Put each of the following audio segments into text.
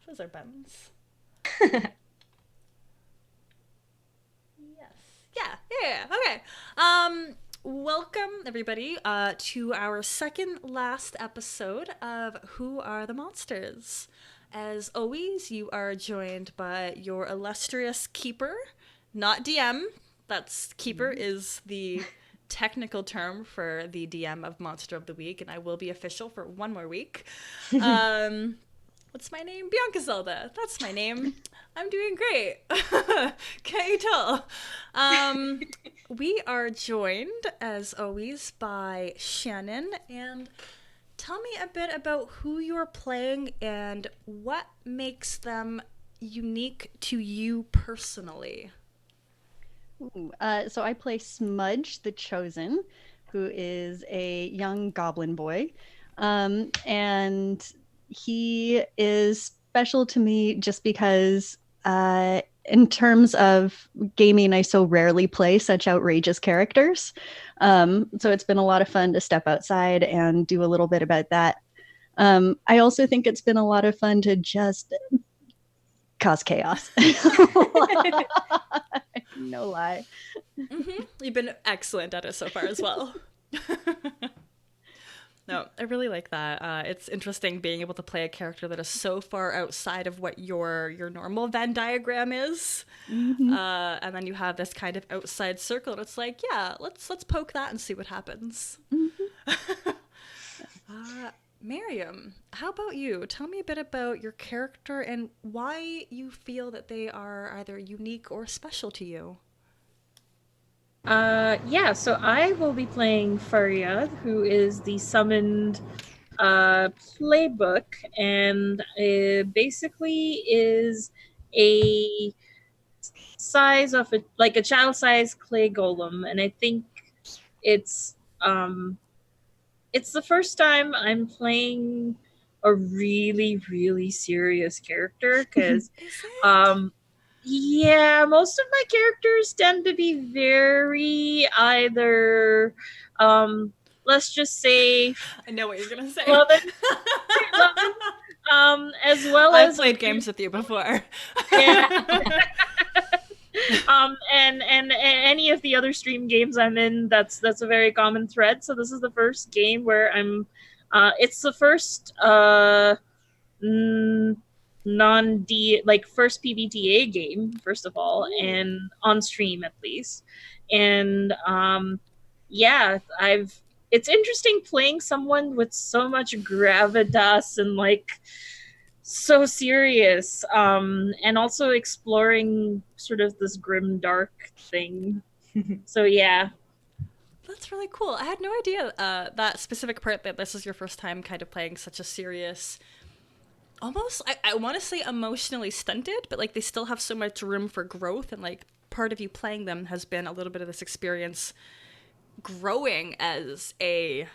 Those are buttons. Yes. Yeah. Okay. Welcome everybody to our second last episode of Who Are the Monsters. As always, you are joined by your illustrious keeper, not DM. That's keeper is the technical term for the DM of Monster of the Week, and I will be official for one more week. Um, What's my name? Bianca Zelda. That's my name. I'm doing great. Can't you tell? We are joined, as always, by Shannon. And tell me a bit about who you're playing and what makes them unique to you personally. So I play Smudge the Chosen, who is a young goblin boy. And he is special to me just because, in terms of gaming, I so rarely play such outrageous characters. So it's been a lot of fun to step outside and do a little bit about that. I also think it's been a lot of fun to just cause chaos. No lie. You've been excellent at it so far as well. No, I really like that. It's interesting being able to play a character that is so far outside of what your normal Venn diagram is, Mm-hmm. and then you have this kind of outside circle, and it's like, yeah, let's poke that and see what happens. Mm-hmm. Miriam, how about you? Tell me a bit about your character and why you feel that they are either unique or special to you. Yeah, so I will be playing Faryad, who is the summoned playbook, and it basically is a size of a like a child-sized clay golem, and I think it's um it's the first time I'm playing a really really serious character because Is it? um yeah, most of my characters tend to be very either um let's just say I know what you're gonna say. loving loving as well I've as a played games with you before. yeah and any of the other stream games I'm in, that's a very common thread. So this is the first game where I'm it's the first mm, non D like first PBTA game, first of all, Ooh. and on stream at least. And yeah, I've it's interesting playing someone with so much gravitas and like so serious, and also exploring sort of this grim dark thing. So yeah. That's really cool. I had no idea that specific part that this is your first time kind of playing such a serious, almost, I want to say emotionally stunted, but like they still have so much room for growth. And like part of you playing them has been a little bit of this experience growing as a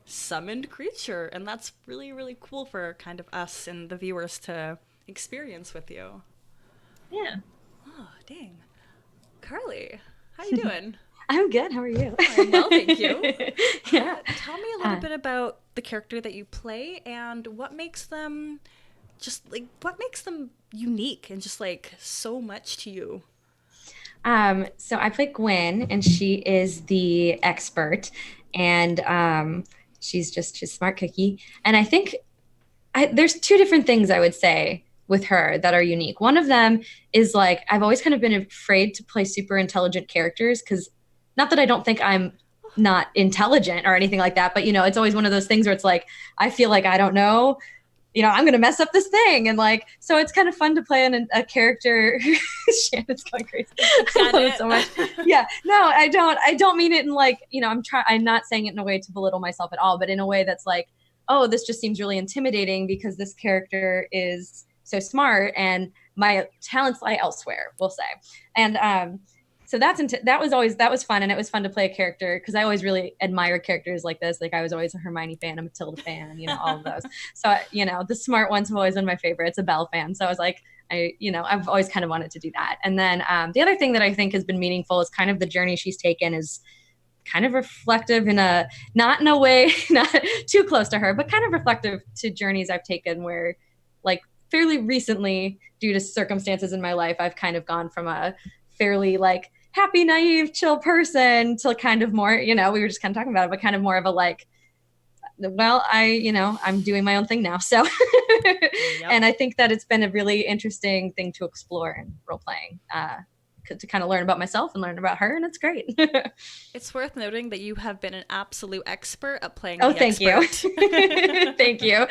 summoned creature. And that's really, really cool for kind of us and the viewers to experience with you. Yeah. Oh, dang. Carly, how you doing? I'm good. How are you? I'm well, thank you. Yeah. Tell me a little Uh, bit about the character that you play and what makes them what makes them unique and just like so much to you. so I play Gwen, and she is the expert, and she's smart cookie. And I think there's two different things I would say with her that are unique. One of them is like I've always kind of been afraid to play super intelligent characters because not that I don't think I'm not intelligent or anything like that, but it's always one of those things where it's like I feel like I don't know, I'm going to mess up this thing. And like, so it's kind of fun to play a character. Shannon's going crazy. I Got love it so much. it. Yeah, no, I don't mean it in like, I'm not saying it in a way to belittle myself at all, but in a way that's like, oh, this just seems really intimidating because this character is so smart and my talents lie elsewhere, we'll say. And, so that was fun, and it was fun to play a character because I always really admire characters like this. Like I was always a Hermione fan, a Matilda fan, all of those. So the smart ones have always been my favorites. A Belle fan, so I was like, I've always kind of wanted to do that. And then the other thing that I think has been meaningful is kind of the journey she's taken is kind of reflective in a not in a way not too close to her, but kind of reflective to journeys I've taken where like fairly recently, due to circumstances in my life, I've kind of gone from a fairly like happy, naive, chill person to kind of more, we were just kind of talking about it, but kind of more of a like, well, I'm doing my own thing now. So, and I think that it's been a really interesting thing to explore in role playing, to kind of learn about myself and learn about her. And it's great. It's worth noting that you have been an absolute expert at playing Oh, the thank expert. you. Thank you.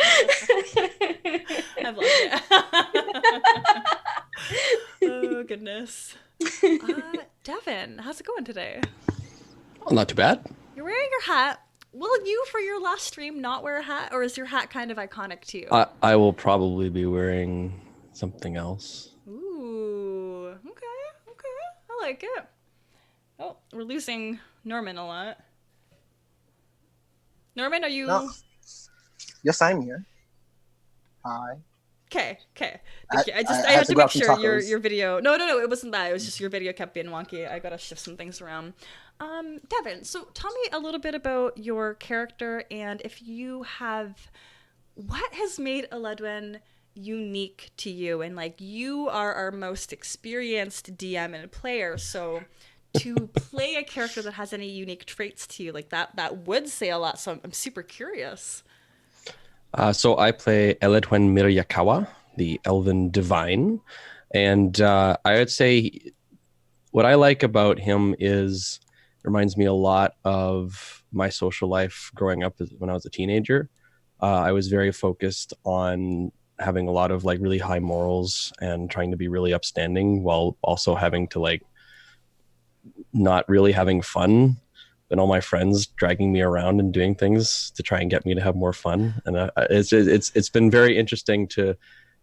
I've loved it. Oh, goodness. Devin, how's it going today? Well, not too bad. You're wearing your hat. Will you, for your last stream, not wear a hat, or is your hat kind of iconic to you? I will probably be wearing something else. Ooh, okay. I like it. Oh, we're losing Norman a lot. Norman, are you... No. Yes, I'm here. Hi. Okay. I I had to make sure your video... No, it wasn't that. It was just your video kept being wonky. I gotta shift some things around. Devin, so tell me a little bit about your character and if you have... What has made Eledwin unique to you? And, like, you are our most experienced DM and player, so to play a character that has any unique traits to you, like, that would say a lot, so I'm super curious. So I play Eledwen Miryakawa, the Elven Divine. And I would say what I like about him is reminds me a lot of my social life growing up when I was a teenager. I was very focused on having a lot of like really high morals and trying to be really upstanding while also having to like not really having fun, and all my friends dragging me around and doing things to try and get me to have more fun. And it's been very interesting to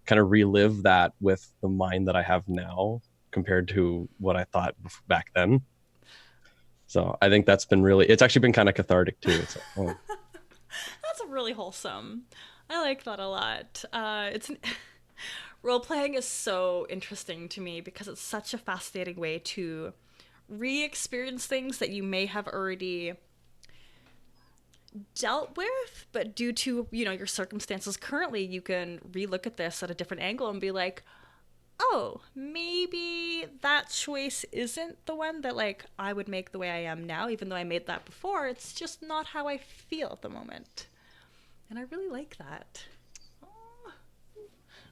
kind of relive that with the mind that I have now compared to what I thought back then. So I think it's actually been kind of cathartic too. It's like, oh. That's really wholesome. I like that a lot. Role playing is so interesting to me because it's such a fascinating way to re-experience things that you may have already dealt with, but due to, your circumstances currently, you can re-look at this at a different angle and be like, oh, maybe that choice isn't the one that, like, I would make the way I am now, even though I made that before. It's just not how I feel at the moment. And I really like that. Oh,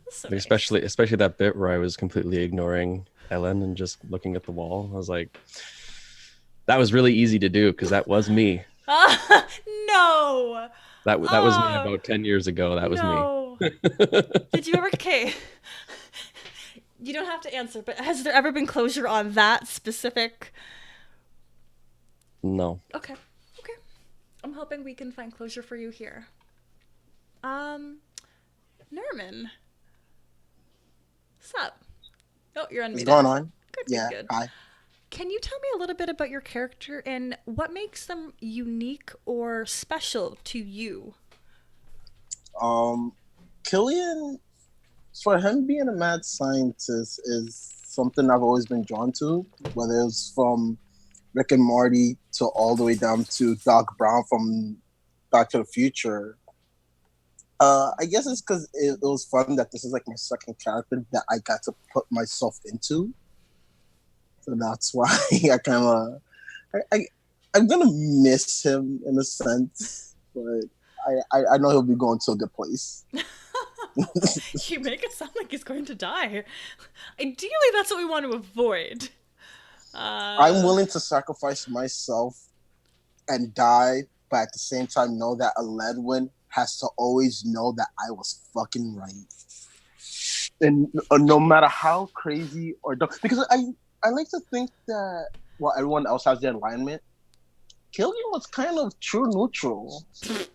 that's so nice. Especially that bit where I was completely ignoring Ellen and just looking at the wall. I was like, that was really easy to do because that was me. No! That was me about 10 years ago. That was me. Did you ever... Okay. You don't have to answer, but has there ever been closure on that specific... No. Okay. I'm hoping we can find closure for you here. Norman. What's up? Oh, you're unmuted. What's going on? Good. Hi. Can you tell me a little bit about your character and what makes them unique or special to you? Killian, for him being a mad scientist is something I've always been drawn to, whether it's from Rick and Morty to all the way down to Doc Brown from Back to the Future. I guess it's because it was fun that this is like my second character that I got to put myself into. So that's why I'm gonna miss him in a sense, but I know he'll be going to a good place. You make it sound like he's going to die. Ideally, that's what we want to avoid. I'm willing to sacrifice myself and die, but at the same time know that Eledwin has to always know that I was fucking right. And no matter how crazy or dumb, because I like to think that while everyone else has their alignment, Killian was kind of true neutral.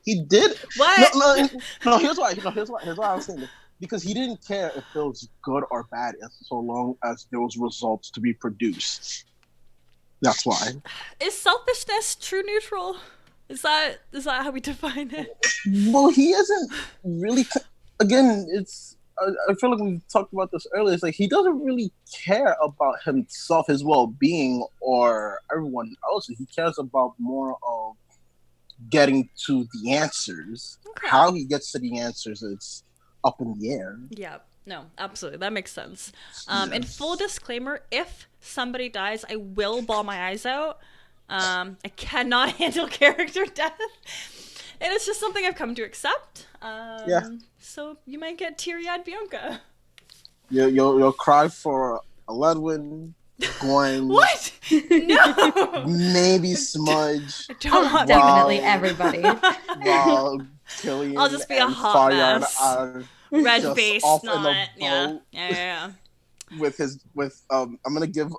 He did what? No. Here's why I was saying this. Because he didn't care if it was good or bad, so long as there was results to be produced. That's why. Is selfishness true neutral? Is that how we define it? Well, he isn't really. Again, it's. I feel like we talked about this earlier. It's like he doesn't really care about himself, his well-being, or everyone else. He cares about more of getting to the answers. Okay. How he gets to the answers is up in the air. Yeah. No, absolutely. That makes sense. And full disclaimer, if somebody dies, I will bawl my eyes out. I cannot handle character death. And it's just something I've come to accept. So you might get teary-eyed Bianca. You'll cry for Ledwin, Gwen. What? No! Maybe Smudge. I don't want Definitely everybody. While Killian I'll just be a and hot Faryard mess. are Red just face, off in a not. Yeah. boat. Yeah. I'm gonna give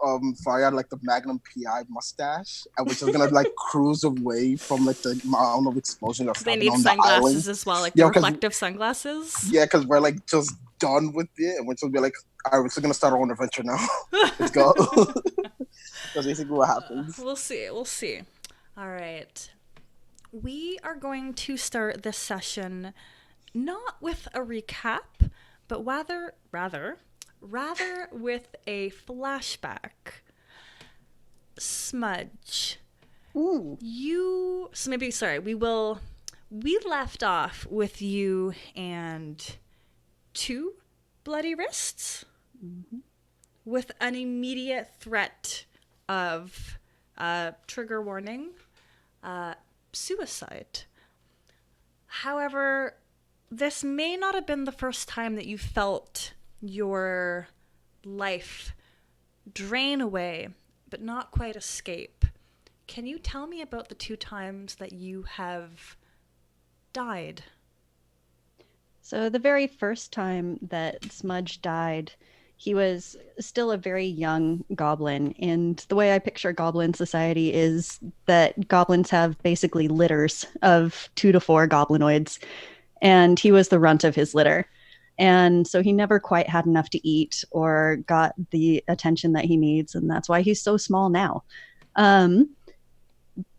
Faryard like the Magnum PI mustache, and which is gonna like cruise away from like the amount of explosion that's They happening need on the sunglasses island. as well, like Yeah, the 'cause- reflective sunglasses. Yeah, because we're like just done with it, and we're just be like, all right, we're just gonna start our own adventure now. Let's go. That's basically what happens. We'll see. We'll see. All right. We are going to start this session not with a recap, but rather with a flashback. Smudge. Ooh. We left off with you and 2 bloody wrists with an immediate threat of trigger warning, suicide. However, this may not have been the first time that you felt your life drain away, but not quite escape. Can you tell me about the 2 times that you have died? So the very first time that Smudge died, he was still a very young goblin. And the way I picture goblin society is that goblins have basically litters of 2 to 4 goblinoids. And he was the runt of his litter. And so he never quite had enough to eat or got the attention that he needs. And that's why he's so small now.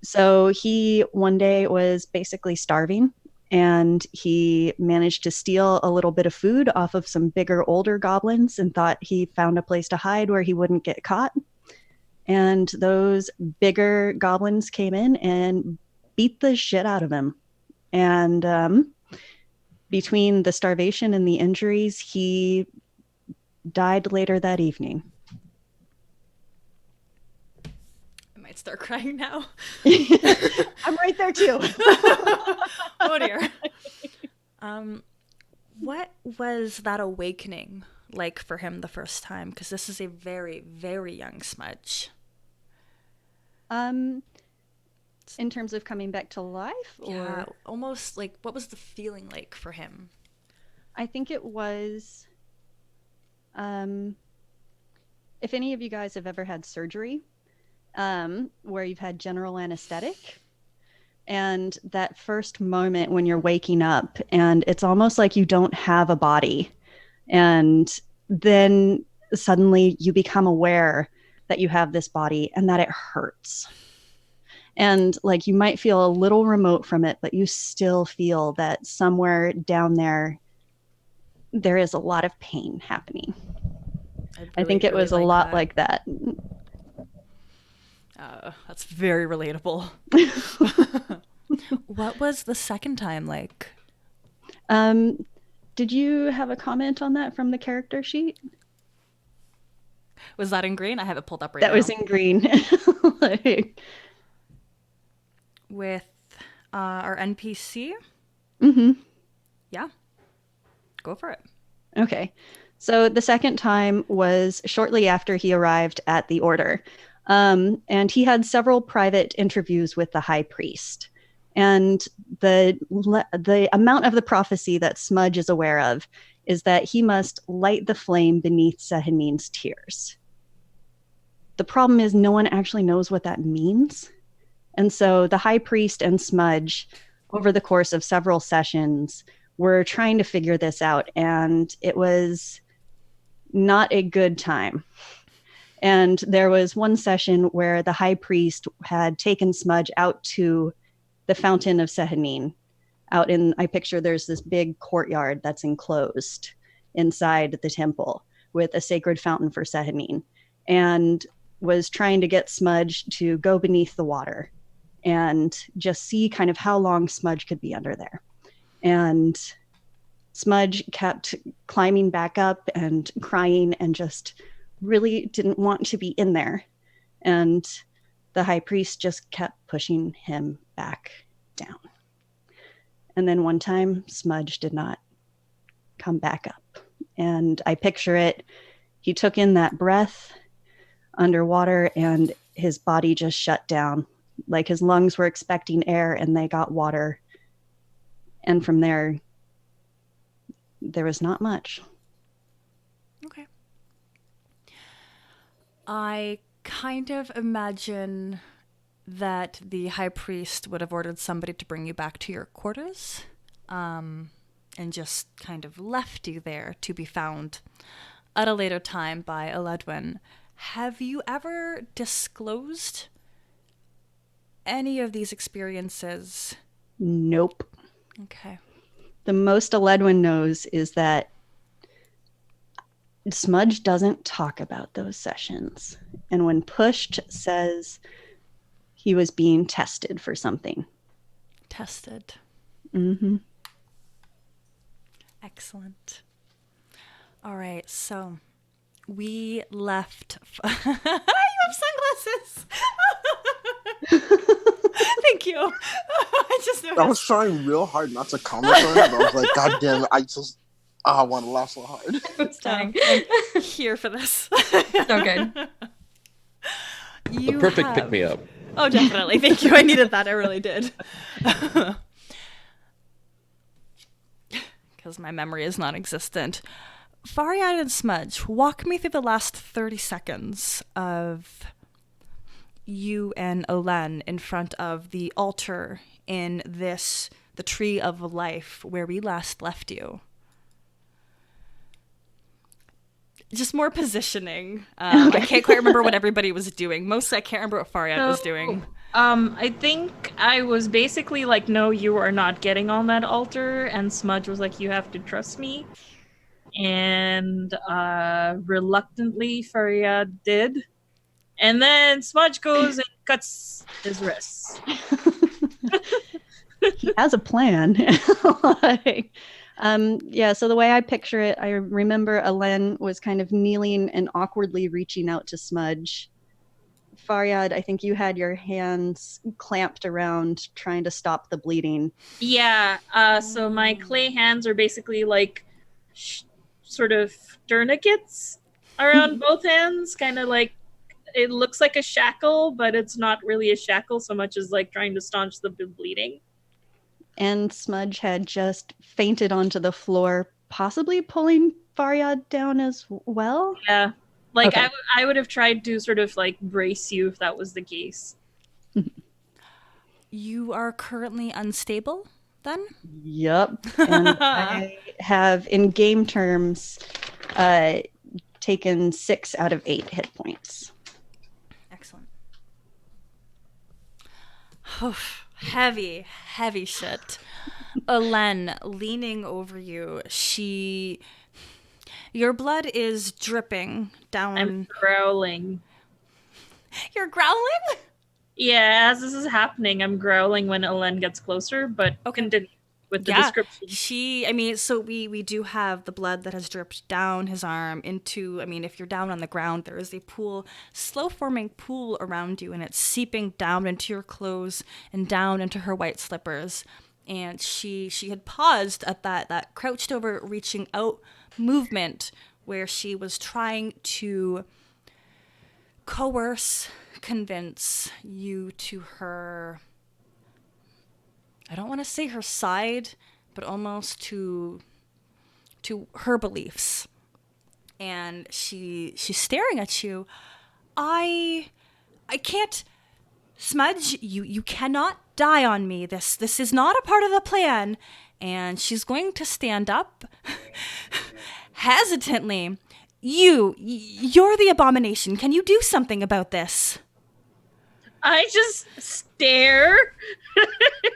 So he one day was basically starving. And he managed to steal a little bit of food off of some bigger, older goblins and thought he found a place to hide where he wouldn't get caught. And those bigger goblins came in and beat the shit out of him. And between the starvation and the injuries, he died later that evening. I might start crying now. I'm right there too. Oh dear. What was that awakening like for him the first time? Because this is a very, very young Smudge. In terms of coming back to life? Yeah, almost like, what was the feeling like for him? I think it was, if any of you guys have ever had surgery, where you've had general anesthetic, and that first moment when you're waking up and it's almost like you don't have a body, and then suddenly you become aware that you have this body and that it hurts. And like you might feel a little remote from it, but you still feel that somewhere down there is a lot of pain happening. I think it was a lot like that. That's very relatable. What was the second time like? Did you have a comment on that from the character sheet? Was that in green? I have it pulled up right now. That was in green. With our NPC? Mm-hmm. Yeah. Go for it. Okay. So the second time was shortly after he arrived at the Order. And he had several private interviews with the High Priest. And the amount of the prophecy that Smudge is aware of is that he must light the flame beneath Sehaneen's tears. The problem is no one actually knows what that means. And so the High Priest and Smudge, over the course of several sessions, were trying to figure this out. And it was not a good time. And there was one session where the High Priest had taken Smudge out to the Fountain of Sehaneen. Out in, I picture there's this big courtyard that's enclosed inside the temple with a sacred fountain for Sehaneen, and was trying to get Smudge to go beneath the water and just see kind of how long Smudge could be under there. And Smudge kept climbing back up and crying and just really didn't want to be in there. And the high priest just kept pushing him back down. And then one time, Smudge did not come back up. And I picture it, he took in that breath underwater and his body just shut down. Like his lungs were expecting air and they got water. And from there was not much. Okay. I kind of imagine that the high priest would have ordered somebody to bring you back to your quarters, and just kind of left you there to be found at a later time by Eledwin. Have you ever disclosed any of these experiences? Nope. Okay. The most Eledwin knows is that Smudge doesn't talk about those sessions. And when pushed, says he was being tested for something. Tested. Mm-hmm. Excellent. All right, so we left. You have sunglasses. Thank you. I just noticed. I was trying real hard not to comment on it, but I was like, God damn it, I want to laugh so hard. It's dying. I'm here for this. So good. The perfect pick-me-up. Oh, definitely. Thank you. I needed that. I really did. Because my memory is non-existent. Faryad and Smudge, walk me through the last 30 seconds of you and Olen in front of the altar in the Tree of Life, where we last left you. Just more positioning. Okay. I can't quite remember what everybody was doing. Mostly, I can't remember what Faryad was doing. I think I was basically like, no, you are not getting on that altar, and Smudge was like, you have to trust me. And reluctantly, Faryad did. And then Smudge goes and cuts his wrists. He has a plan. So the way I picture it, I remember Alen was kind of kneeling and awkwardly reaching out to Smudge. Faryad, I think you had your hands clamped around trying to stop the bleeding. Yeah, so my clay hands are basically like sort of tourniquets around both hands, kind of like it looks like a shackle, but it's not really a shackle so much as like trying to staunch the bleeding. And Smudge had just fainted onto the floor, possibly pulling Faryad down as well. Yeah, like Okay. I would have tried to sort of like brace you if that was the case. You are currently unstable, then? Yep. And I have, in game terms, taken 6 out of 8 hit points. Excellent. Heavy shit. Elen, leaning over you, your blood is dripping down. I'm growling. You're growling? Yeah, as this is happening, I'm growling when Elen gets closer, but continue with the description. So we do have the blood that has dripped down his arm into, if you're down on the ground, there is a pool, slow-forming pool around you, and it's seeping down into your clothes and down into her white slippers. And she had paused at that crouched over, reaching out movement where she was trying to convince you to her, I don't want to say her side, but almost to her beliefs. And she's staring at you. I can't, Smudge, you cannot die on me. This is not a part of the plan. And she's going to stand up hesitantly. You're the abomination. Can you do something about this? I just stare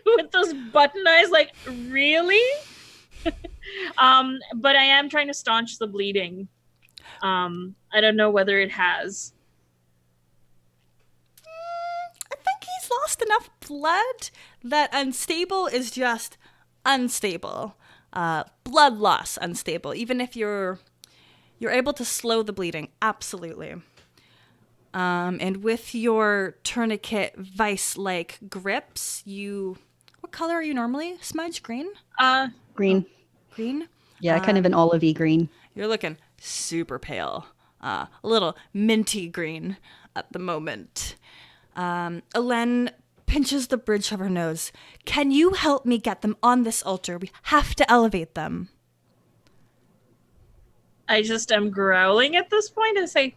with those button eyes like, really? But I am trying to staunch the bleeding. I don't know whether it has. I think he's lost enough blood that unstable is just unstable. Blood loss, unstable. Even if you're able to slow the bleeding, absolutely. And with your tourniquet vice-like grips, what color are you normally, Smudge? Green? Green. Green? Yeah, kind of an olivey green. You're looking super pale. A little minty green at the moment. Elen pinches the bridge of her nose. Can you help me get them on this altar? We have to elevate them. I just am growling at this point and say,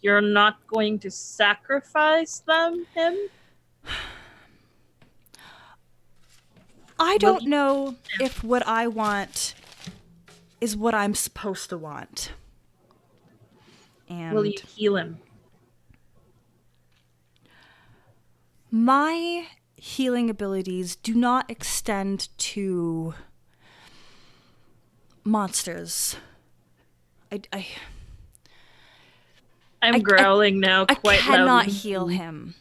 "You're not going to sacrifice him?" I don't know if what I want is what I'm supposed to want. And Will you heal him? my healing abilities do not extend to monsters. I'm growling now I quite cannot loudly. heal him.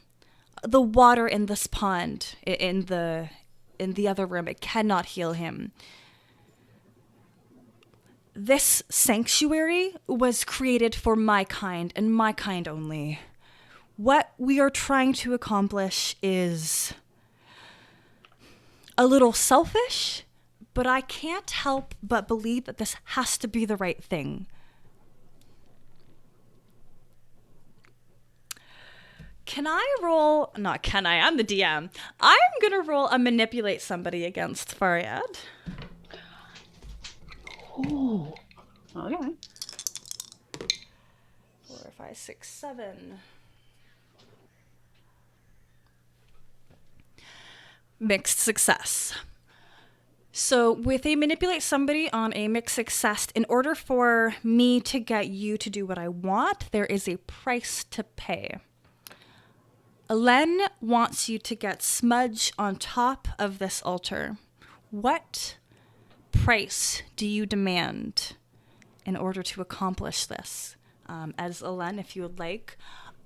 The water in this pond, in the other room, it cannot heal him. This sanctuary was created for my kind and my kind only. What we are trying to accomplish is a little selfish, but I can't help but believe that this has to be the right thing. Can I roll? Not can I, I'm the DM. I'm gonna roll a manipulate somebody against Faryad. Oh, okay. 4, 5, 6, 7. Mixed success. So with a manipulate somebody on a mixed success, in order for me to get you to do what I want, there is a price to pay. Elen wants you to get Smudge on top of this altar. What price do you demand in order to accomplish this? As Elen, if you would like,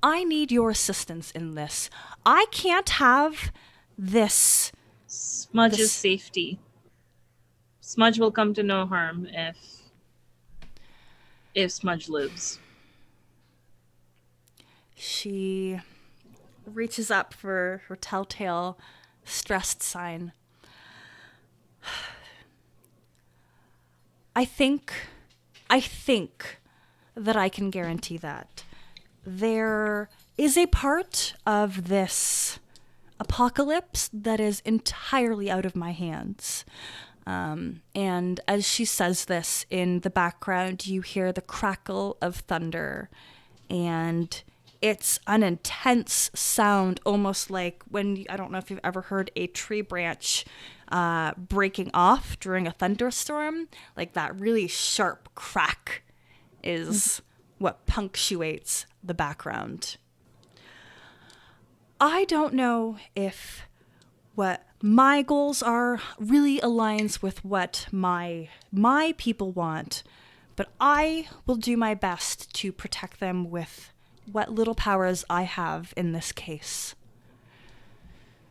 I need your assistance in this. I can't have this. Smudge's safety. Smudge will come to no harm if Smudge lives. She reaches up for her telltale stressed sign. I think that I can guarantee that. There is a part of this apocalypse that is entirely out of my hands. And as she says this, in the background, you hear the crackle of thunder, and it's an intense sound, almost like when, I don't know if you've ever heard a tree branch breaking off during a thunderstorm, like that really sharp crack is what punctuates the background. I don't know if what my goals are really aligns with what my people want, but I will do my best to protect them with what little powers I have in this case.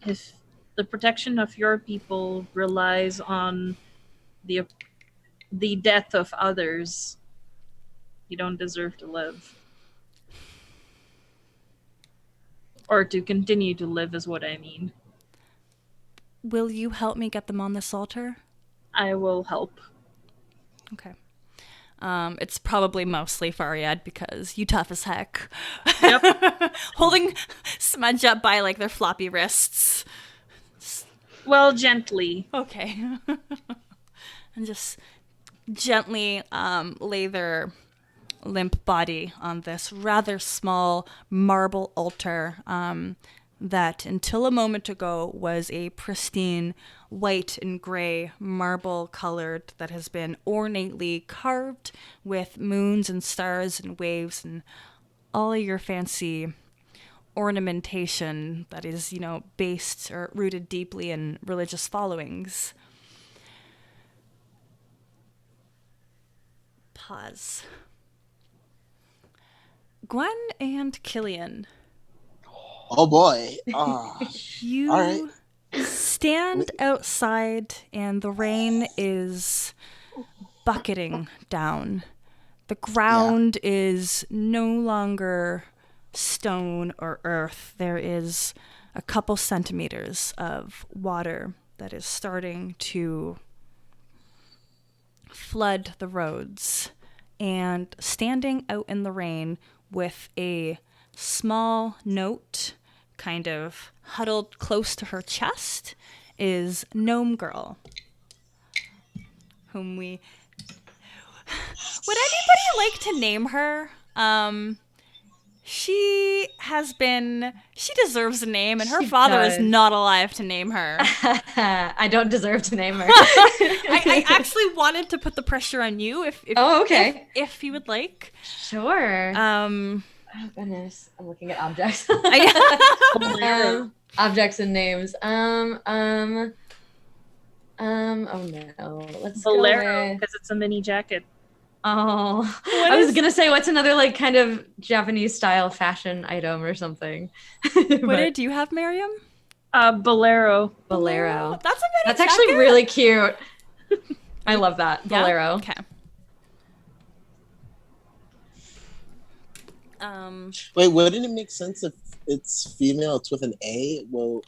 If the protection of your people relies on the death of others, you don't deserve to live. Or to continue to live is what I mean. Will you help me get them on this altar? I will help. Okay. It's probably mostly Faryad because you tough as heck. Yep. Holding Smudge up by like their floppy wrists. Well, gently. Okay. And just gently lay their limp body on this rather small marble altar that until a moment ago was a pristine white and gray marble colored that has been ornately carved with moons and stars and waves and all of your fancy ornamentation that is, based or rooted deeply in religious followings. Pause. Gwen and Killian. Oh boy. You All right. stand outside and the rain is bucketing down. The ground is no longer stone or earth. There is a couple centimeters of water that is starting to flood the roads. And standing out in the rain with a small note kind of huddled close to her chest is Gnome Girl, whom we... Would anybody like to name her? She deserves a name, and her father is not alive to name her. I don't deserve to name her. I actually wanted to put the pressure on you if okay. If you would like. Sure. Oh goodness. I'm looking at objects. Objects and names. Oh no. Let's Bolero, go with... because it's a mini jacket. Oh, I was gonna say, what's another like kind of Japanese style fashion item or something? What do you have, Miriam? Bolero. Bolero. That's actually really cute. I love that. Yeah? Bolero. Okay. Wait, wouldn't it make sense if it's female? It's with an A. Well,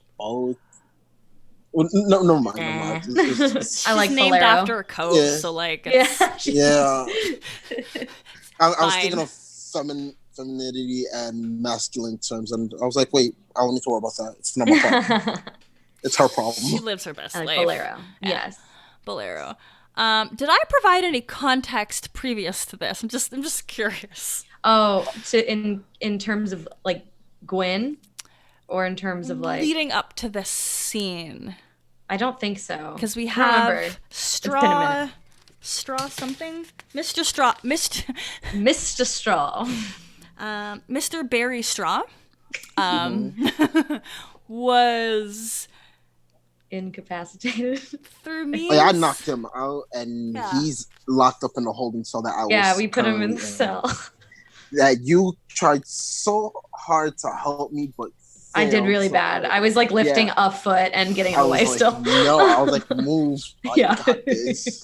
no, never mind. It's I like named Bolero. after a coat, Yeah. so like it's, yeah. I was thinking of femininity and masculine terms, and I was like, wait, I don't need to worry about that. It's not my problem. It's her problem. she lives her best I like life. Bolero. Yeah. Yes. Bolero. Did I provide any context previous to this? I'm just curious. Oh, so in terms of like Gwen, or in terms of like leading up to this scene, I don't think so. because we I don't remember. have been Straw something, Mr. Straw, Mr. Straw. Mr. Barry Straw, was Incapacitated. through me. Oh, yeah, I knocked him out, and Yeah. he's locked up in the holding cell that I was. Yeah, we put him in currently the cell. That you tried so hard to help me, but I did failed, really so- bad. I was like lifting a foot and getting I away was like, still. no, I was like, move. I Yeah. got this.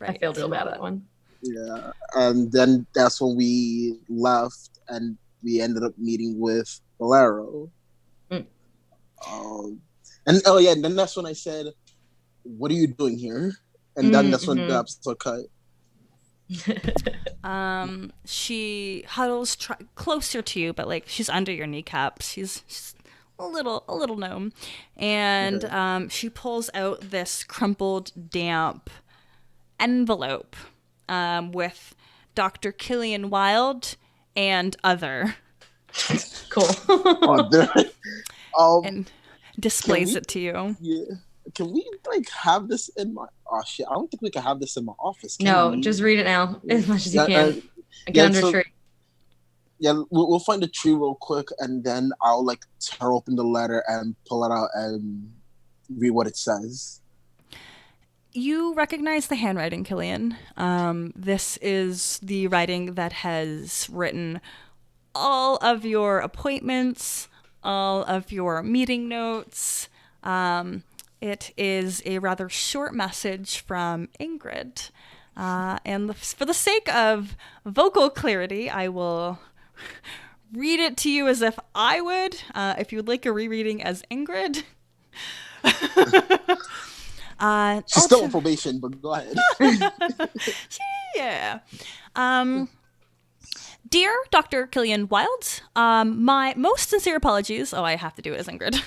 I failed real bad at that one. Yeah, and then that's when we left, and we ended up meeting with Bolero. Mm. And then that's when I said, "What are you doing here?" And then that's when the episode cut. She huddles closer to you, but like she's under your kneecaps. She's a little gnome, and she pulls out this crumpled, damp envelope with Dr. Killian Wilde and other, Cool. and displays it to you. Yeah. Can we like have this in my? Oh shit! I don't think we can have this in my office. Can No, we? just read it now as much as you Yeah, can. Get yeah, under a so- tree. Yeah, we'll find a tree real quick, and then I'll like tear open the letter and pull it out and read what it says. You recognize the handwriting, Killian. This is the writing that has written all of your appointments, all of your meeting notes. It is a rather short message from Ingrid. And for the sake of vocal clarity, I will read it to you as if I would. If you would like a rereading as Ingrid. She's still on probation, but go ahead. Yeah. Dear Dr. Killian Wilde, my most sincere apologies. Oh, I have to do it as Ingrid.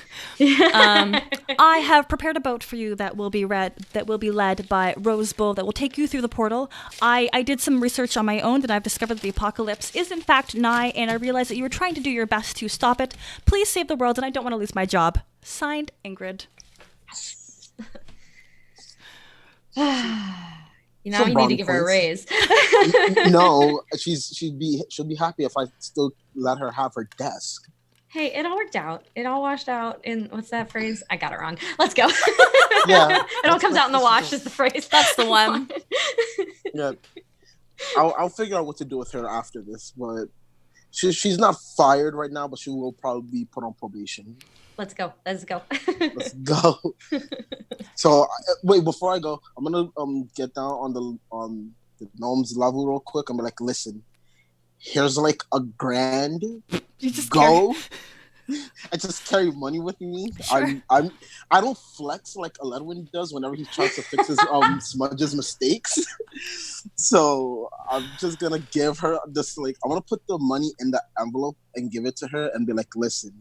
I have prepared a boat for you that will be led by Rose Bull that will take you through the portal. I did some research on my own, and I've discovered that the apocalypse is in fact nigh, and I realize that you are trying to do your best to stop it. Please save the world, and I don't want to lose my job. Signed, Ingrid. You know, you need to give her a raise. No, she'll be happy if I still let her have her desk. Hey, it all worked out. It all washed out in, what's that phrase? I got it wrong. Let's go. Yeah. It all comes out in the wash is the phrase. That's the one. Yeah, I'll figure out what to do with her after this, but she's not fired right now, but she will probably be put on probation. Let's go. Let's go. Let's go. So wait, before I go, I'm gonna get down on the gnomes level real quick. I'm like, listen, here's like $1,000. You just Go. I just carry money with me. Sure. I don't flex like Aledwin does whenever he tries to fix his Smudge's mistakes. So I'm just gonna give her this, like, I'm gonna put the money in the envelope and give it to her and be like, listen,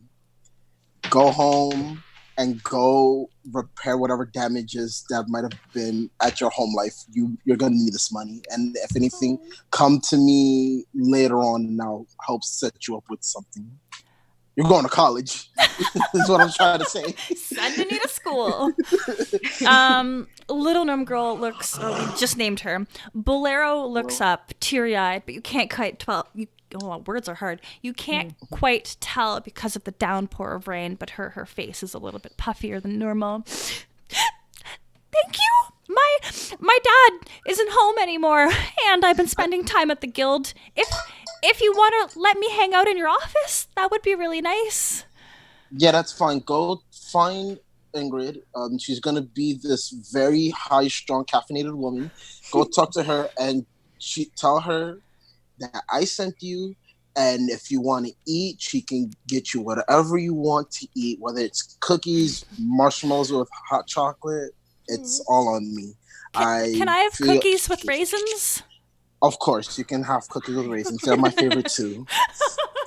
go home and go repair whatever damages that might have been at your home life. You're gonna need this money, and if anything, come to me later on and I'll help set you up with something. You're going to college. Is what I'm trying to say. Sending you to school. Little gnome girl looks. Oh, we just named her. Bolero looks up, teary-eyed, but you can't quite tell. Words are hard. You can't quite tell because of the downpour of rain, but her face is a little bit puffier than normal. Thank you. My dad isn't home anymore, and I've been spending time at the guild. If you want to let me hang out in your office, that would be really nice. Yeah, that's fine. Go find Ingrid. She's gonna be this very high-strung, caffeinated woman. Go talk to her and tell her that I sent you. And if you want to eat, she can get you whatever you want to eat, whether it's cookies, marshmallows with hot chocolate. It's all on me. Can I have cookies with raisins? Of course, you can have cookies with raisins. They're my favorite too,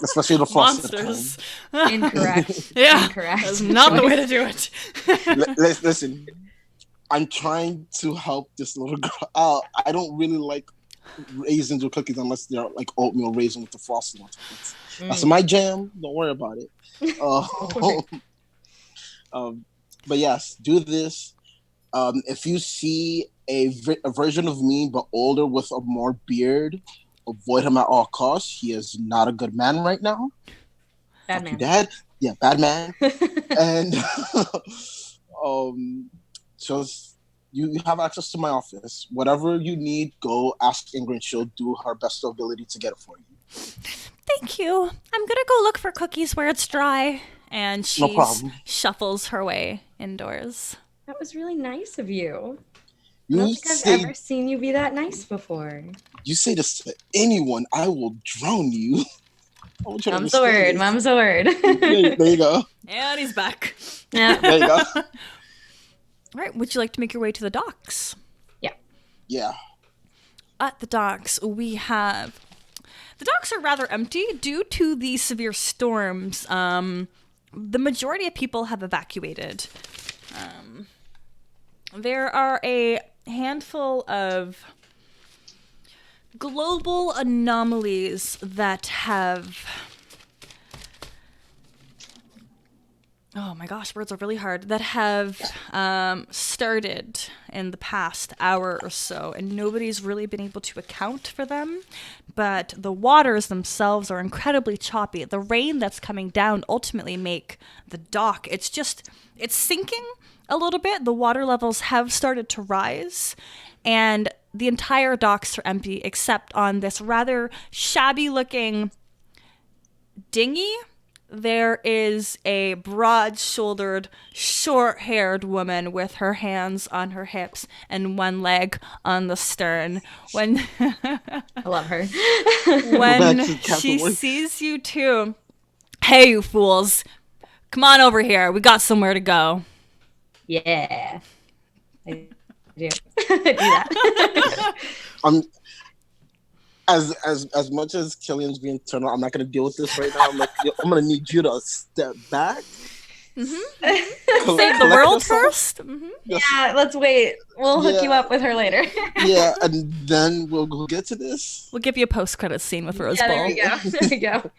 especially the frosted Monsters. kind. Incorrect. Yeah, Incorrect. that's not the way to do it. Listen, I'm trying to help this little girl out. I don't really like raisins or cookies unless they're like oatmeal raisin with the frosting on top. That's my jam. Don't worry about it. But yes, do this. If you see a version of me but older with a more beard, avoid him at all costs. He is not a good man right now. Bad man. Dad, yeah, bad man. And just you have access to my office. Whatever you need, go ask Ingrid. She'll do her best ability to get it for you. Thank you. I'm gonna go look for cookies where it's dry. And she shuffles her way indoors. That was really nice of you. I You don't think I've ever seen you be that nice before. You say this to anyone, I will drown you. Mom's a word. Mom's a word. There you go. And he's back. Yeah. There you go. All right. Would you like to make your way to the docks? Yeah. At the docks, we have... The docks are rather empty due to the severe storms. The majority of people have evacuated. There are a handful of global anomalies that have... Oh my gosh, words are really hard. That have started in the past hour or so, and nobody's really been able to account for them. But the waters themselves are incredibly choppy. The rain that's coming down ultimately make the dock. It's sinking a little bit. The water levels have started to rise, and the entire docks are empty except on this rather shabby-looking dinghy. There is a broad-shouldered, short-haired woman with her hands on her hips and one leg on the stern. When I love her. when she sees you two, hey, you fools, come on over here. We got somewhere to go. Yeah. I do. I do that. As much as Killian's being turned on, I'm not gonna deal with this right now. I'm like, I'm gonna need you to step back. Save the world first. Yeah, let's wait. We'll hook you up with her later. Yeah, and then we'll go get to this. We'll give you a post-credit scene with Rose Yeah, Bowl. there we go. There we go.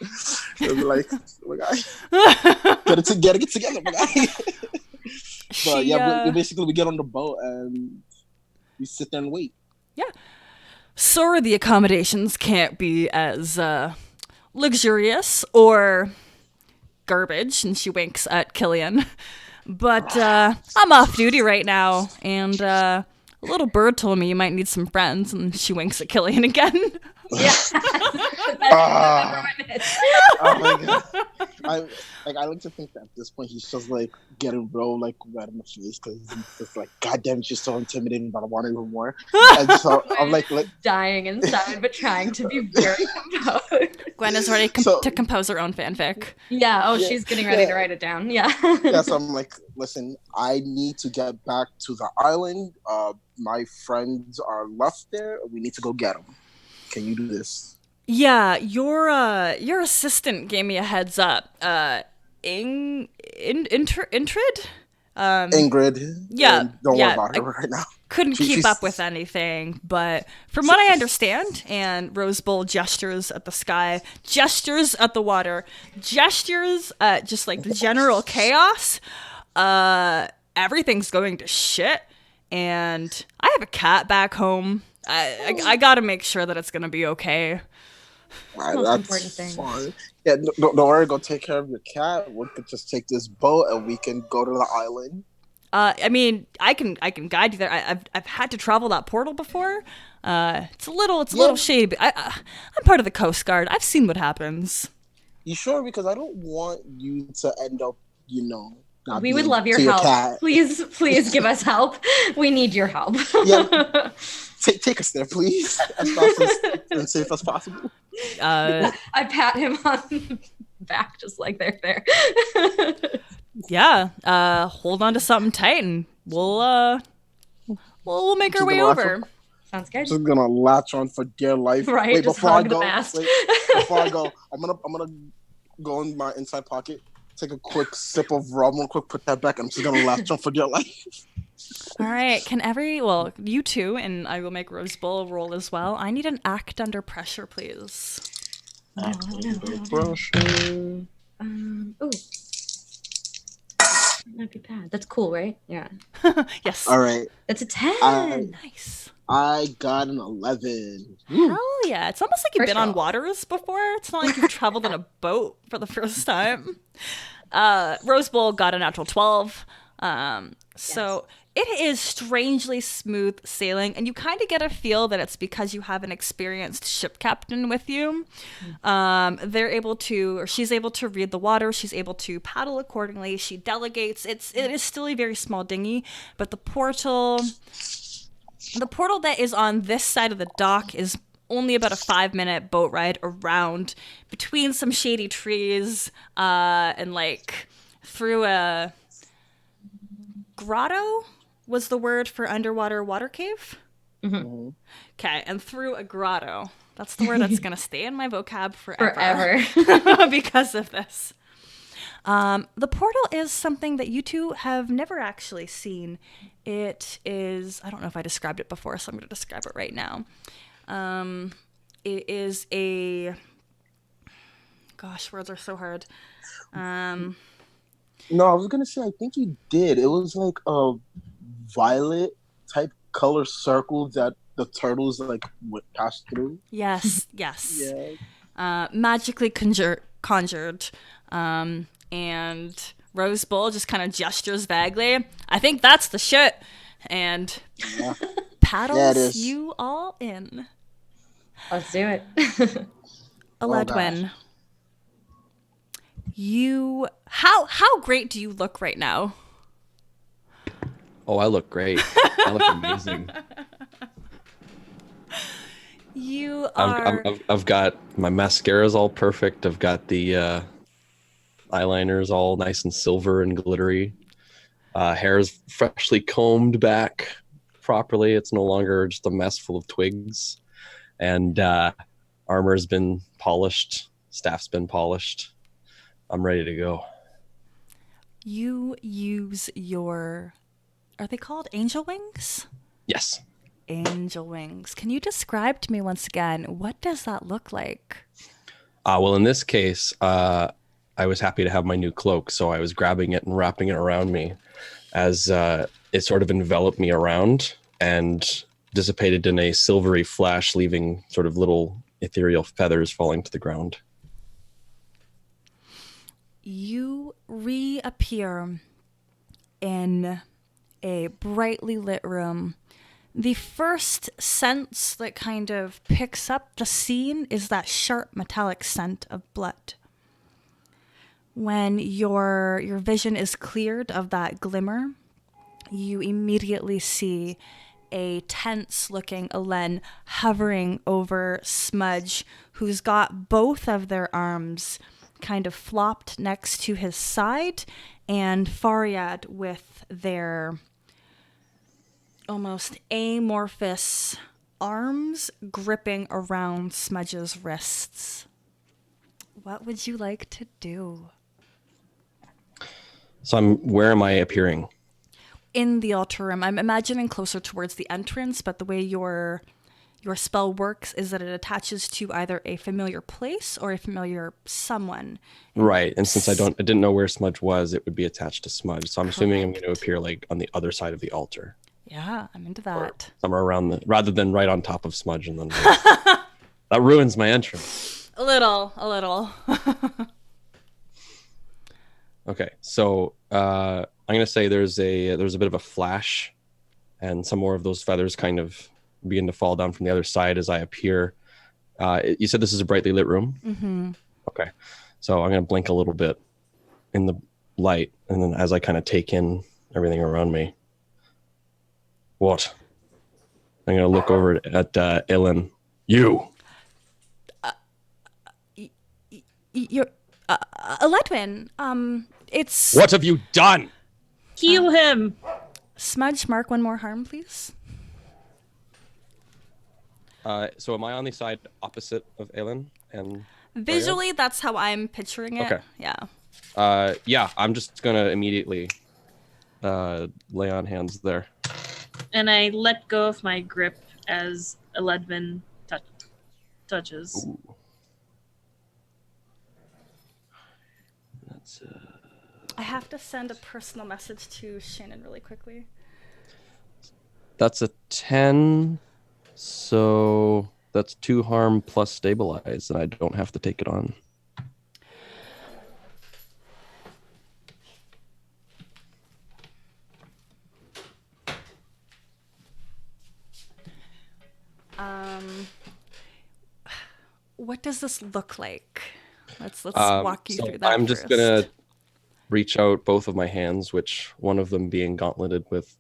It'll be like, my guy, gotta get together, my guy. But we get on the boat and we sit there and wait. Yeah. Sorry, the accommodations can't be as luxurious or garbage, and she winks at Killian. But I'm off duty right now, and A little bird told me you might need some friends, and she winks at Killian again. Yeah. Ah. Oh my god. I like to think that at this point he's just like getting real like red in the face because he's just like, God damn, she's so intimidating, but I want even more. And so I'm like dying inside, but trying to be very composed. Gwen is ready So- to compose her own fanfic. Yeah. Oh, Yeah, she's getting ready to yeah. write it down. Yeah. yeah, so I'm like, listen, I need to get back to the island. My friends are left there. We need to go get them. Can you do this? Yeah, your assistant gave me a heads up. Intrid? Ingrid. yeah, and don't yeah, worry about her I- right now. couldn't keep she's- up with anything, but from what I understand, and Rose Bowl gestures at the sky, gestures at the water, gestures at just like the general chaos, everything's going to shit, and I have a cat back home. I gotta make sure that it's gonna be okay. Right, Most important thing. fine. Yeah, don't worry. Go take care of your cat. We could just take this boat and we can go to the island. I mean, I can guide you there. I've had to travel that portal before. It's a little shady, but I'm part of the Coast Guard. I've seen what happens. You sure? Because I don't want you to end up, not We would being love your to help. cat. Please give us help. We need your help. Yeah. Take us there, please, as fast and safe as possible. Uh, I pat him on the back, just like there. yeah. Hold on to something tight, and we'll make our Just way gonna laugh over. Sounds good. Just gonna latch on for dear life. Right, Wait, just before I hug the go, mast. before I go, I'm gonna go in my inside pocket, take a quick sip of rum, real quick, put that back. I'm just gonna latch on for dear life. All right. You two, and I will make Rose Bowl roll as well. I need an act under pressure, please. Pressure. Ooh. Might be bad. That's cool, right? Yeah. Yes. All right, That's a 10. Nice. I got an 11. Hell yeah. It's almost like you've First been on off. waters before. It's not like you've traveled in a boat for the first time. Rose Bowl got a natural 12. So it is strangely smooth sailing, and you kind of get a feel that it's because you have an experienced ship captain with you. They're able to, or she's able to read the water. She's able to paddle accordingly. She delegates. It is still a very small dinghy, but the portal that is on this side of the dock is only about a 5-minute boat ride around between some shady trees, and like through a grotto was the word for underwater water cave. Mhm. Okay, and through a grotto. That's the word that's gonna stay in my vocab forever. Forever. Because of this. The portal is something that you two have never actually seen. It is, I don't know if I described it before, so I'm going to describe it right now. It is a, gosh, words are so hard. No, I was gonna say I think you did. It was like a violet type color circle that the turtles like would pass through. Yes. Magically conjured. And Rose Bowl just kind of gestures vaguely. I think that's the shit. And Yeah. paddles Yeah, it is. you all in. Let's do it. Aledwin, how great do you look right now? Oh, I look great. I look amazing. You are. I've got my mascara's all perfect. I've got the eyeliners all nice and silver and glittery. Hair's freshly combed back properly. It's no longer just a mess full of twigs. And armor's been polished. Staff's been polished. I'm ready to go. You use your. Are they called angel wings? Yes. Angel wings. Can you describe to me once again, what does that look like? Well, in this case, I was happy to have my new cloak, so I was grabbing it and wrapping it around me as it sort of enveloped me around and dissipated in a silvery flash, leaving sort of little ethereal feathers falling to the ground. You reappear in a brightly lit room. The first sense that kind of picks up the scene is that sharp metallic scent of blood. When your vision is cleared of that glimmer, you immediately see a tense-looking Elen hovering over Smudge, who's got both of their arms kind of flopped next to his side, and Faryad with their almost amorphous arms gripping around Smudge's wrists. What would you like to do? So where am I appearing? In the altar room. I'm imagining closer towards the entrance, but the way your spell works is that it attaches to either a familiar place or a familiar someone. Right. And since I didn't know where Smudge was, it would be attached to Smudge. So I'm assuming I'm going to appear like on the other side of the altar. Yeah, I'm into that. Somewhere around rather than right on top of Smudge, and then that ruins my entrance. A little. Okay, so I'm gonna say there's a bit of a flash, and some more of those feathers kind of begin to fall down from the other side as I appear. You said this is a brightly lit room? Mm-hmm. Okay, so I'm gonna blink a little bit in the light, and then as I kind of take in everything around me. What? I'm gonna look over at Ellen. You. You're Ledwin. It's What have you done? Heal him. Smudge. Mark one more harm, please. So am I on the side opposite of Ellen? And Visually, that's how I'm picturing it. Okay. Yeah. Yeah, I'm just gonna immediately lay on hands there. And I let go of my grip as Eledvin touches. Ooh. That's I have to send a personal message to Shannon really quickly. that's a 10. So that's 2 harm plus stabilize, and I don't have to take it on. What does this look like? Let's walk you So through that. I'm just first. gonna reach out both of my hands, which one of them being gauntleted with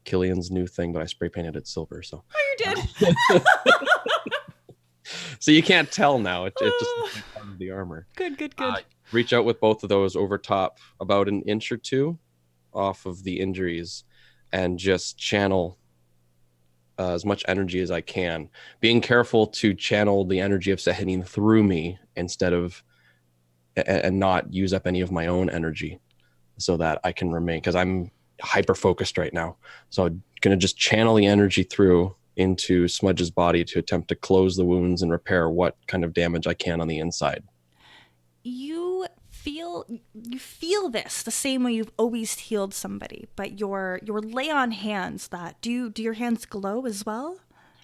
Killian's new thing, but I spray painted it silver. So Oh, you did. so you can't tell now. It just looks like part of the armor. Good. Reach out with both of those over top, about an inch or two off of the injuries, and just channel as much energy as I can, being careful to channel the energy of Sahin through me instead of and not use up any of my own energy, so that I can remain, because I'm hyper focused right now. So I'm gonna just channel the energy through into Smudge's body to attempt to close the wounds and repair what kind of damage I can on the inside. You feel this the same way you've always healed somebody, but your lay on hands, that do your hands glow as well?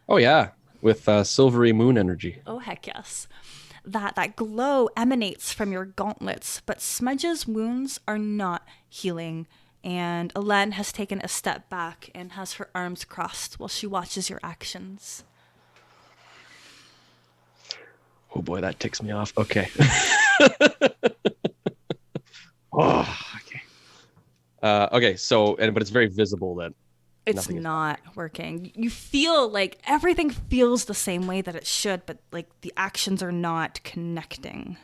Oh yeah, with silvery moon energy. Oh heck yes. That glow emanates from your gauntlets, but Smudge's wounds are not healing, and Elen has taken a step back and has her arms crossed while she watches your actions. Oh boy, that ticks me off. Okay. Oh, okay. Okay, so but it's very visible that It's nothing is not working. You feel like everything feels the same way that it should, but like the actions are not connecting.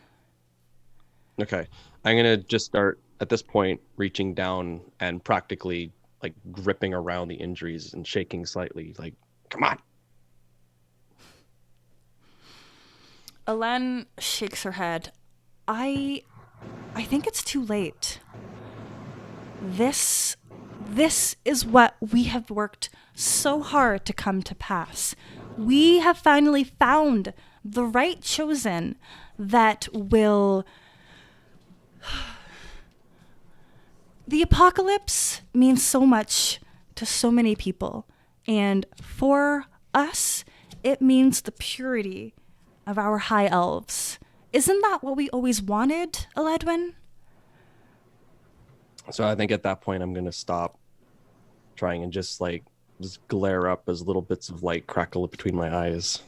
Okay. I'm going to just start at this point reaching down and practically like gripping around the injuries and shaking slightly, like, come on. Elen shakes her head. I think it's too late. This is what we have worked so hard to come to pass. We have finally found the right chosen that will... The apocalypse means so much to so many people, and for us, it means the purity of our high elves. Isn't that what we always wanted, Eledwin? So I think at that point I'm going to stop trying and just like just glare up as little bits of light crackle between my eyes.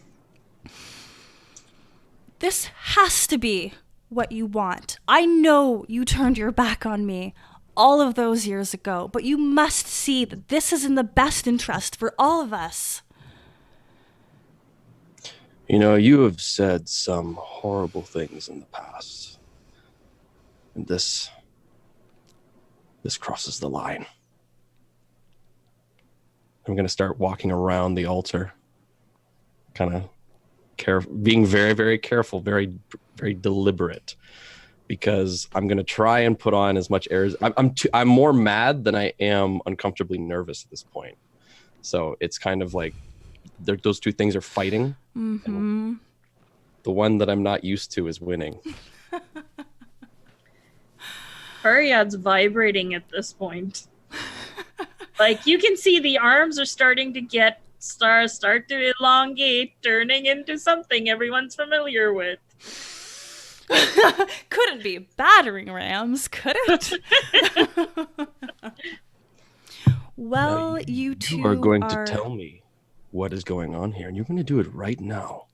This has to be what you want. I know you turned your back on me all of those years ago, but you must see that this is in the best interest for all of us. You know, you have said some horrible things in the past. And this crosses the line. I'm going to start walking around the altar, kind of being very, very careful, very, very deliberate, because I'm going to try and put on as much air as I'm more mad than I am uncomfortably nervous at this point. So it's kind of like those two things are fighting. Mm-hmm. The one that I'm not used to is winning. Faryad's vibrating at this point. Like, you can see the arms are starting to start to elongate, turning into something everyone's familiar with. Couldn't be battering rams, could it? Well, Now, you two are going to tell me what is going on here, and you're going to do it right now.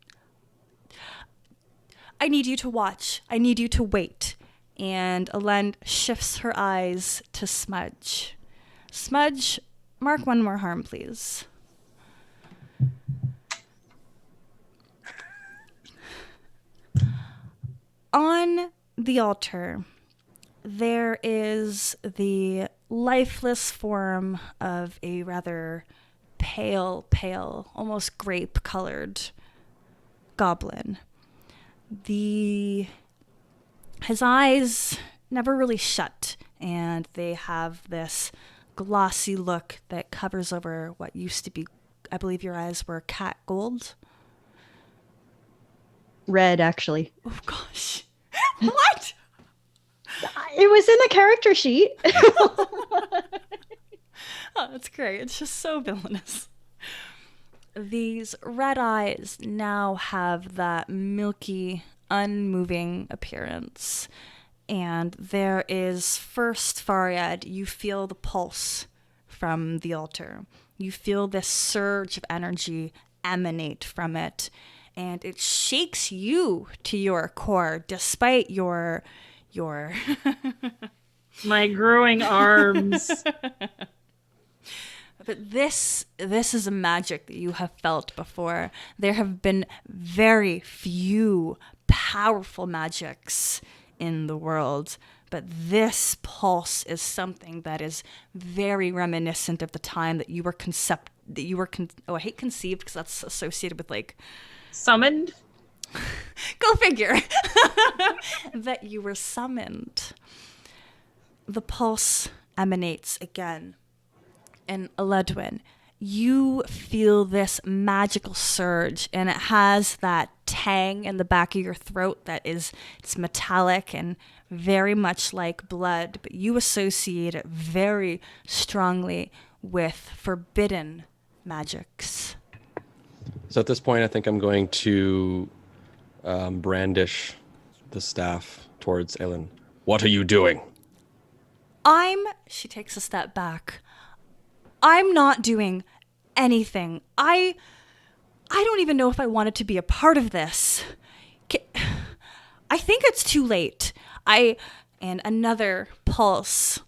I need you to watch. I need you to wait. And Elen shifts her eyes to Smudge. Smudge, mark one more harm, please. On the altar, there is the lifeless form of a rather pale, almost grape-colored goblin. His eyes never really shut, and they have this glossy look that covers over what used to be, I believe your eyes were cat gold. Red, actually. Oh gosh. What? It was in the character sheet. Oh, that's great. It's just so villainous. These red eyes now have that milky, unmoving appearance. And there is first, Faryad, you feel the pulse from the altar. You feel this surge of energy emanate from it. And it shakes you to your core, despite your My growing arms. But this is a magic that you have felt before. There have been very few powerful magics in the world, but this pulse is something that is very reminiscent of the time that you were I hate conceived because that's associated with like Summoned? Go figure. That you were summoned. The pulse emanates again. And Eledwin, you feel this magical surge, and it has that tang in the back of your throat it's metallic and very much like blood, but you associate it very strongly with forbidden magics. So at this point, I think I'm going to brandish the staff towards Ellen. What are you doing? She takes a step back. I'm not doing anything. I don't even know if I wanted to be a part of this. I think it's too late. And another pulse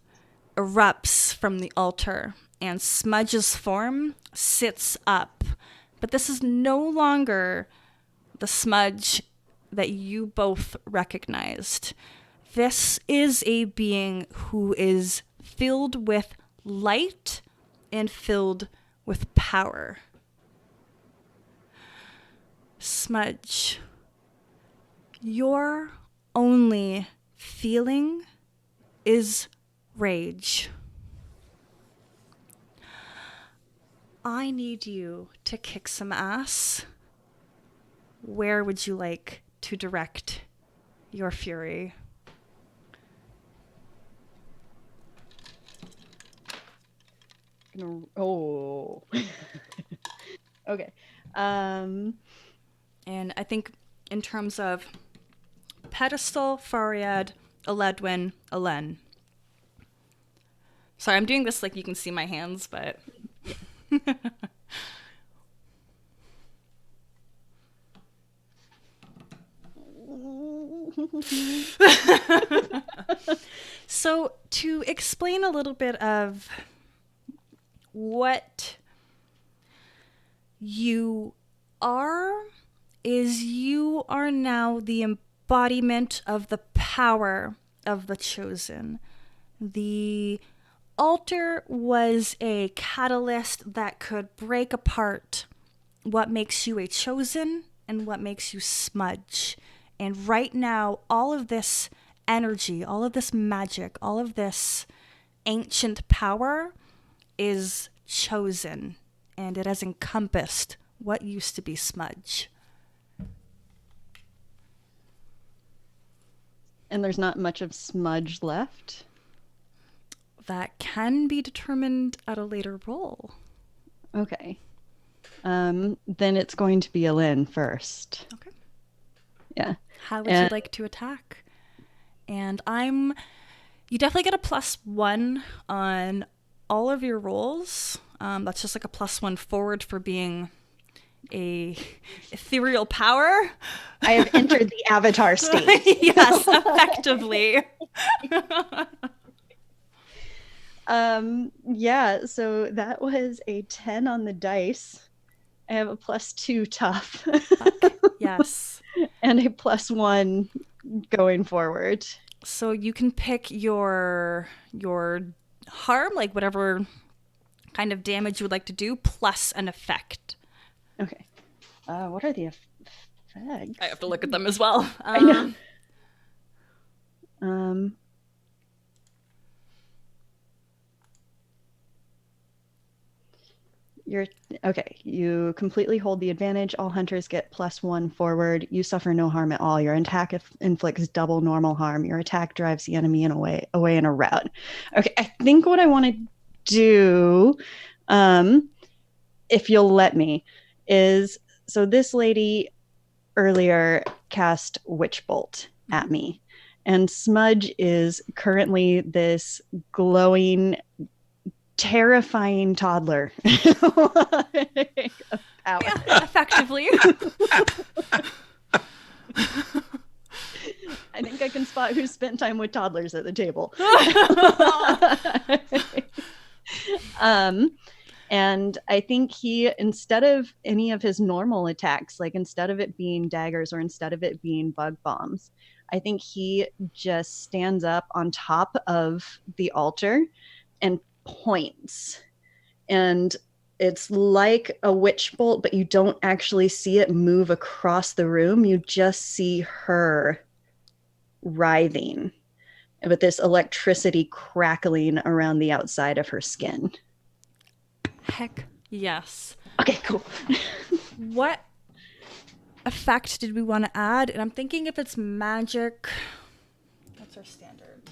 erupts from the altar, and Smudge's form sits up. But this is no longer the Smudge that you both recognized. This is a being who is filled with light and filled with power. Smudge, your only feeling is rage. I need you to kick some ass. Where would you like to direct your fury? Oh. Okay. And I think in terms of pedestal, Faryad, Eledwin, Elen. Sorry, I'm doing this like you can see my hands, but... So, to explain a little bit of what you are, is you are now the embodiment of the power of the chosen. The altar was a catalyst that could break apart what makes you a chosen and what makes you smudge. And right now, all of this energy, all of this magic, all of this ancient power is chosen, and it has encompassed what used to be smudge. And there's not much of smudge left. That can be determined at a later roll. Okay. Then it's going to be Ellen first. Okay. Yeah. How would you like to attack? And you definitely get a +1 on all of your rolls. That's just like a +1 forward for being a ethereal power. I have entered the avatar state. Yes, effectively. Yeah, so that was a 10 on the dice. I have a +2 tough. Yes. And a +1 going forward. So you can pick your harm, like whatever kind of damage you would like to do, plus an effect. Okay. What are the effects? I have to look at them as well. I know. You completely hold the advantage. All hunters get +1 forward. You suffer no harm at all. Your attack inflicts double normal harm. Your attack drives the enemy away in a route. Okay, I think what I want to do, if you'll let me, is, so this lady earlier cast Witch Bolt at me, and Smudge is currently this glowing, terrifying toddler. Yeah, effectively. I think I can spot who spent time with toddlers at the table. And I think he, instead of any of his normal attacks, like instead of it being daggers or instead of it being bug bombs, I think he just stands up on top of the altar and points. And it's like a witch bolt, but you don't actually see it move across the room. You just see her writhing with this electricity crackling around the outside of her skin. Heck yes. Okay, cool. What effect did we want to add? And I'm thinking if it's magic, what's our standard?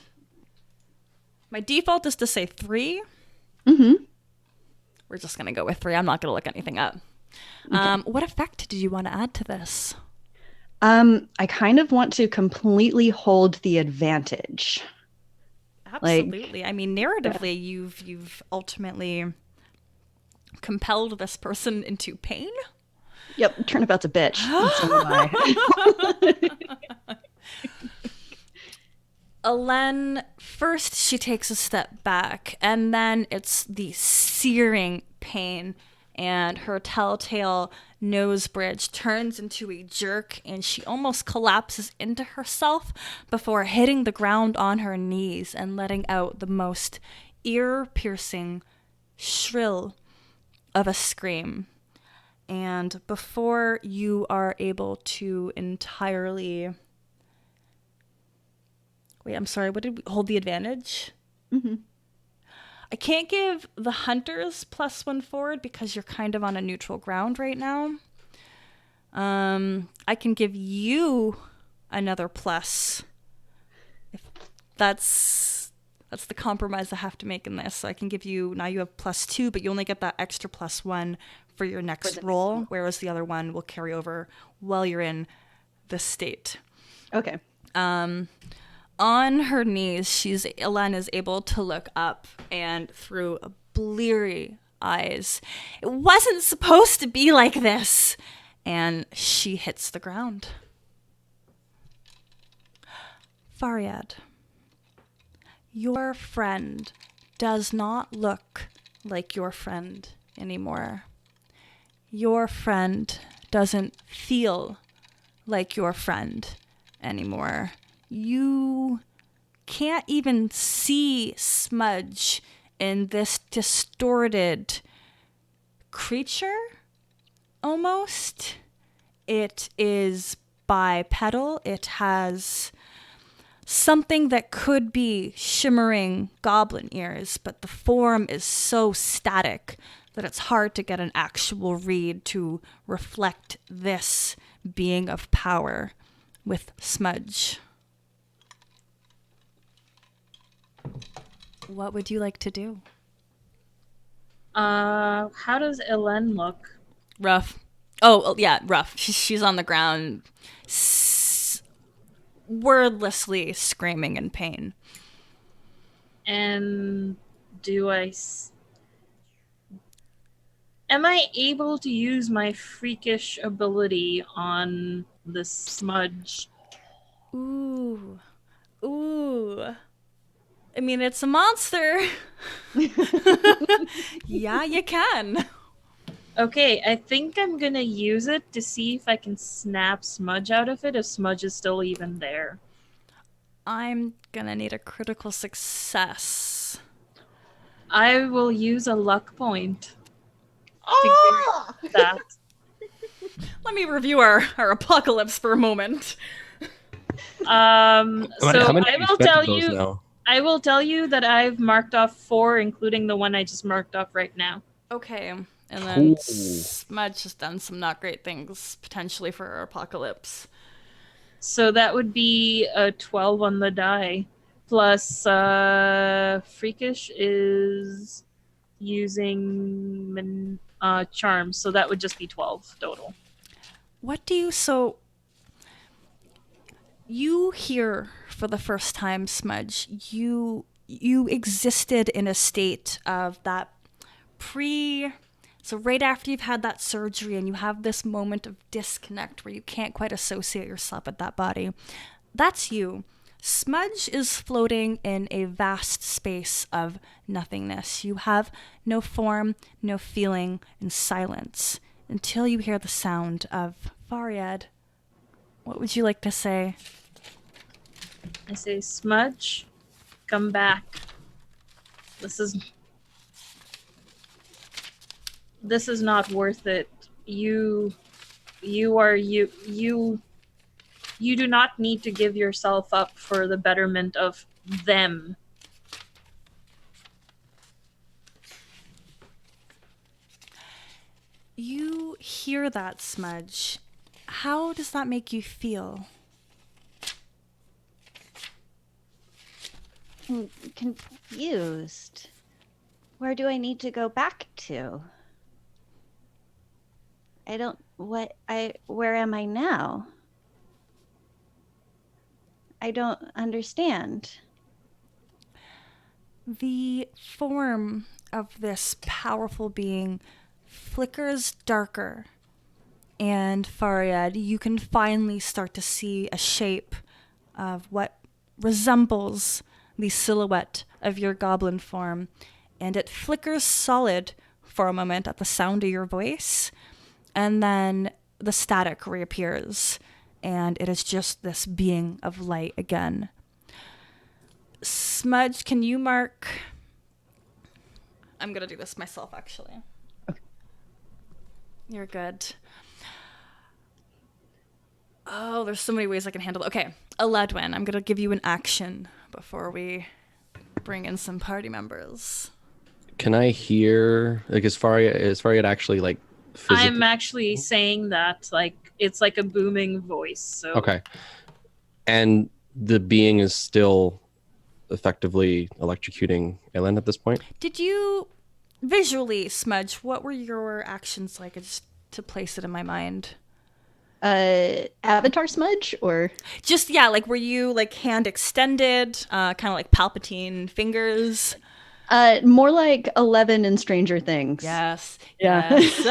My default is to say 3. Mm-hmm. We're just going to go with 3. I'm not going to look anything up. Okay. What effect did you want to add to this? I kind of want to completely hold the advantage. Absolutely. I mean, narratively, you've ultimately compelled this person into pain. Yep, turnabout's a bitch. So am I. Ellen, first she takes a step back, and then it's the searing pain, and her telltale nose bridge turns into a jerk, and she almost collapses into herself before hitting the ground on her knees and letting out the most ear-piercing shrill of a scream. And before you are able to entirely... Wait, I'm sorry, what did we hold the advantage? Mm-hmm. I can't give the hunters +1 forward because you're kind of on a neutral ground right now. I can give you another plus. If that's the compromise I have to make in this. So I can give you, now you have +2, but you only get that extra +1 for your next roll, whereas the other one will carry over while you're in the state. Okay. On her knees, Ellen is able to look up, and through a bleary eyes. It wasn't supposed to be like this. And she hits the ground. Faryad, your friend does not look like your friend anymore. Your friend doesn't feel like your friend anymore. You can't even see Smudge in this distorted creature, almost. It is bipedal. It has something that could be shimmering goblin ears, but the form is so static that it's hard to get an actual read to reflect this being of power with Smudge. What would you like to do? How does Elen look? Rough. Oh, yeah, rough. She's on the ground, wordlessly screaming in pain. And am I able to use my freakish ability on the Smudge? Ooh. I mean, it's a monster. Yeah, you can. Okay, I think I'm gonna use it to see if I can snap Smudge out of it, if Smudge is still even there. I'm gonna need a critical success. I will use a luck point Oh! to get that. Let me review our apocalypse for a moment. So How many I have you will spent tell of those you. now? I will tell you that I've marked off 4, including the one I just marked off right now. Okay, and then Cool. Smudge has done some not great things, potentially for our apocalypse. So that would be a 12 on the die. Plus, Freakish is using Charms, so that would just be 12 total. So you hear for the first time, Smudge, you existed in a state of that so right after you've had that surgery and you have this moment of disconnect where you can't quite associate yourself with that body. That's you. Smudge is floating in a vast space of nothingness. You have no form, no feeling, and silence until you hear the sound of Faryad. What would you like to say? I say, Smudge, come back. This is not worth it. You do not need to give yourself up for the betterment of them. You hear that, Smudge. How does that make you feel? I'm confused. Where do I need to go back to? Where am I now? I don't understand. The form of this powerful being flickers darker. And Faryad, you can finally start to see a shape of what resembles the silhouette of your goblin form. And it flickers solid for a moment at the sound of your voice. And then the static reappears. And it is just this being of light again. Smudge, can you mark... I'm going to do this myself, actually. Okay. You're good. Oh, there's so many ways I can handle it. Okay, Eledwin, I'm going to give you an action before we bring in some party members. Can I hear, like, is Faryad actually, like, physically? I'm actually saying that, like, it's like a booming voice. So Okay. And the being is still effectively electrocuting Elen at this point? Did you visually, Smudge, what were your actions like, just to place it in my mind? Avatar Smudge or Just, yeah, like, were you, like, hand extended, kind of like Palpatine fingers? More like 11 in Stranger Things. Yes. Yeah. Yes.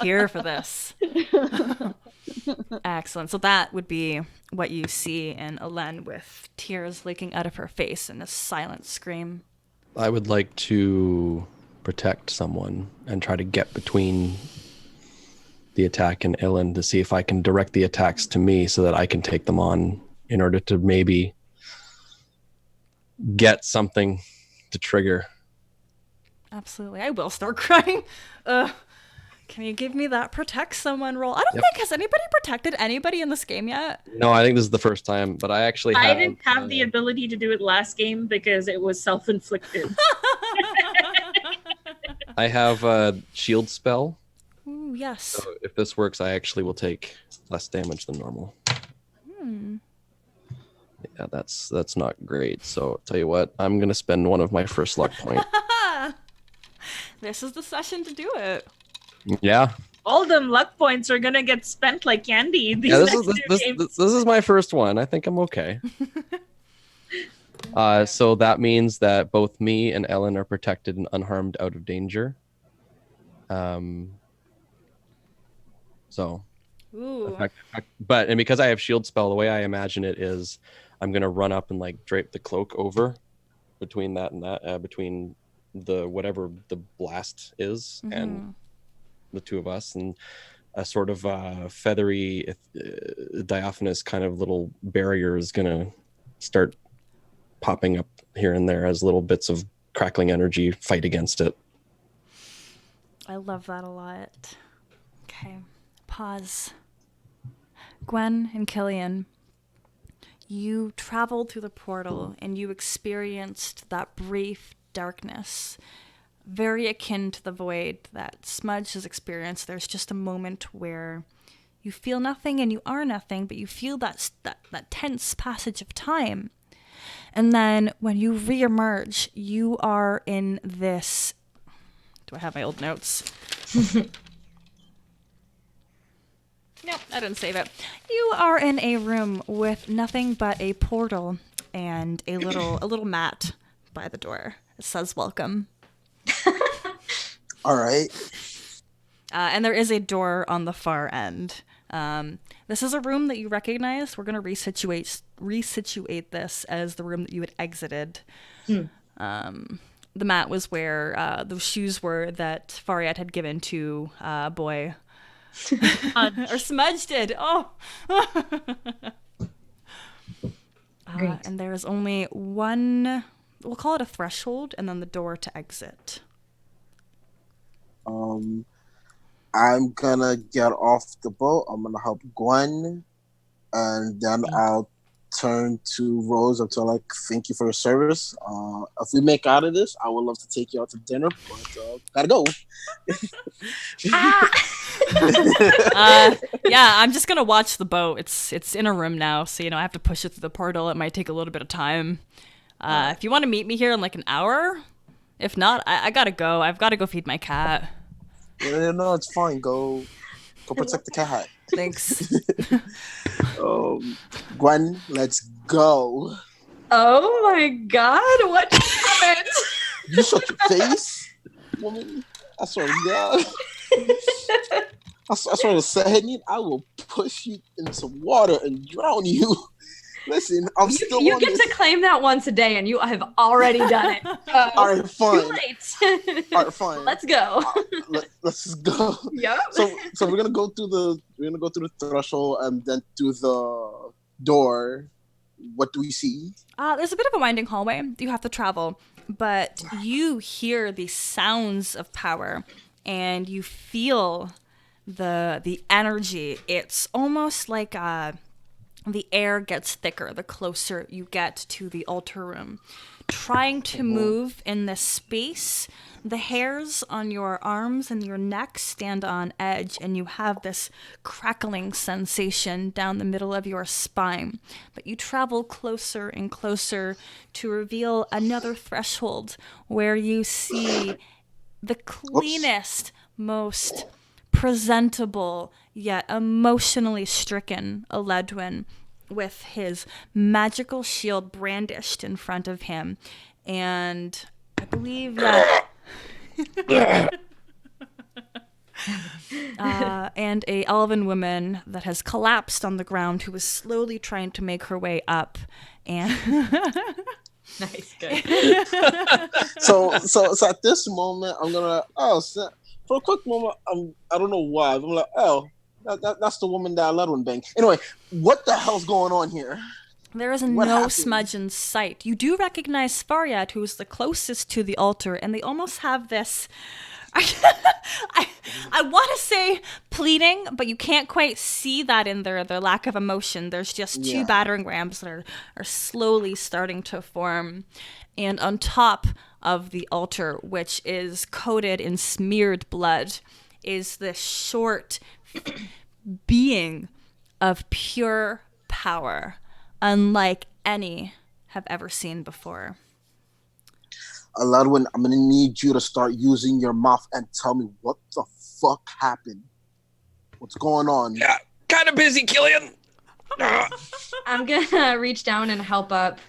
Here for this. Excellent. So that would be what you see in Elen with tears leaking out of her face and a silent scream. I would like to protect someone and try to get between the attack and Ellen to see if I can direct the attacks to me so that I can take them on in order to maybe get something to trigger. Absolutely. I will start crying. Can you give me that protect someone roll? I don't Yep. think, has anybody protected anybody in this game yet? No, I think this is the first time, but I actually I have, didn't have the ability to do it last game because it was self-inflicted. I have a shield spell. Ooh, yes. So if this works, I actually will take less damage than normal. Yeah, that's not great. So I'll tell you what, I'm gonna spend one of my first luck point. This is the session to do it. Yeah, All them luck points are gonna get spent like candy. These yeah. This next is two this, games. this is my first one. I think I'm okay. So that means that both me and Ellen are protected and unharmed out of danger. So, Ooh. and because I have shield spell, the way I imagine it is, I'm gonna run up and like drape the cloak over between that and that, between the whatever the blast is and the two of us, and a sort of feathery, diaphanous kind of little barrier is gonna start popping up here and there as little bits of crackling energy fight against it. I love that a lot. Okay. Pause. Gwen and Killian, you traveled through the portal and you experienced that brief darkness, very akin to the void that Smudge has experienced. There's just a moment where you feel nothing and you are nothing, but you feel that tense passage of time. And then when you reemerge, you are in this... Do I have my old notes? Nope, I didn't save it. You are in a room with nothing but a portal and a little mat by the door. It says welcome. All right. And there is a door on the far end. This is a room that you recognize. We're going to resituate this as the room that you had exited. The mat was where the shoes were that Fariat had given to Boy. Or Smudge did. Oh. Great. And there is only one, we'll call it a threshold, and then the door to exit. I'm gonna get off the boat. I'm gonna help Gwen, and then I'll turn to Rose and tell like, thank you for your service. If we make out of this, I would love to take you out to dinner, but gotta go. Yeah, I'm just gonna watch the boat. It's in a room now, so I have to push it through the portal. It might take a little bit of time. If you want to meet me here in like an hour, if not, I gotta go. I've got to go feed my cat. Yeah, no, it's fine. Go protect the cat. Thanks. Gwen, let's go. Oh my god, what happened? You shut your face, woman. I swear to God. I swear to Sahedin, I will push you into water and drown you. Listen, I'm still You on get this. to claim that once a day, and you have already done it. All right, fine. Too late. All right, fine. Let's go. Let's just go. Yep. So we're gonna go through the threshold and then through the door. What do we see? There's a bit of a winding hallway you have to travel, but you hear the sounds of power and you feel the energy. It's almost like the air gets thicker the closer you get to the altar room. Trying to move in this space, the hairs on your arms and your neck stand on edge, and you have this crackling sensation down the middle of your spine. But you travel closer and closer to reveal another threshold where you see the cleanest, most presentable, yet emotionally stricken Eledwin with his magical shield brandished in front of him. And I believe and a elven woman that has collapsed on the ground who is slowly trying to make her way up. And Nice, good. So at this moment, I'm gonna for a quick moment, I don't know why. I'm like, that's the woman that Ledwin banged. Anyway, what the hell's going on here? there is What no happened? smudge in sight. You do recognize Faryad, who is the closest to the altar, and they almost have this. I want to say pleading, but you can't quite see that in their lack of emotion. There's just two Yeah. battering rams that are slowly starting to form. And on top of the altar, which is coated in smeared blood, is this short being of pure power, unlike any have ever seen before. Ledwin, I'm gonna need you to start using your mouth and tell me what the fuck happened. What's going on? Yeah, kind of busy, Killian. I'm gonna reach down and help up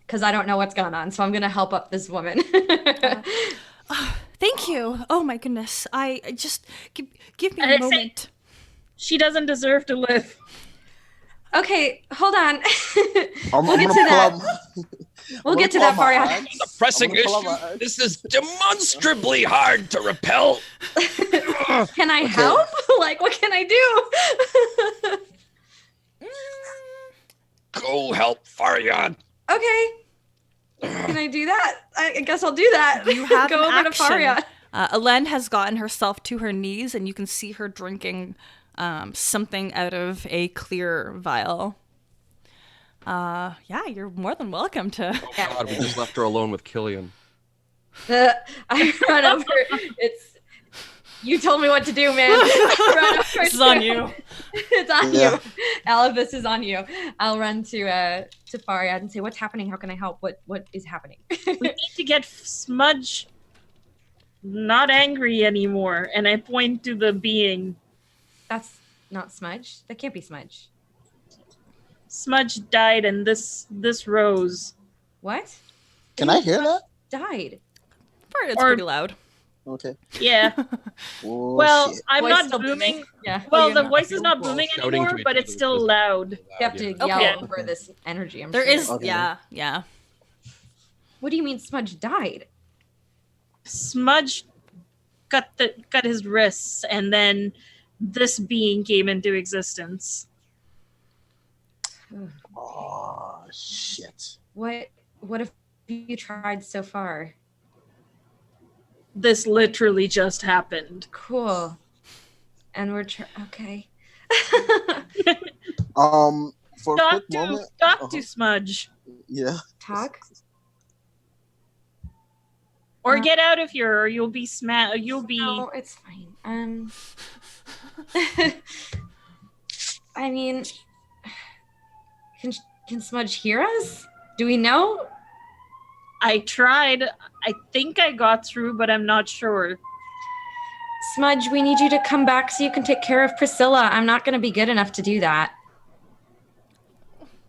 because I don't know what's going on. So I'm gonna help up this woman. Thank you. Oh my goodness. I just give me I a say- moment. She doesn't deserve to live. Okay, hold on. I'm We'll get gonna to pull that. out- We'll I'm get to gonna that, pull out my Faryad. axe. The pressing I'm gonna pull issue. out my axe. This is demonstrably hard to repel. Can I help? Like, what can I do? Go help Faryad. Okay. Can I do that? I guess I'll do that. You have Go an over to action. Faryad. Elen has gotten herself to her knees, and you can see her drinking something out of a clear vial. Yeah, you're more than welcome to. Oh God, we just left her alone with Killian. I run over. It's you told me what to do, man. Run over This is on to- you. It's on Yeah. you. Alif, this is on you. I'll run to Faryad and say, "What's happening? How can I help? What is happening?" We need to get Smudge not angry anymore. And I point to the being. That's not Smudge. That can't be Smudge. Smudge died and this rose. What? Can I hear that? Died. It's Or- pretty loud. Okay. Yeah. Oh, Well, shit. I'm Voice not still booming. Yeah. Well, you're the not. voice is not booming Shouting to anymore, each but other it's still is loud. You have to yeah. yell Okay. over this energy. I'm There sure. is, Okay. yeah. What do you mean Smudge died? Smudge cut his wrists, and then this being came into existence. Oh shit. What have you tried so far? This literally just happened. Cool. And we're okay. For a Talk quick to moment. to Smudge, Yeah. Talk. or Uh, get out of here, or you'll be You'll be. No, it's fine. I mean, can Smudge hear us? Do we know? I tried. I think I got through, but I'm not sure. Smudge, we need you to come back so you can take care of Priscilla. I'm not going to be good enough to do that.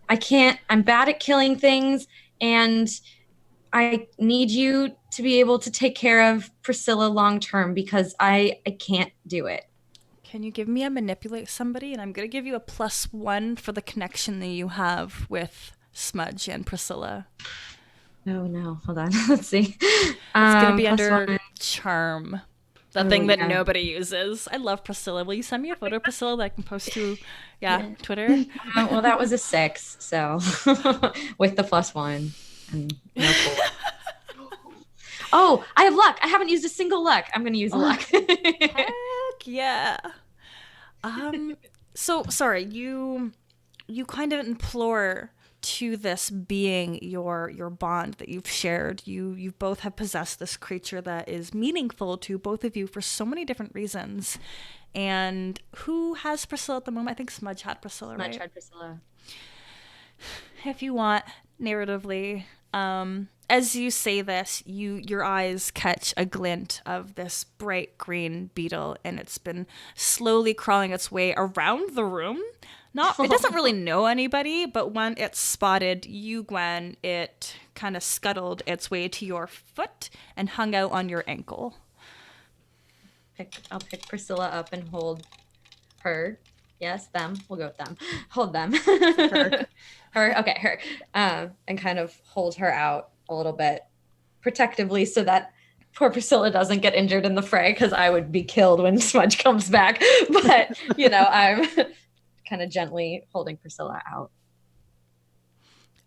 I can't. I'm bad at killing things, and I need you to be able to take care of Priscilla long term because I can't do it. Can you give me a manipulate somebody? And I'm going to give you a +1 for the connection that you have with Smudge and Priscilla. Oh no, hold on. Let's see. It's going to be under +1. charm. The Oh, thing that yeah. nobody uses. I love Priscilla. Will you send me a photo of Priscilla that I can post to Twitter? Well, that was a 6, so with the +1. And no cool. Oh, I have luck. I haven't used a single luck. I'm going to use a luck. Heck yeah. So sorry, you kind of implore to this being your bond that you've shared. You both have possessed this creature that is meaningful to both of you for so many different reasons. And who has Priscilla at the moment? I think Smudge had Priscilla, right? Smudge had Priscilla. If you want, narratively, as you say this, your eyes catch a glint of this bright green beetle, and it's been slowly crawling its way around the room, It doesn't really know anybody, but when it spotted you, Gwen, it kind of scuttled its way to your foot and hung out on your ankle. I'll pick Priscilla up and hold her. Yes, them. We'll go with them. Hold them. Her. Okay, her. And kind of hold her out a little bit protectively so that poor Priscilla doesn't get injured in the fray, because I would be killed when Smudge comes back. But, I'm kind of gently holding Priscilla out.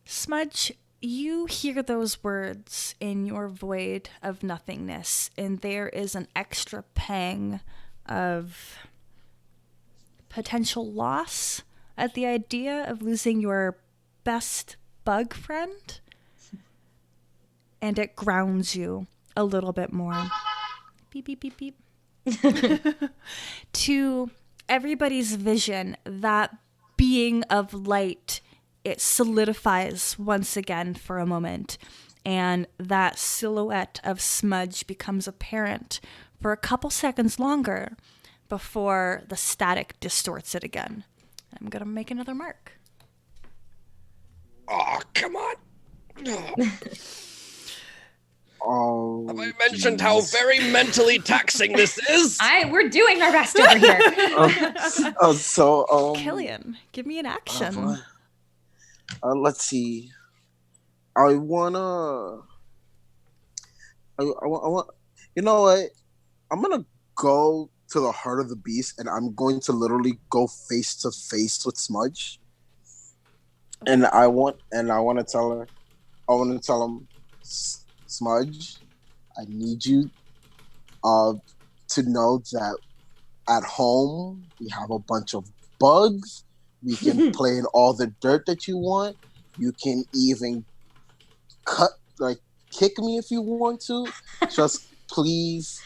Smudge, you hear those words in your void of nothingness, and there is an extra pang of potential loss at the idea of losing your best bug friend, and it grounds you a little bit more. Beep, beep, beep, beep. To everybody's vision, that being of light, it solidifies once again for a moment, and that silhouette of Smudge becomes apparent for a couple seconds longer before the static distorts it again. I'm gonna make another mark. Oh, come on. Oh, Have I mentioned how very mentally taxing this is? We're doing our best over here. Killian, give me an action. Let's see. I want. You know what? I'm gonna go to the heart of the beast, and I'm going to literally go face to face with Smudge. And I want to tell him, Smudge, I need you to know that at home we have a bunch of bugs. We can play in all the dirt that you want. You can even kick me if you want to. Just please.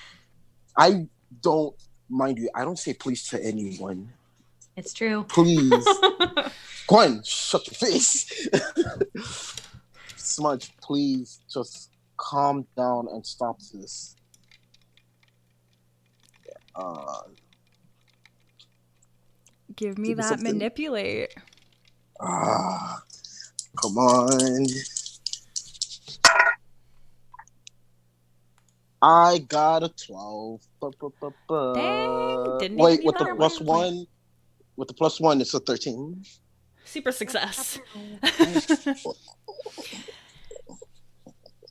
I don't mind you. I don't say please to anyone. It's true. Please. Gwen, shut your face. Smudge, please just calm down and stop this. Give me that something. Manipulate. Come on. I got a 12. Dang, didn't wait, with the plus one. With the plus one, it's a 13. Super success.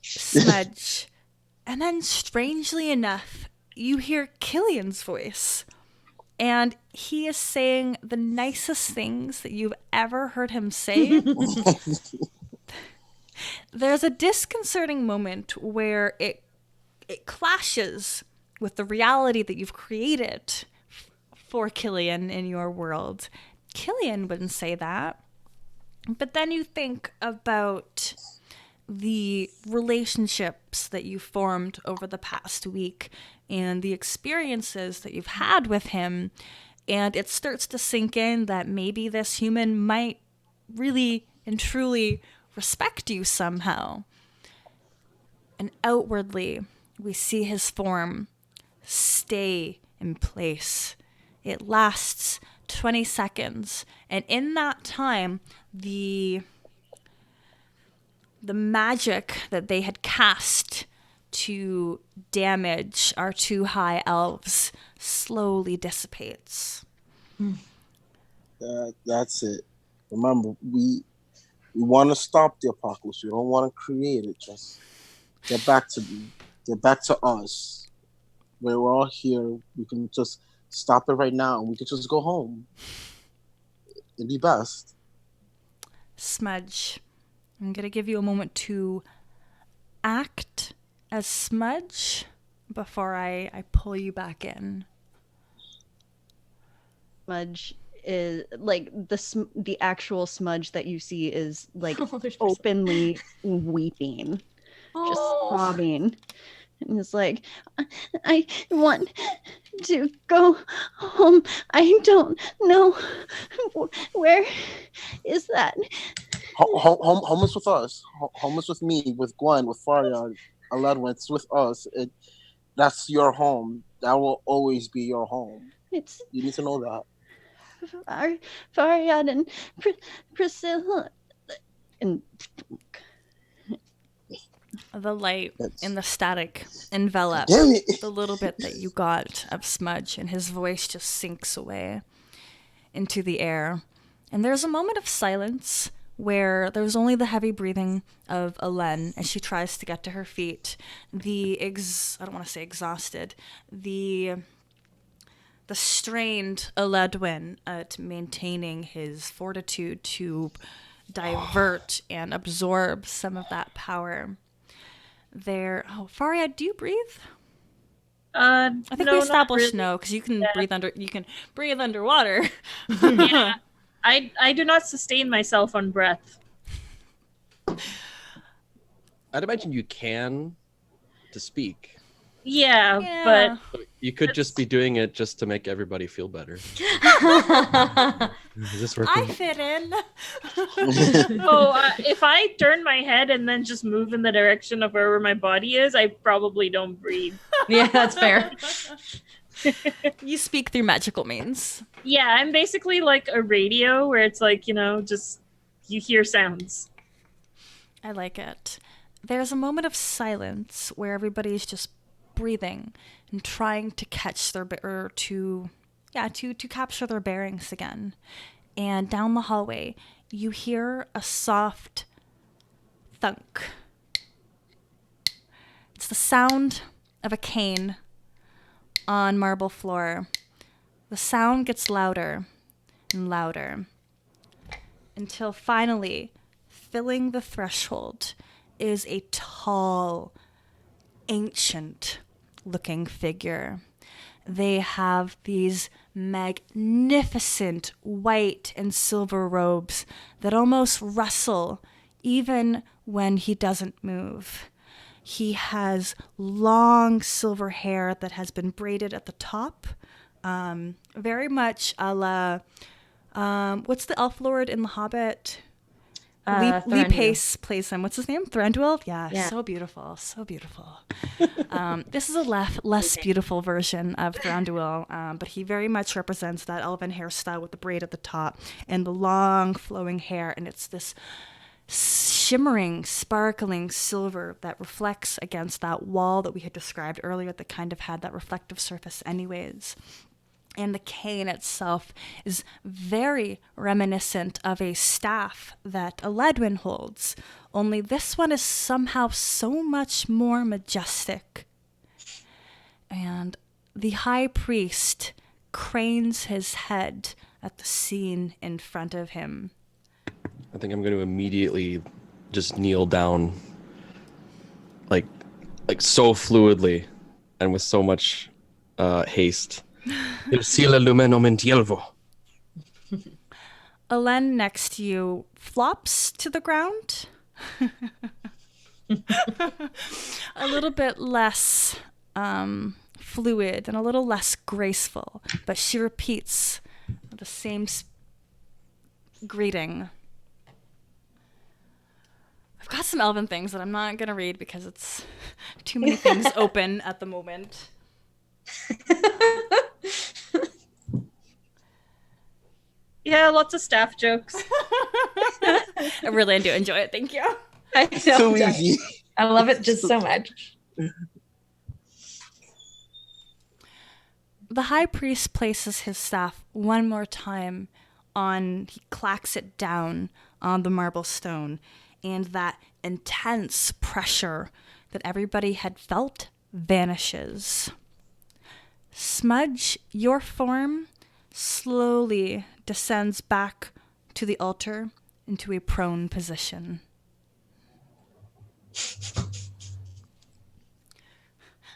Smudge. And then, strangely enough, you hear Killian's voice. And he is saying the nicest things that you've ever heard him say. There's a disconcerting moment where it clashes with the reality that you've created for Killian in your world. Killian wouldn't say that. But then you think about the relationships that you formed over the past week and the experiences that you've had with him, and it starts to sink in that maybe this human might really and truly respect you somehow. And outwardly, we see his form stay in place. It lasts 20 seconds, and in that time, the magic that they had cast to damage our two high elves slowly dissipates. That's it. Remember, we want to stop the apocalypse. We don't want to create it. Just get back to us. We're all here. We can just stop it right now, and we can just go home. It'd be best. Smudge, I'm going to give you a moment to act as Smudge before I pull you back in. Smudge is like the actual Smudge that you see is like openly weeping, just sobbing. And it's like, I want to go home. I don't know where is that. Home is with us. Home is with me, with Gwen, with Faria, Aledwin. It's with us. That's your home. That will always be your home. You need to know that. Fariad and Priscilla. And The light That's- and the static envelop Damn it. the little bit that you got of Smudge, and his voice just sinks away into the air. And there's a moment of silence where there's only the heavy breathing of Elen as she tries to get to her feet. I don't want to say exhausted, the strained Eledwin at maintaining his fortitude to divert and absorb some of that power. Faria, do you breathe? I I think we established no, because you can breathe underwater. Yeah. I do not sustain myself on breath. I'd imagine you can to speak. Yeah, Yeah. You could just be doing it just to make everybody feel better. Is this working? I fit in. If I turn my head and then just move in the direction of wherever my body is, I probably don't breathe. Yeah, that's fair. You speak through magical means. Yeah, I'm basically like a radio where it's like, just you hear sounds. I like it. There's a moment of silence where everybody's just breathing and trying to catch their to capture their bearings again. And down the hallway, you hear a soft thunk. It's the sound of a cane on marble floor. The sound gets louder and louder until finally, filling the threshold, is a tall, ancient-looking figure. They have these magnificent white and silver robes that almost rustle even when he doesn't move. He has long silver hair that has been braided at the top, very much a la, what's the elf lord in The Hobbit? Lee Thranduil. Pace plays him. What's his name? Thranduil? Yeah, Yeah. so beautiful, so beautiful. This is a less beautiful version of Thranduil, but he very much represents that elven hairstyle with the braid at the top and the long flowing hair, and it's this shimmering, sparkling silver that reflects against that wall that we had described earlier that kind of had that reflective surface anyways. And the cane itself is very reminiscent of a staff that Eledwin holds, only this one is somehow so much more majestic. And the high priest cranes his head at the scene in front of him. I think I'm going to immediately just kneel down, like so fluidly, and with so much haste. Il cielo lumeno mentielvo. Elen next to you flops to the ground. A little bit less fluid and a little less graceful, but she repeats the same greeting. I've got some elven things that I'm not going to read because it's too many things open at the moment. Yeah, lots of staff jokes. I really do enjoy it. Thank you. I know. So easy. I love it just so much. The high priest places his staff one more time he clacks it down on the marble stone, and that intense pressure that everybody had felt vanishes. Smudge, your form slowly descends back to the altar into a prone position.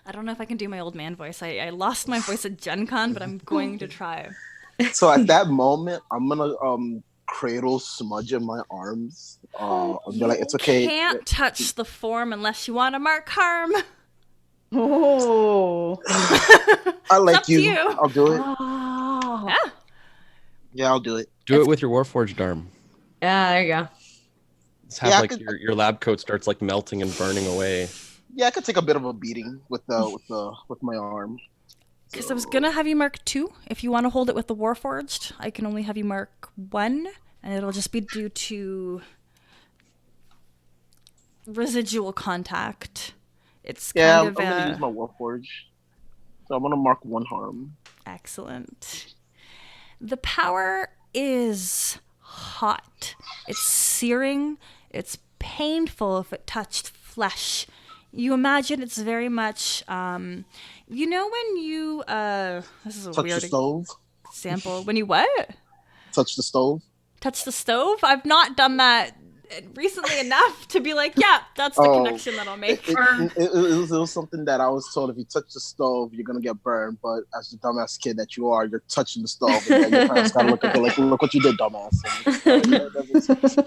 I don't know if I can do my old man voice. I lost my voice at Gen Con, but I'm going to try. So at that moment, I'm gonna cradle Smudge in my arms. I'll be like, it's okay. Can't touch the form unless you want to mark harm. oh, I like up to you. you. I'll do it. oh. Yeah. Yeah, I'll do it. Do it with your Warforged arm. Yeah, there you go. Let's have Yeah, I like could- your lab coat starts like melting and burning away. Yeah, I could take a bit of a beating with my arm. Because I was gonna have you mark 2. If you want to hold it with the Warforged, I can only have you mark 1, and it'll just be due to residual contact. It's Yeah, kind I'm of gonna use my Warforge. So I'm gonna mark 1 harm. excellent. The power is hot. It's searing. It's painful if it touched flesh. You imagine it's very much, you know when you, this is a Touch the weird stove. example. When you what? Touch the stove. Touch the stove? I've not done that recently enough to be like, yeah, that's the Oh. connection that I'll make. It was something that I was told, if you touch the stove, you're gonna get burned. But as the dumbass kid that you are, you're touching the stove, and then your parents gotta look at you like, look what you did, dumbass. And,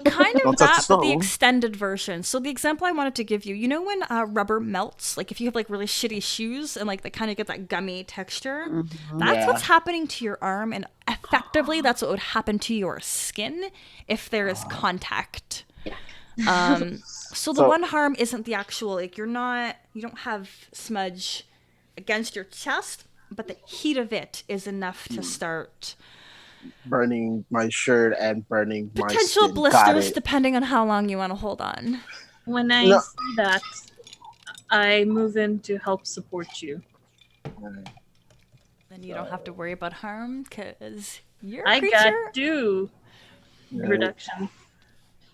Kind Don't of touch that, the but the stove. extended version. So the example I wanted to give you, you know when rubber melts, like if you have like really shitty shoes and like they kind of get that gummy texture, that's Yeah. what's happening to your arm, and effectively that's what would happen to your skin if there is contact. So the So- 1 harm isn't the actual, like you don't have smudge against your chest, but the heat of it is enough to start burning my shirt and burning my potential skin. Got blisters it. depending on how long you want to hold on. When I No. see that, I move in to help support you. Then you don't have to worry about harm because you're a I creature. got do Right. reduction.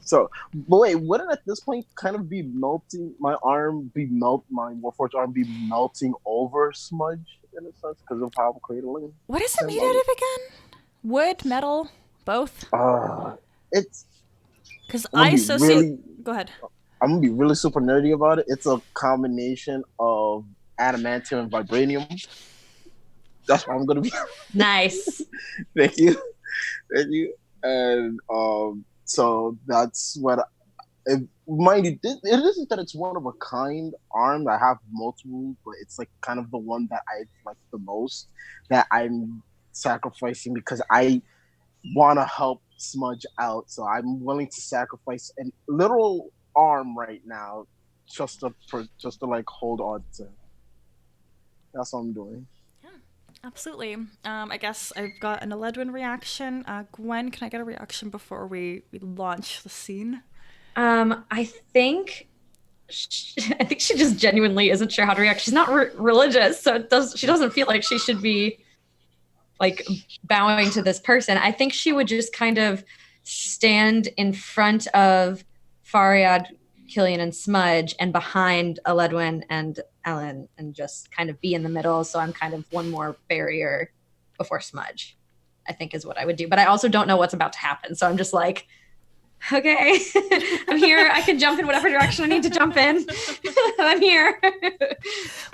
So, but wait, wouldn't at this point kind of be melting my Warforged arm be melting over smudge in a sense because of how I'm cradling? What is it made out of again? Wood, metal, both? It's Because I'm gonna I be associate. really- Go ahead. I'm gonna be really super nerdy about it. It's a combination of adamantium and vibranium. That's what I'm gonna be. Nice. Thank you. And so that's what. Mind you, it isn't that it's one of a kind arm. I have multiple, but it's like kind of the one that I like the most. That I'm sacrificing because I want to help Smudge out. So I'm willing to sacrifice a literal arm right now just to like hold on to. That's what I'm doing. Absolutely. I guess I've got an Eledwin reaction. Gwen, can I get a reaction before we launch the scene? I think she just genuinely isn't sure how to react. She's not religious, so she doesn't feel like she should be like bowing to this person. I think she would just kind of stand in front of Faryad, Killian, and Smudge, and behind Eledwin and Ellen, and just kind of be in the middle. So I'm kind of one more barrier before Smudge, I think is what I would do. But I also don't know what's about to happen. So I'm just like, okay, I'm here. I can jump in whatever direction I need to jump in. I'm here.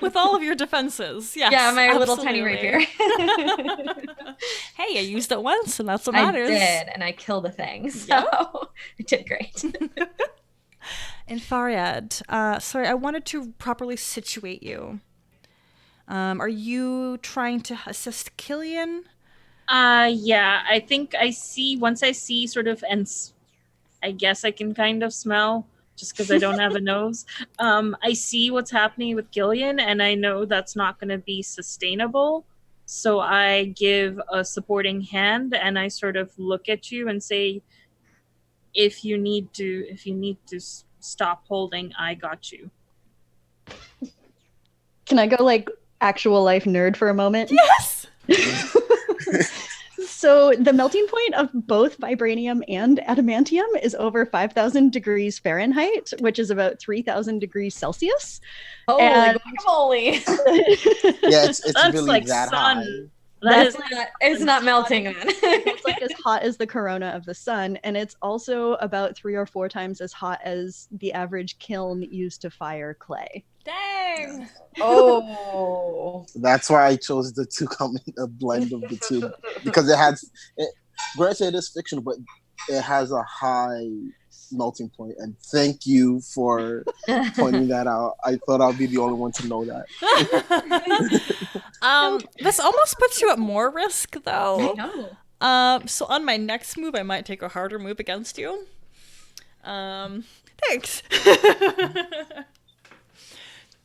With all of your defenses, yes. Yeah, my little tiny absolutely. rapier. Hey, I used it once, and that's what I matters. did, and I killed a thing. So Yeah. I did great. And Faryad, sorry, I wanted to properly situate you. Are you trying to assist Killian? Yeah, I think once I see sort of, and I guess I can kind of smell just because I don't have a nose. I see what's happening with Gillian, and I know that's not going to be sustainable. So I give a supporting hand, and I sort of look at you and say, if you need to stop holding, I got you. Can I go like actual life nerd for a moment? Yes! So the melting point of both vibranium and adamantium is over 5,000 degrees Fahrenheit, which is about 3,000 degrees Celsius. Holy And- guacamole. Yeah, it's That's really like that sun. high. That is It's not melting, man. It's like as hot as the corona of the sun, and it's also about 3 or 4 times as hot as the average kiln used to fire clay. Dang! Oh. That's why I chose the two a blend of the two because granted it is fiction, but it has a high melting point. And thank you for pointing that out. I thought I'd be the only one to know that. This almost puts you at more risk, though. No. So on my next move, I might take a harder move against you. Thanks.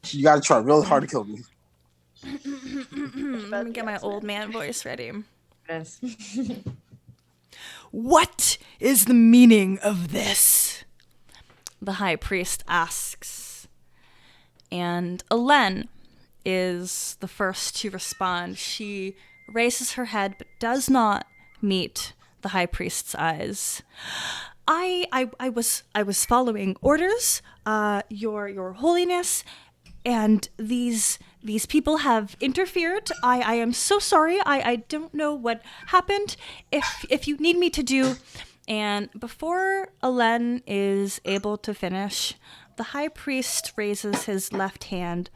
You gotta try real hard to kill me. about Let me the get my X-Men. old man voice ready. Yes. What is the meaning of this? The high priest asks. And Elen is the first to respond. She raises her head but does not meet the high priest's eyes. I was following orders, your holiness, and these people have interfered. I am so sorry. I don't know what happened. If you need me to do. And before Elen is able to finish, the high priest raises his left hand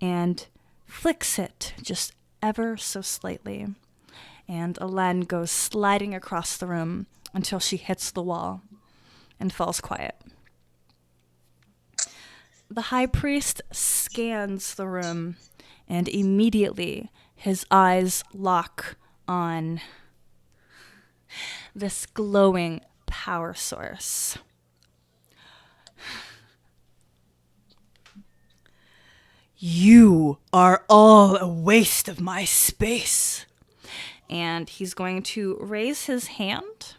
and flicks it just ever so slightly. And Elen goes sliding across the room until she hits the wall and falls quiet. The high priest scans the room, and immediately his eyes lock on this glowing power source. You are all a waste of my space. And he's going to raise his hand.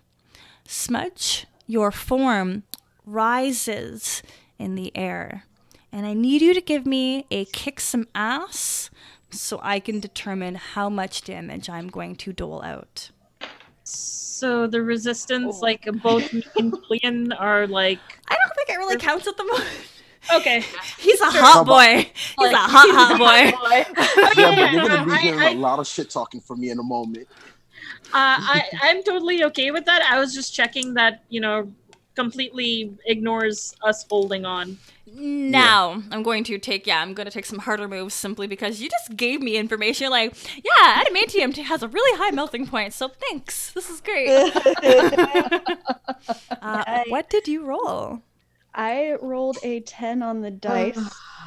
Smudge, your form rises in the air. And I need you to give me a kick some ass so I can determine how much damage I'm going to dole out. So the resistance, like both me and Julian, are like I don't think it really counts at the moment. okay. He's a hot boy. He's a hot boy. Yeah, but you're gonna be hearing a lot of shit talking from me in a moment. I'm totally okay with that. I was just checking that completely ignores us holding on. Now I'm going to take some harder moves simply because you just gave me information like, yeah, adamantium has a really high melting point, so thanks. This is great. What did you roll? I rolled a 10 on the dice,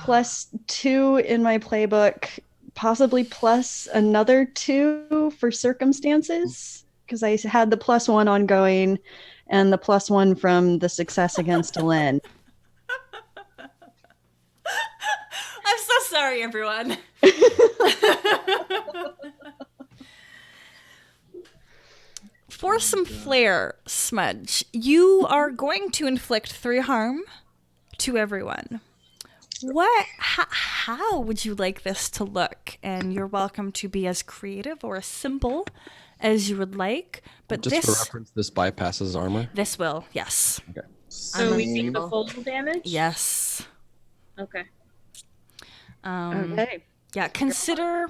plus 2 in my playbook, possibly plus another 2 for circumstances, because I had the +1 ongoing and the +1 from the success against Elen. I'm so sorry, everyone. For some flair, Smudge, you are going to inflict 3 harm to everyone. How would you like this to look? And you're welcome to be as creative or as simple as you would like. But Just for reference, this bypasses armor. This will, yes. Okay. So we take the full damage? Yes. Okay. Okay. Yeah, consider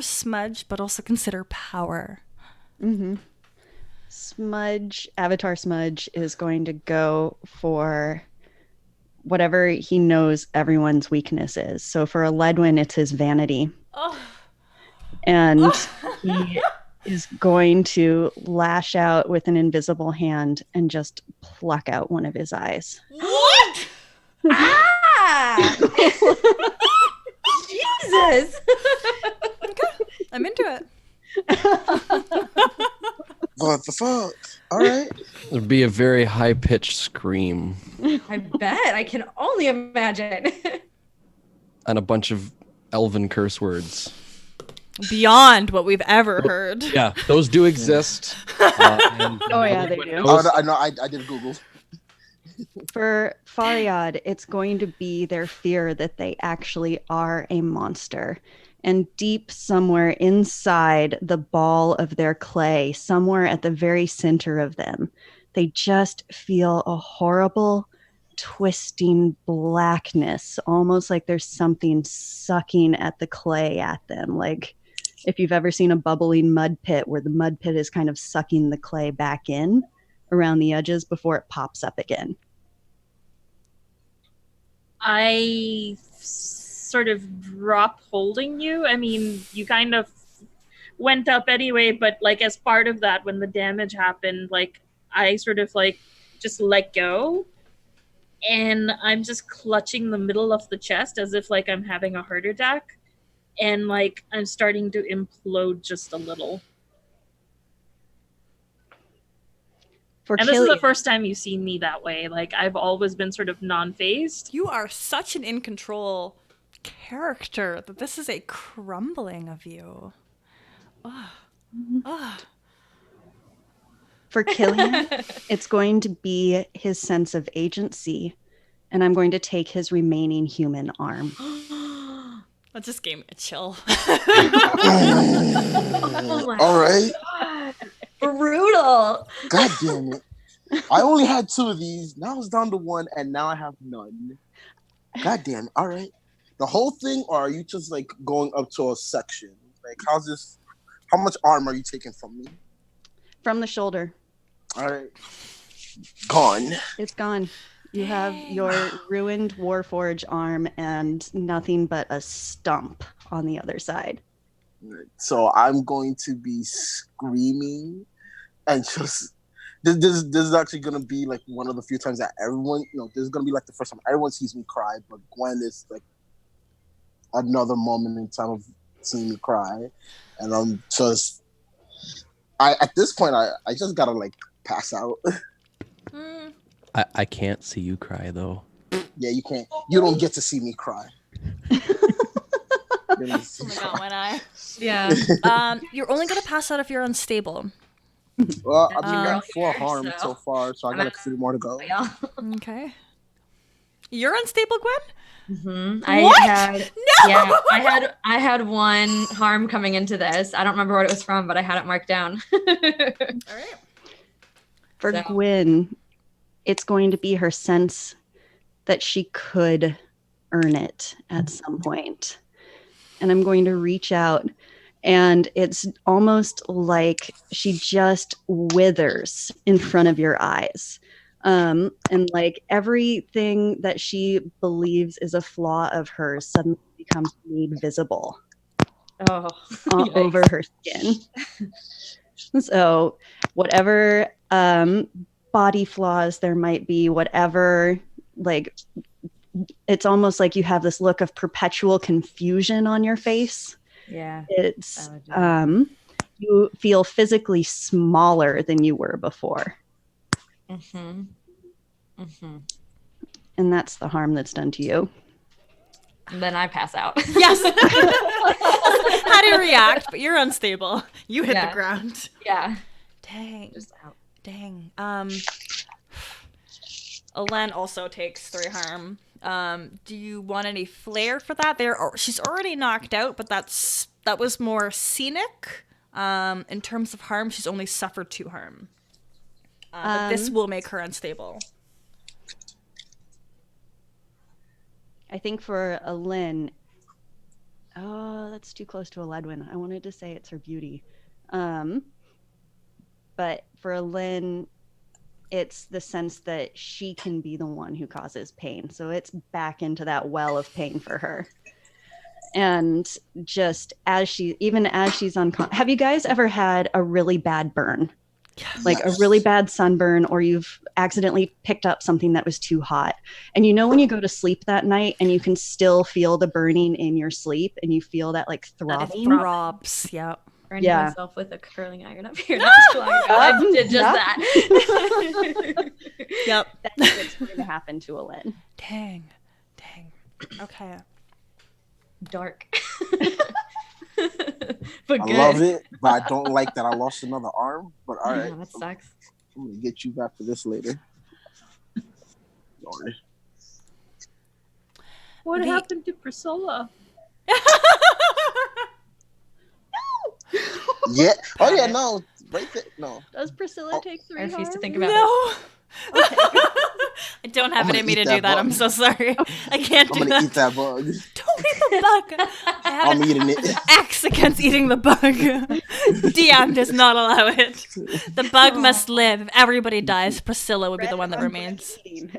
Smudge, but also consider power. Mm-hmm. Smudge, Avatar Smudge, is going to go for whatever he knows everyone's weakness is. So for Eledwin, it's his vanity. Oh. And he is going to lash out with an invisible hand and just pluck out one of his eyes. What? Ah! Jesus! I'm into it. What the fuck? All right. There'd be a very high-pitched scream I bet. I can only imagine. and a bunch of elven curse words. Beyond what we've ever heard. Yeah, those do exist. And Oh, yeah, they do. those- I know. I did Google. For Fariad, it's going to be their fear that they actually are a monster. And deep somewhere inside the ball of their clay, somewhere at the very center of them, they just feel a horrible, twisting blackness, almost like there's something sucking at the clay at them. Like if you've ever seen a bubbling mud pit where the mud pit is kind of sucking the clay back in around the edges before it pops up again. I sort of drop holding you. I mean, you kind of went up anyway, but like as part of that, when the damage happened, like I sort of like just let go, and I'm just clutching the middle of the chest as if like I'm having a heart attack, and like I'm starting to implode just a little. For And this is the Killian, first time you've seen me that way. Like I've always been sort of non-phased. You are such an in control character that this is a crumbling of you. For Killian, it's going to be his sense of agency, and I'm going to take his remaining human arm. That just gave me a chill. Oh my All right. God. Brutal. God damn it. I only had 2 of these. Now it's down to 1, and now I have none. God damn it. All right. The whole thing, or are you just like going up to a section? Like, how's this? How much arm are you taking from me? From the shoulder. All right. Gone. It's gone. You have your ruined Warforge arm and nothing but a stump on the other side. So I'm going to be screaming and just this is actually gonna be like one of the few times that everyone, this is gonna be like the first time everyone sees me cry, but Gwen is like another moment in time of seeing me cry, and I'm just at this point I just gotta like pass out. I can't see you cry though. Yeah, you can't. You don't get to see me cry. Oh my god, when I. Yeah. You're only gonna pass out if you're unstable. Well, I've Um, got 4 here, harm so far, so I got I'm a few more to go. Yeah. Okay. You're unstable, Gwen? Mm-hmm. What? No! Yeah, I had 1 harm coming into this. I don't remember what it was from, but I had it marked down. All right. For So- Gwyn, it's going to be her sense that she could earn it at some point. And I'm going to reach out, and it's almost like she just withers in front of your eyes. And like everything that she believes is a flaw of hers suddenly becomes made visible Oh, over her skin. So whatever body flaws there might be, whatever, like, it's almost like you have this look of perpetual confusion on your face. yeah. It's I would do you feel physically smaller than you were before, Mm-hmm. Mm-hmm. and that's the harm that's done to you. And then I pass out. Yes. How do you react? But you're unstable. You hit the Yeah. ground. Yeah. Dang. Just out. Dang. Alen also takes 3 harm. Do you want any flair for that? She's already knocked out, but that was more scenic. In terms of harm, she's only suffered 2 harm. But this will make her unstable. I think for a Lynn, oh, that's too close to a Ledwin. I wanted to say it's her beauty. But for a Lynn, it's the sense that she can be the one who causes pain. So it's back into that well of pain for her. And just as she's unconscious, have you guys ever had a really bad burn? Like a really bad sunburn, or you've accidentally picked up something that was too hot. And when you go to sleep that night and you can still feel the burning in your sleep, and you feel that like That throbbing. throbs. Yep. Burned Yeah. myself with a curling iron up here. Not too long ago. I did just that. Yep. That's what's going to happen to a Lynn. Dang. Okay. Dark. But I good. love it, but I don't like that I lost another arm. But all right, Yeah, that sucks. I'm gonna get you back for this later. Sorry. What happened to Priscilla? Yeah. Oh yeah. No. Right there. No. Does Priscilla take I 3 refuse to harm? think about it. No. I don't have I'm it gonna in me to eat do that that. bug. I'm so sorry. I can't I'm do gonna that. eat that bug. Don't eat the bug. I have I'm eating it. an X against eating the bug. DM does not allow it. The bug must live. If everybody dies, Priscilla would be the one that remains. And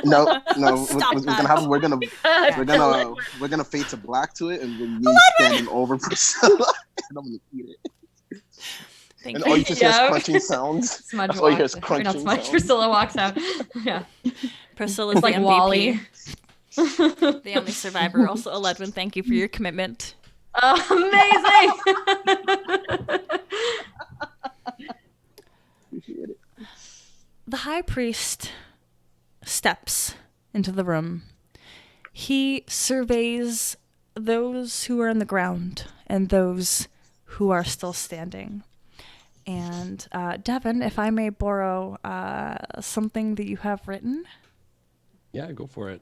no. Stop We're that. gonna have. We're gonna fade to black to it, and with me standing over Priscilla, and I'm gonna eat it. Thank And you. all you just hear is Yeah. crunching sounds. Smudge That's all you hear walks. is Or not crunching Smudge. sounds. Priscilla walks out. Yeah. Priscilla's It's the like MVP. Wally. The only survivor. Also, Aledwin, thank you for your commitment. Amazing. Appreciate it. The high priest steps into the room. He surveys those who are on the ground and those who are still standing. And Devin, if I may borrow something that you have written. Yeah, go for it.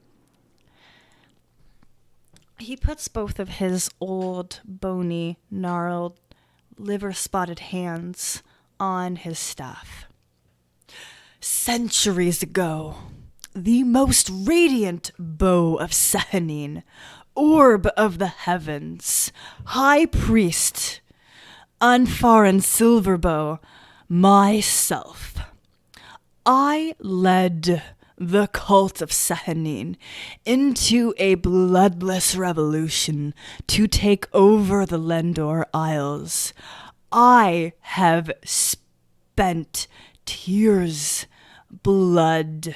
He puts both of his old, bony, gnarled, liver-spotted hands on his staff. Centuries ago, the most radiant bow of Sehanine, orb of the heavens, high priest, Unfarin Silverbow, myself. I led the cult of Sehanine into a bloodless revolution to take over the Lendor Isles. I have spent tears, blood,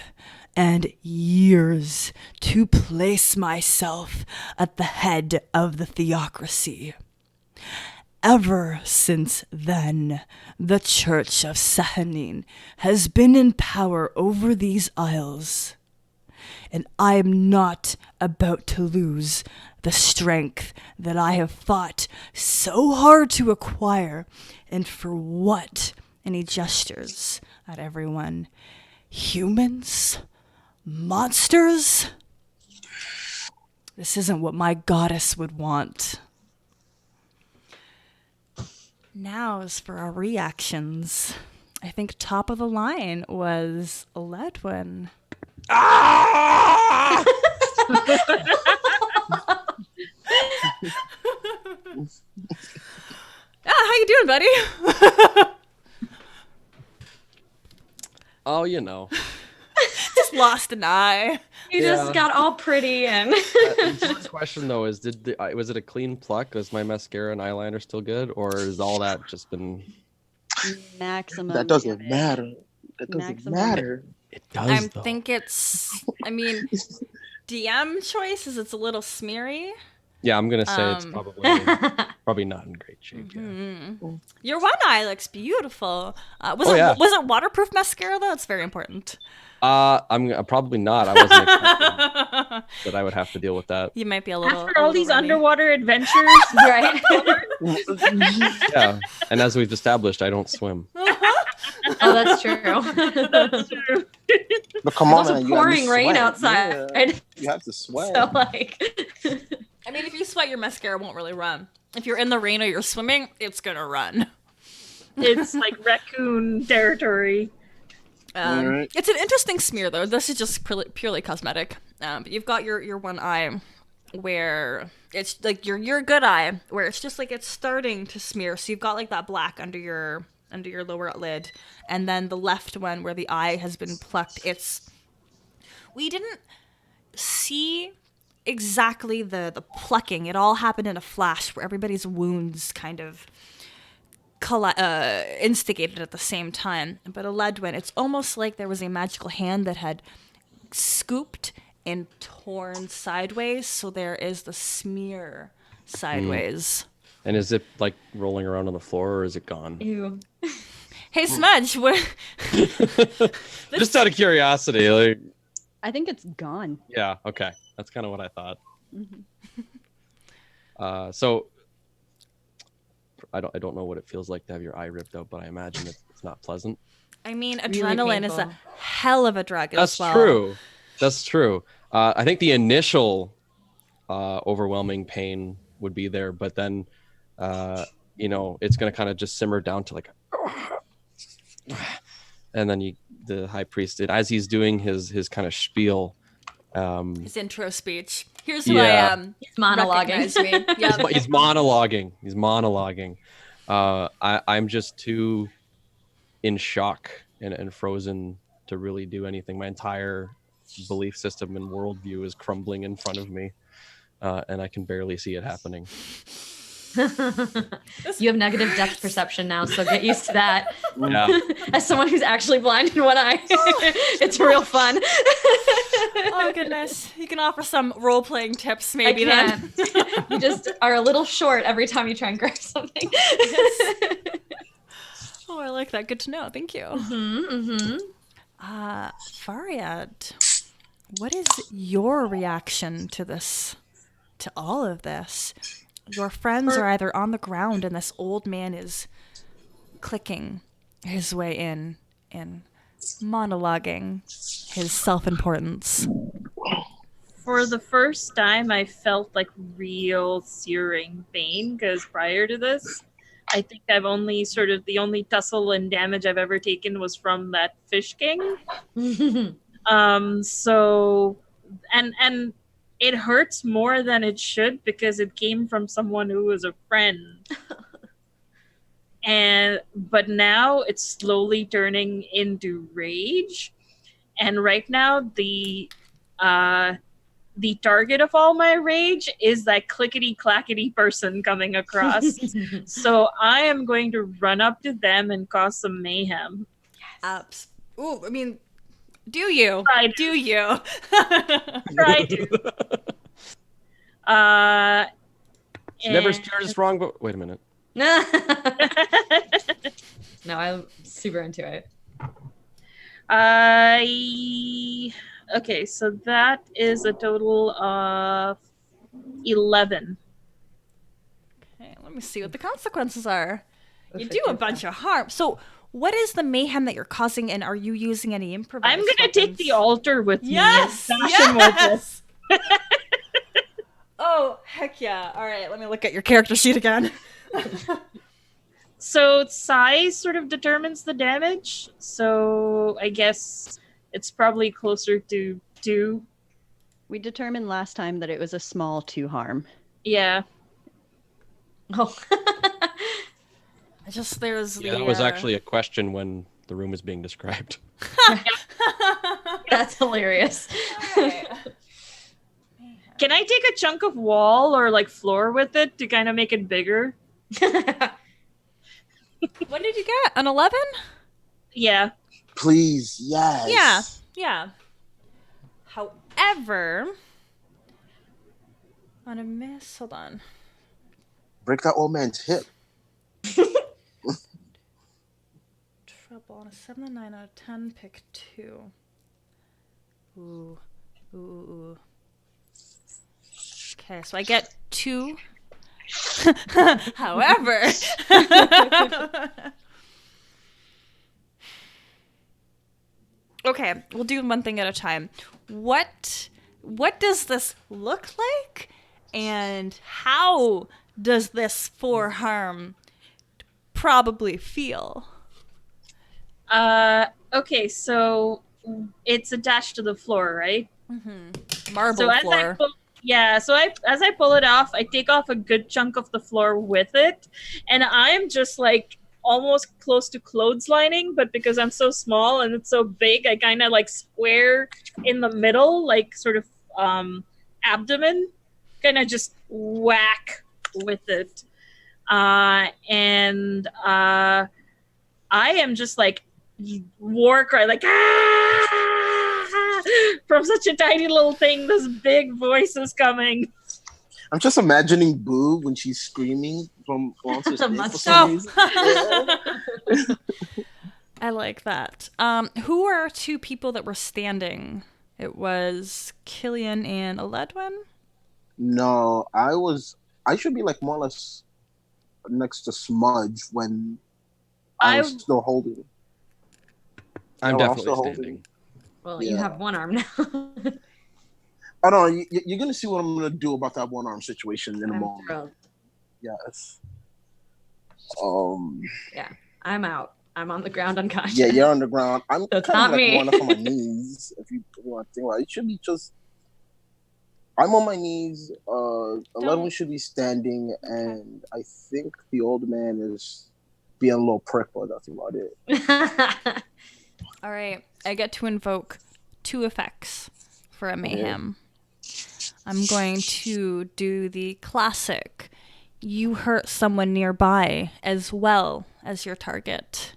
and years to place myself at the head of the theocracy. Ever since then, the Church of Sehanine has been in power over these isles, and I am not about to lose the strength that I have fought so hard to acquire, and for what? And he gestures at everyone. Humans? Monsters? This isn't what my goddess would want. Now as for our reactions. I think top of the line was Ledwin. Ah! How you doing, buddy? Oh, you know. Just lost an eye. You just got all pretty and. The first question though is, was it a clean pluck? Is my mascara and eyeliner still good, or is all that just been? Maximum. That doesn't damage. matter. That doesn't Maximum. matter. It does. I though. think it's, I mean, DM choice is it's a little smeary. Yeah, I'm gonna say it's probably not in great shape. Yeah. Your one eye looks beautiful. Was it waterproof mascara though? It's very important. I'm probably not. I wasn't expecting that I would have to deal with that. You might be a little. After all these runny. underwater adventures, Right. Yeah, and as we've established, I don't swim. Oh, that's true. that's true. But come on, It's also man, you gotta pouring rain sweat. outside. Yeah, you have to sweat. So like. I mean, if you sweat, your mascara won't really run. If you're in the rain or you're swimming, it's gonna run. It's like raccoon territory. Alright. It's an interesting smear, though. This is just purely cosmetic. But you've got your one eye where it's like your good eye, where it's just like it's starting to smear. So you've got like that black under your lower lid, and then the left one where the eye has been plucked. We didn't see exactly the plucking. It all happened in a flash, where everybody's wounds kind of instigated at the same time. But Eledwin, it's almost like there was a magical hand that had scooped and torn sideways, so there is the smear sideways. And is it like rolling around on the floor, or is it gone? Ew. Hey Smudge, what? Just out of curiosity, like. I think it's gone. Yeah. Okay. That's kind of what I thought. Mm-hmm. So I don't know what it feels like to have your eye ripped out, but I imagine it's not pleasant. I mean, Really adrenaline is a painful. hell of a drug That's as well. true. That's true. I think the initial overwhelming pain would be there, but then it's going to kind of just simmer down to like, and then the high priest, as he's doing his kind of spiel. His intro speech. Here's who I am. He's monologuing. Recognize me. Yeah. He's monologuing. He's monologuing. I'm just too in shock and frozen to really do anything. My entire belief system and worldview is crumbling in front of me, and I can barely see it happening. You have negative depth perception now, so get used to that. Yeah. As someone who's actually blind in one eye, it's real fun. Oh goodness. You can offer some role-playing tips maybe I then. can. You just are a little short every time you try and grab something. Oh, I like that. Good to know. Thank you. Mm-hmm. Fariad, what is your reaction to this, to all of this? Your friends are either on the ground and this old man is clicking his way in and monologuing his self-importance. For the first time, I felt like real searing pain because prior to this, I think I've only the only tussle and damage I've ever taken was from that Fish King. So, and it hurts more than it should because it came from someone who was a friend. But now it's slowly turning into rage. And right now the target of all my rage is that clickety clackety person coming across. So I am going to run up to them and cause some mayhem. Ooh, I mean, do you? Try to. Do you? Try to. Never steered us wrong, but wait a minute. No, I'm super into it. Okay, so that is a total of 11. Okay, let me see what the consequences are. You do a bunch of harm. So, what is the mayhem that you're causing, and are you using any improvised I'm gonna weapons? take the altar with Yes! me. And fashion with Yes! Oh, heck yeah. All right, let me look at your character sheet again. So size sort of determines the damage. So I guess it's probably closer to 2. We determined last time that it was a small 2 harm. Yeah. Oh. There's Yeah, that was actually a question when the room was being described. That's hilarious. Right. Can I take a chunk of wall or like floor with it to kind of make it bigger? What did you get? An 11? Yeah. Please, yes. Yeah. However, on a miss, hold on. Break that old man's hip. Trouble on a 7 and 9 out of 10, pick 2. Ooh. Okay, so I get 2. However, okay, we'll do one thing at a time. What does this look like, and how does this 4 harm probably feel? Okay, so it's attached to the floor, right? Mm-hmm. Marble So floor. As I pull it off, I take off a good chunk of the floor with it, and I'm just like almost close to clotheslining, but because I'm so small and it's so big, I kind of like square in the middle, like sort of abdomen, kind of just whack with it. I am just like war cry, like from such a tiny little thing. This big voice is coming. I'm just imagining Boo when she's screaming from Monsters Inc. for some reason. I like that. Who are 2 people that were standing? It was Killian and Aledwin? No, I should be like more or less next to Smudge when I was still holding. I'm No, definitely also standing. Well, Yeah. you have 1 arm now. Oh no, you're gonna see what I'm gonna do about that 1 arm situation in a I'm moment. thrilled. Yes. I'm out. I'm on the ground unconscious. Yeah, you're on the ground. I'm That's kind of not like me. one up on my knees. If you want to think about it, it should be just. I'm on my knees. 11 should be standing, and I think the old man is being a little prick, but that's about it. All right, I get to invoke 2 effects for a mayhem. I'm going to do the classic. You hurt someone nearby as well as your target.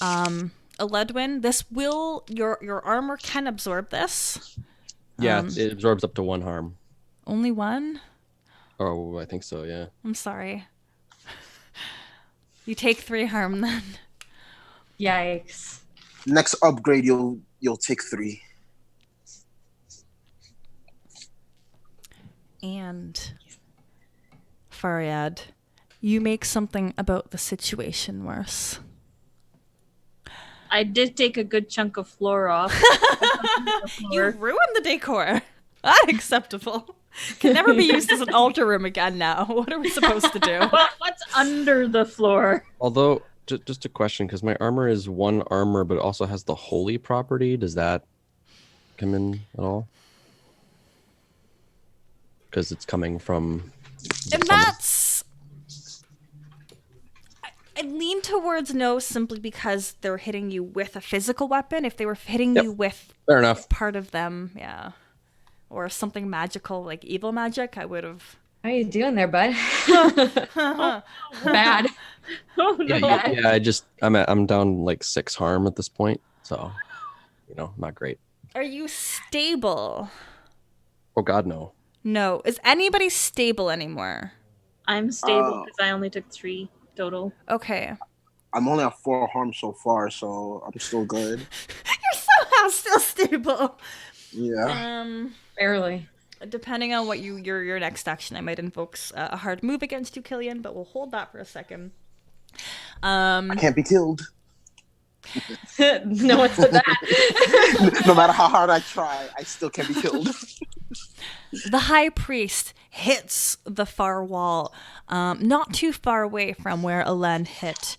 Aledwin, this will your armor can absorb this. Yeah, it absorbs up to 1 harm. Only 1? Oh, I think so, yeah. I'm sorry. You take 3 harm then. Yikes. Next upgrade, you'll take 3. And Faryad, you make something about the situation worse. I did take a good chunk of floor off. You ruined the decor. Unacceptable. Can never be used as an altar room again now. What are we supposed to do? Well, what's under the floor? Although, just a question, because my armor is 1 armor, but it also has the holy property. Does that come in at all? Because it's coming from. And that's. I lean towards no simply because they're hitting you with a physical weapon. If they were hitting you with Fair enough. part of them, yeah. Or something magical like evil magic, I would have. How you doing there, bud? Bad. Oh no. Yeah. I'm down like 6 harm at this point, so not great. Are you stable? Oh God, no. No. Is anybody stable anymore? I'm stable because I only took 3 total. Okay. I'm only at 4 harm so far, so I'm still good. You're somehow still stable. Yeah. Barely. Depending on what your next action, I might invoke a hard move against you, Killian, but we'll hold that for a second. I can't be killed. No one said that. No matter how hard I try, I still can't be killed. The high priest hits the far wall, not too far away from where Elen hit,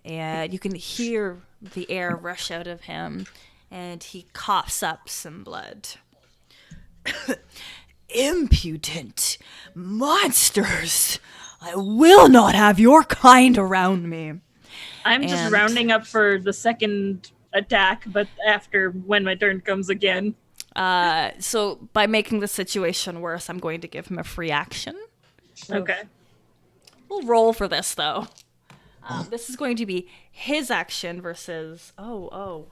and you can hear the air rush out of him, and he coughs up some blood. Impudent monsters! I will not have your kind around me. I'm just And- rounding up for the second attack, but after when my turn comes again. So by making the situation worse, I'm going to give him a free action. Okay. We'll roll for this, though. This is going to be his action versus... Oh.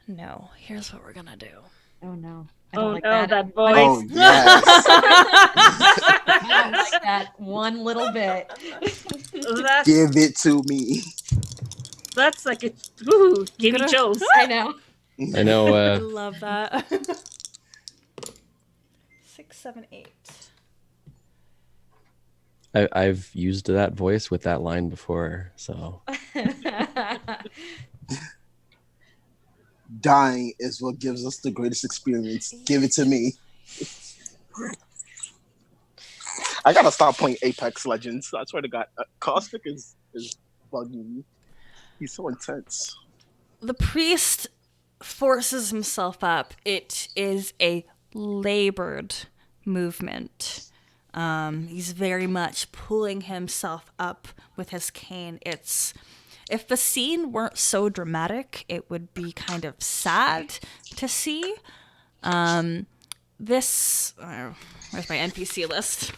No, here's what we're gonna do. Oh no. I Oh don't no, like that. that voice. Oh yes. I don't like that one little bit. That's, Give it to me. that's like a ooh, give me Gonna- chills. I know. I know. I love that. 6, 7, 8. I've used that voice with that line before, so Dying is what gives us the greatest experience. Give it to me. I gotta stop playing Apex Legends. I swear to God, Caustic is bugging me. He's so intense. The priest forces himself up. It is a labored movement. He's very much pulling himself up with his cane. If the scene weren't so dramatic, it would be kind of sad to see. Where's my NPC list?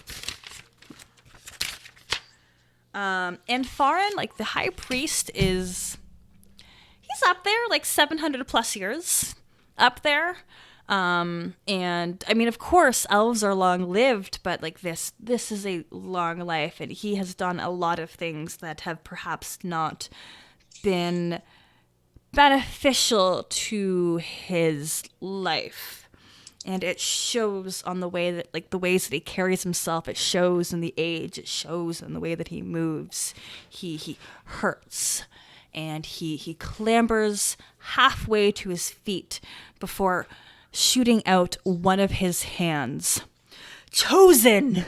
And Farin, like the high priest he's up there, like 700 plus years up there. And I mean, of course, elves are long lived, but like this is a long life, and he has done a lot of things that have perhaps not been beneficial to his life. And it shows on the way that, like, the ways that he carries himself. It shows in the age. It shows in the way that he moves. He hurts. And he clambers halfway to his feet before shooting out one of his hands. Chosen,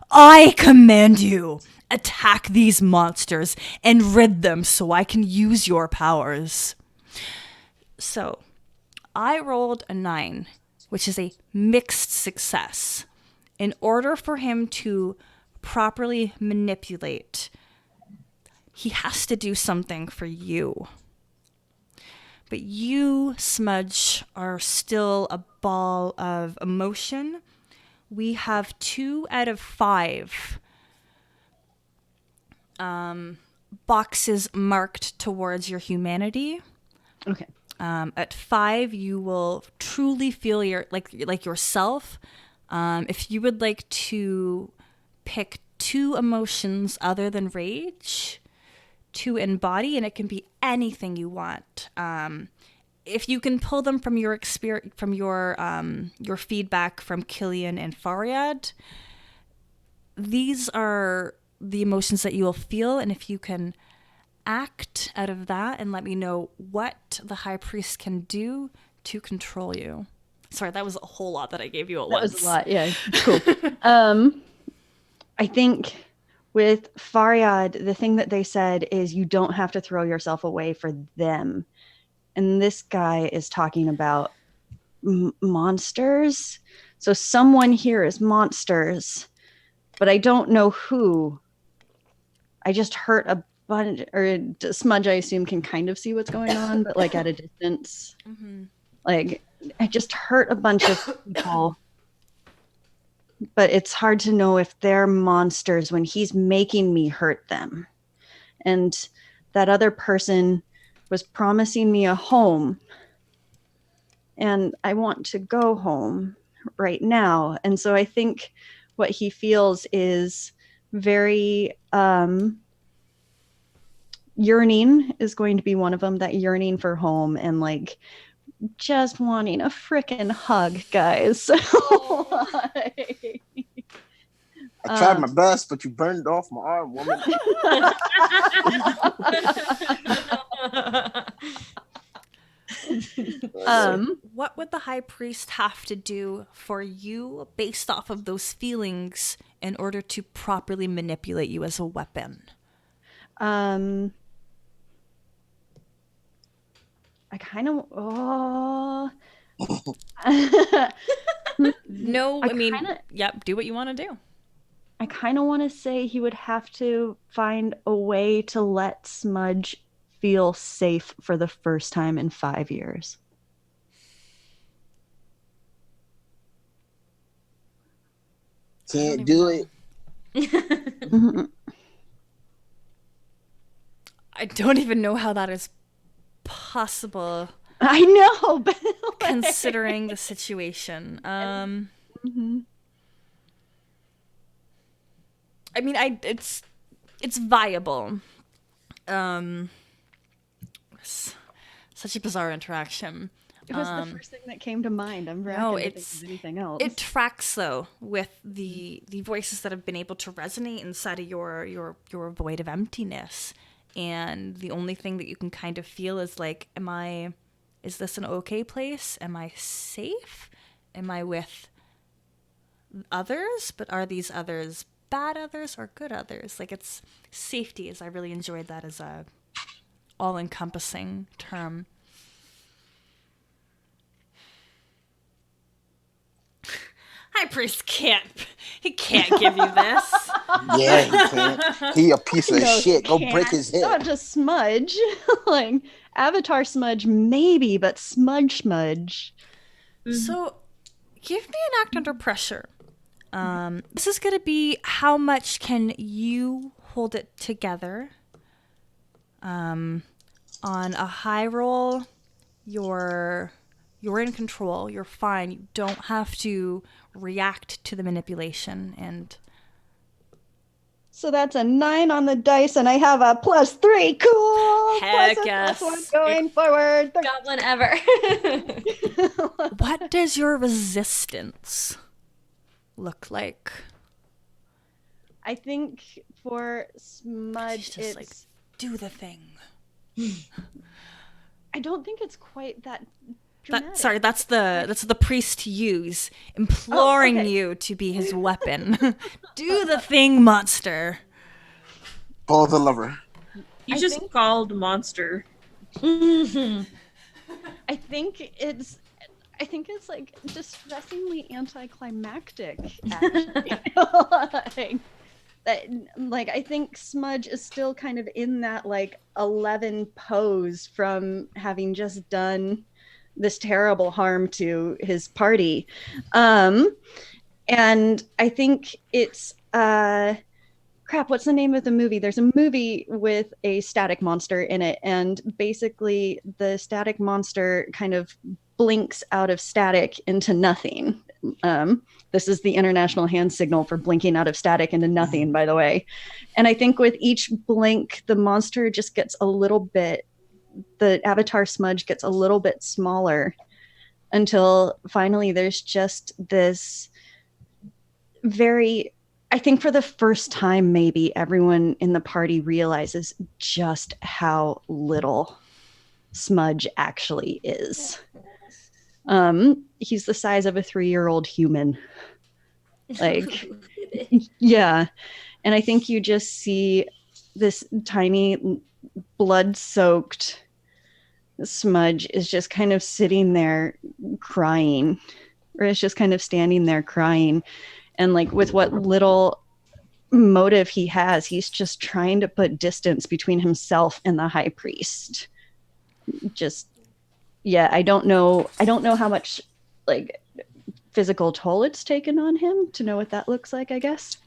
I command you, attack these monsters and rid them so I can use your powers. So, I rolled a 9, which is a mixed success. In order for him to properly manipulate, he has to do something for you. But you, Smudge, are still a ball of emotion. We have 2 out of 5 boxes marked towards your humanity. Okay. At 5, you will truly feel like yourself. If you would like to pick 2 emotions other than rage to embody, and it can be anything you want. if you can pull them from your experience, from your feedback from Killian and Faryad, these are the emotions that you will feel, and if you can act out of that and let me know what the high priest can do to control you. Sorry, that was a whole lot that I gave you at once. That was a lot, yeah. Cool. I think with Faryad, the thing that they said is you don't have to throw yourself away for them. And this guy is talking about monsters. So someone here is monsters, but I don't know who. I just hurt a bunch, or Smudge, I assume, can kind of see what's going on, but like at a distance. Mm-hmm. Like, I just hurt a bunch of people. But it's hard to know if they're monsters when he's making me hurt them. And that other person was promising me a home. And I want to go home right now. And so I think what he feels is very yearning is going to be one of them, that yearning for home and like just wanting a frickin' hug, guys. I tried my best, but you burned off my arm, woman. What would the high priest have to do for you based off of those feelings in order to properly manipulate you as a weapon? I kind of No, I mean, yep, do what you want to do. I kind of want to say he would have to find a way to let Smudge feel safe for the first time in 5 years. Can't do it. I don't even know how that is possible. I know, but considering the situation. Mm-hmm. I mean, it's viable. Such a bizarre interaction. It was the first thing that came to mind. I'm very anything else. It tracks though with the voices that have been able to resonate inside of your void of emptiness, and the only thing that you can kind of feel is like, is this an okay place? Am I safe? Am I with others? But are these others bad others or good others? Like, it's safety, as I really enjoyed that as a all-encompassing term. High Priest can't give you this. Yeah, he can't. He a piece of shit. Go break his head. Not just Smudge. Like, Avatar Smudge, maybe, but Smudge. So, give me an act under pressure. This is going to be how much can you hold it together. On a high roll, you're in control. You're fine. You don't have to react to the manipulation. And so that's a 9 on the dice, and I have a +3. Cool. Heck +1, yes. +1 going forward. Goblin ever. what does your resistance look like? I think for Smudge, Just it's like, do the thing. I don't think it's quite that dramatic. That's the priest to use, imploring you to be his weapon. Do the thing, monster. Pull the lever. You just called monster. I think it's like distressingly anticlimactic, actually. I think Smudge is still kind of in that like 11 pose from having just done this terrible harm to his party. And I think it's what's the name of the movie? There's a movie with a static monster in it, and basically the static monster kind of blinks out of static into nothing. This is the international hand signal for blinking out of static into nothing, by the way. And I think with each blink, the monster just gets a little bit the avatar smudge gets a little bit smaller until finally there's just this very, I think for the first time, maybe everyone in the party realizes just how little Smudge actually is. He's the size of a 3-year-old human. Like, yeah. And I think you just see this tiny blood-soaked Smudge is just kind of sitting there crying, or is just kind of standing there crying. And like with what little motive he has, he's just trying to put distance between himself and the high priest. Just, yeah, I don't know how much like physical toll it's taken on him to know what that looks like, I guess.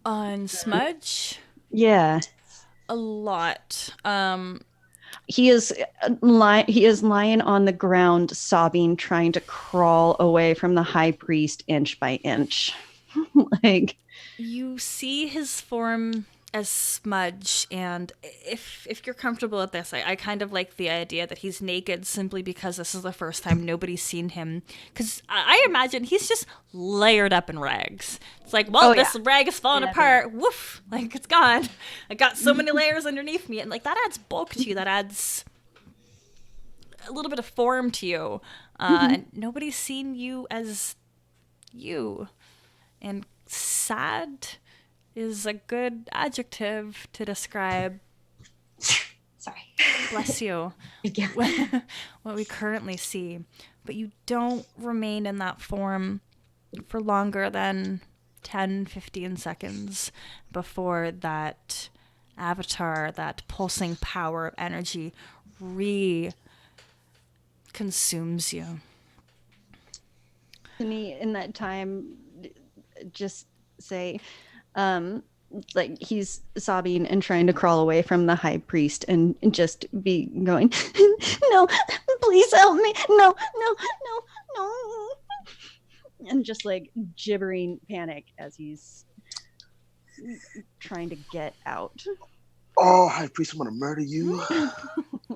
On Smudge? Yeah. A lot. He is lying on the ground, sobbing, trying to crawl away from the high priest inch by inch. Like, you see his form as Smudge, and if you're comfortable with this, I kind of like the idea that he's naked simply because this is the first time nobody's seen him. Because I imagine he's just layered up in rags. It's like, well, this rag is falling apart. Woof! Like, it's gone. I got so many layers underneath me, and like that adds bulk to you. That adds a little bit of form to you. And nobody's seen you as you. And sad is a good adjective to describe. Sorry. Bless you. What we currently see. But you don't remain in that form for longer than 10, 15 seconds before that avatar, that pulsing power of energy consumes you. me in that time just say, like he's sobbing and trying to crawl away from the high priest and just be going, no, please help me. No. And just like gibbering panic as he's trying to get out. Oh, high priest, I'm gonna murder you.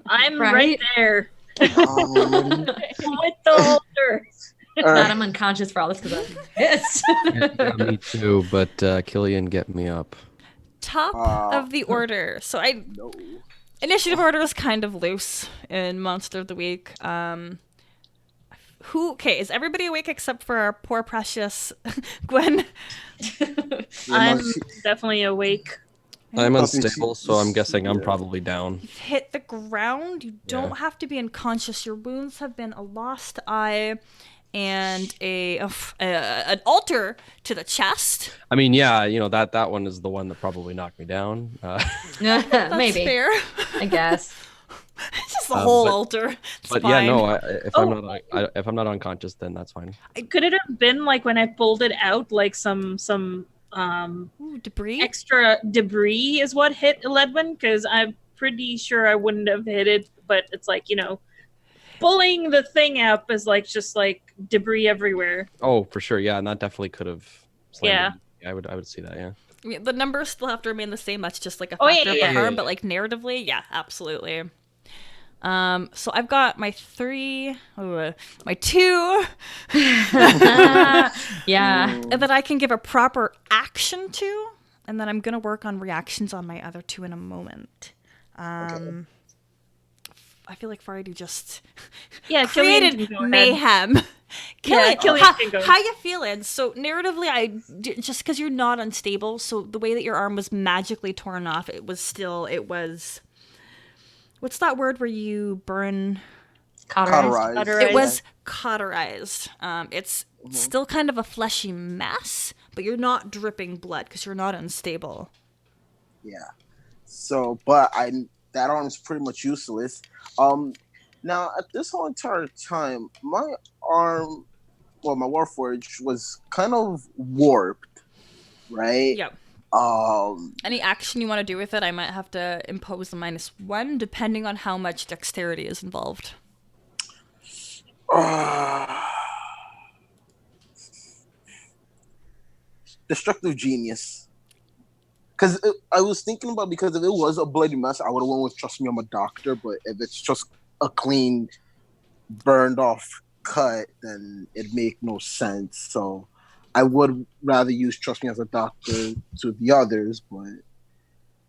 I'm right there. With the holder. God, I'm unconscious for all this because I'm pissed. Yeah, me too, but Killian, get me up. Top of the order. So initiative order is kind of loose in Monster of the Week. Okay, is everybody awake except for our poor precious Gwen? I'm definitely awake. I'm unstable, so I'm guessing I'm probably down. You've hit the ground. You don't have to be unconscious. Your wounds have been a lost eye and an altar to the chest. I mean, yeah, that one is the one that probably knocked me down. That's Maybe. fair. I guess. It's just the whole altar. It's but fine. yeah, no. If I'm not unconscious, then that's fine. Could it have been like when I pulled it out, like some debris? Extra debris is what hit Ledwin? Because I'm pretty sure I wouldn't have hit it, but it's like, pulling the thing up is like just like debris everywhere. Oh, for sure, yeah, and that definitely could have. Yeah, I would see that. Yeah. I mean, the numbers still have to remain the same. That's just like a factor of the harm, but like narratively, yeah, absolutely. So I've got my two, Yeah, that I can give a proper action to, and then I'm gonna work on reactions on my other two in a moment. I feel like Faridi just created mayhem. Killian, how you feeling? So narratively, just because you're not unstable, so the way that your arm was magically torn off, it was what's that word where you burn? Cauterized. It was cauterized. It's still kind of a fleshy mess, but you're not dripping blood because you're not unstable. Yeah. So, that arm's pretty much useless. Now at this whole entire time, my arm, my Warforged was kind of warped, right? Yep. Any action you want to do with it, I might have to impose a -1 depending on how much dexterity is involved. Destructive Genius. Because I was thinking about, because if it was a bloody mess, I would have went with Trust Me, I'm a Doctor. But if it's just a clean, burned off cut, then it make no sense. So I would rather use Trust Me as a Doctor to the others. But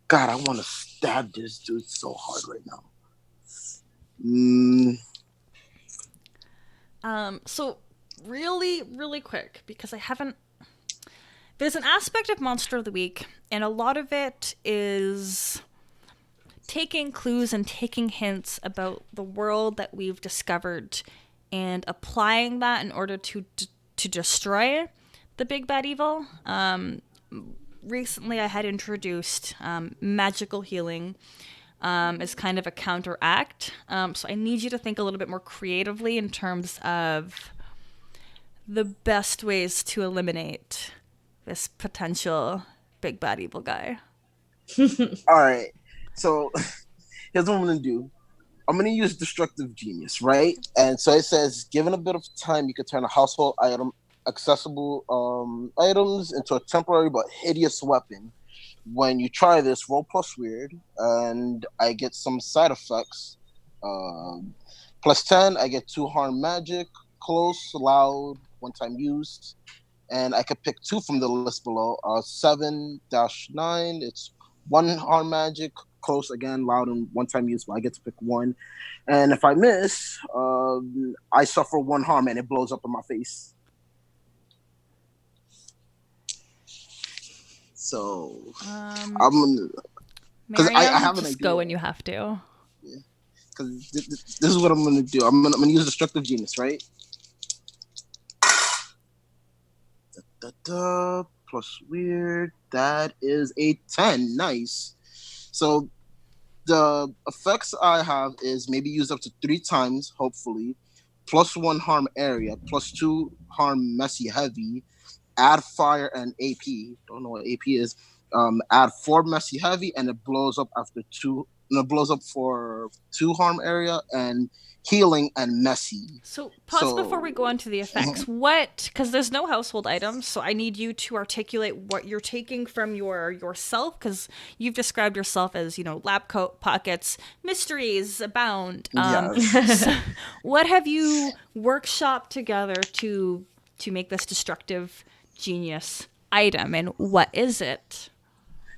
God, I want to stab this dude so hard right now. So really, really quick, because I haven't. There's an aspect of Monster of the Week, and a lot of it is taking clues and taking hints about the world that we've discovered and applying that in order to destroy the big bad evil. Recently, I had introduced magical healing as kind of a counteract. So I need you to think a little bit more creatively in terms of the best ways to eliminate this potential big bad evil guy. All right. So here's what I'm going to do. I'm going to use Destructive Genius, right? And so it says, given a bit of time, you can turn a household item, accessible items into a temporary but hideous weapon. When you try this, roll plus weird, and I get some side effects. Plus 10, I get 2 harm magic, close, loud, one-time use. And I could pick 2 from the list below. 7-9, it's 1 harm magic, close again, loud, and one-time use, but I get to pick 1. And if I miss, I suffer 1 harm and it blows up in my face. So I'm gonna, because I have an just idea. Go when you have to. Yeah, because this is what I'm gonna do. I'm gonna use Destructive Genius, right? Plus weird. That is a 10. Nice. So the effects I have is maybe use up to 3 times, hopefully. Plus 1 harm area, plus 2 harm messy heavy. Add fire and AP. Don't know what AP is. Add 4 messy heavy, and it blows up after 2. And it blows up for 2 harm area and healing and messy. So pause before we go on to the effects. What? Because there's no household items, so I need you to articulate what you're taking from yourself. Because you've described yourself as, lab coat, pockets, mysteries abound. Yes. So what have you workshopped together to make this Destructive Genius item, and what is it?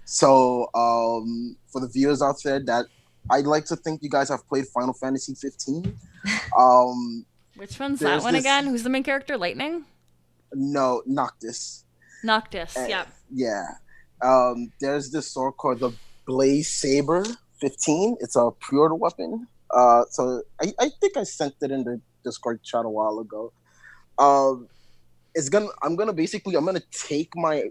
So for the viewers out there, that I'd like to think you guys have played Final Fantasy 15. Which one's that one again? Who's the main character? Lightning? No, Noctis. Noctis, yep. Yeah. There's this sword called the Blaze Saber 15. It's a pre-order weapon. So I think I sent it in the Discord chat a while ago. I'm gonna take my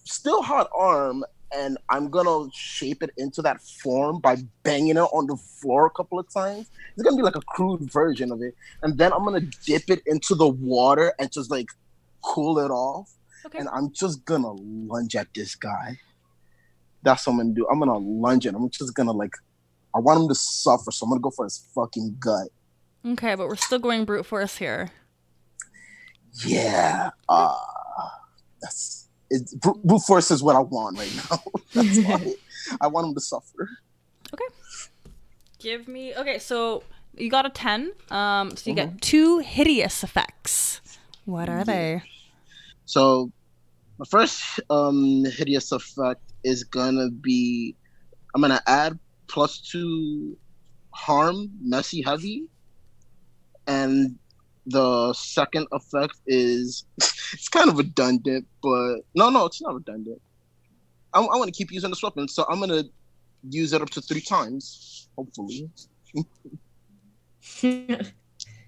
still hot arm and I'm gonna shape it into that form by banging it on the floor a couple of times. It's gonna be like a crude version of it, and then I'm gonna dip it into the water and just like cool it off. Okay. And I'm just gonna lunge at this guy. That's what I'm gonna do. I'm gonna lunge at him. I'm just gonna I want him to suffer, so I'm gonna go for his fucking gut. Okay, but we're still going brute force here. Yeah, brute force is what I want right now. That's why I want him to suffer. Okay. Okay, so you got a 10. So you get 2 hideous effects. What are they? So the first hideous effect is gonna be, I'm gonna add plus 2 harm, messy heavy, and the second effect is it's kind of redundant, but no, it's not redundant. I want to keep using this weapon, so I'm gonna use it up to 3 times, hopefully.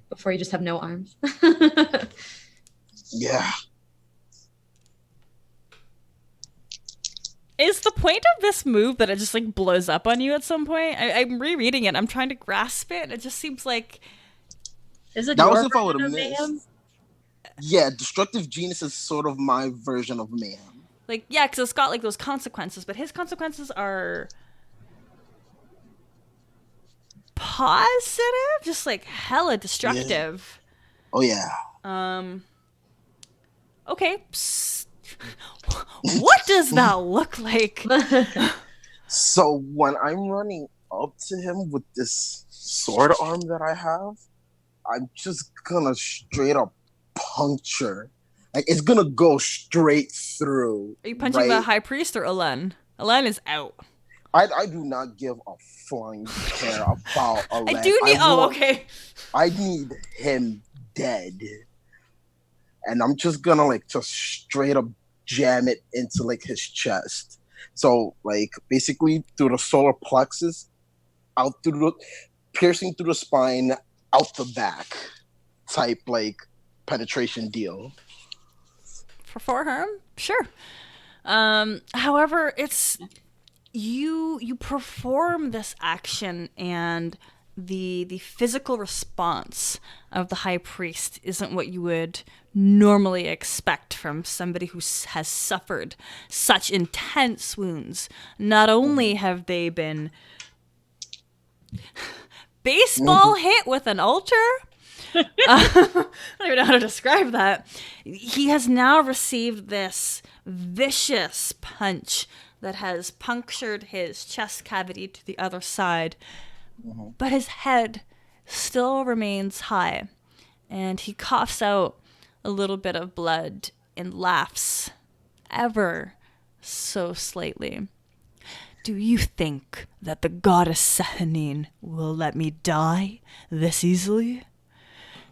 Before you just have no arms. Yeah. Is the point of this move that it just blows up on you at some point? I'm rereading it. I'm trying to grasp it. It just seems like. Is it that was if I would have missed. Yeah, Destructive Genius is sort of my version of mayhem. Yeah, because it's got those consequences, but his consequences are positive, just hella destructive. Yeah. Oh yeah. Okay. What does that look like? So when I'm running up to him with this sword arm that I have, I'm just gonna straight up puncture. Like it's gonna go straight through. Are you punching the high priest or Elen? Elen is out. I do not give a flying care about Elen. I do need. Okay. I need him dead, and I'm just gonna like just straight up jam it into like his chest. So like basically through the solar plexus, out through the piercing through the spine, out the back, type like penetration deal. For forearm, sure. However, it's you perform this action, and the physical response of the high priest isn't what you would normally expect from somebody who has suffered such intense wounds. Not only have they been baseball hit with an altar, I don't even know how to describe that. He has now received this vicious punch that has punctured his chest cavity to the other side, but his head still remains high, and he coughs out a little bit of blood and laughs ever so slightly. Do you think that the goddess Sehanine will let me die this easily?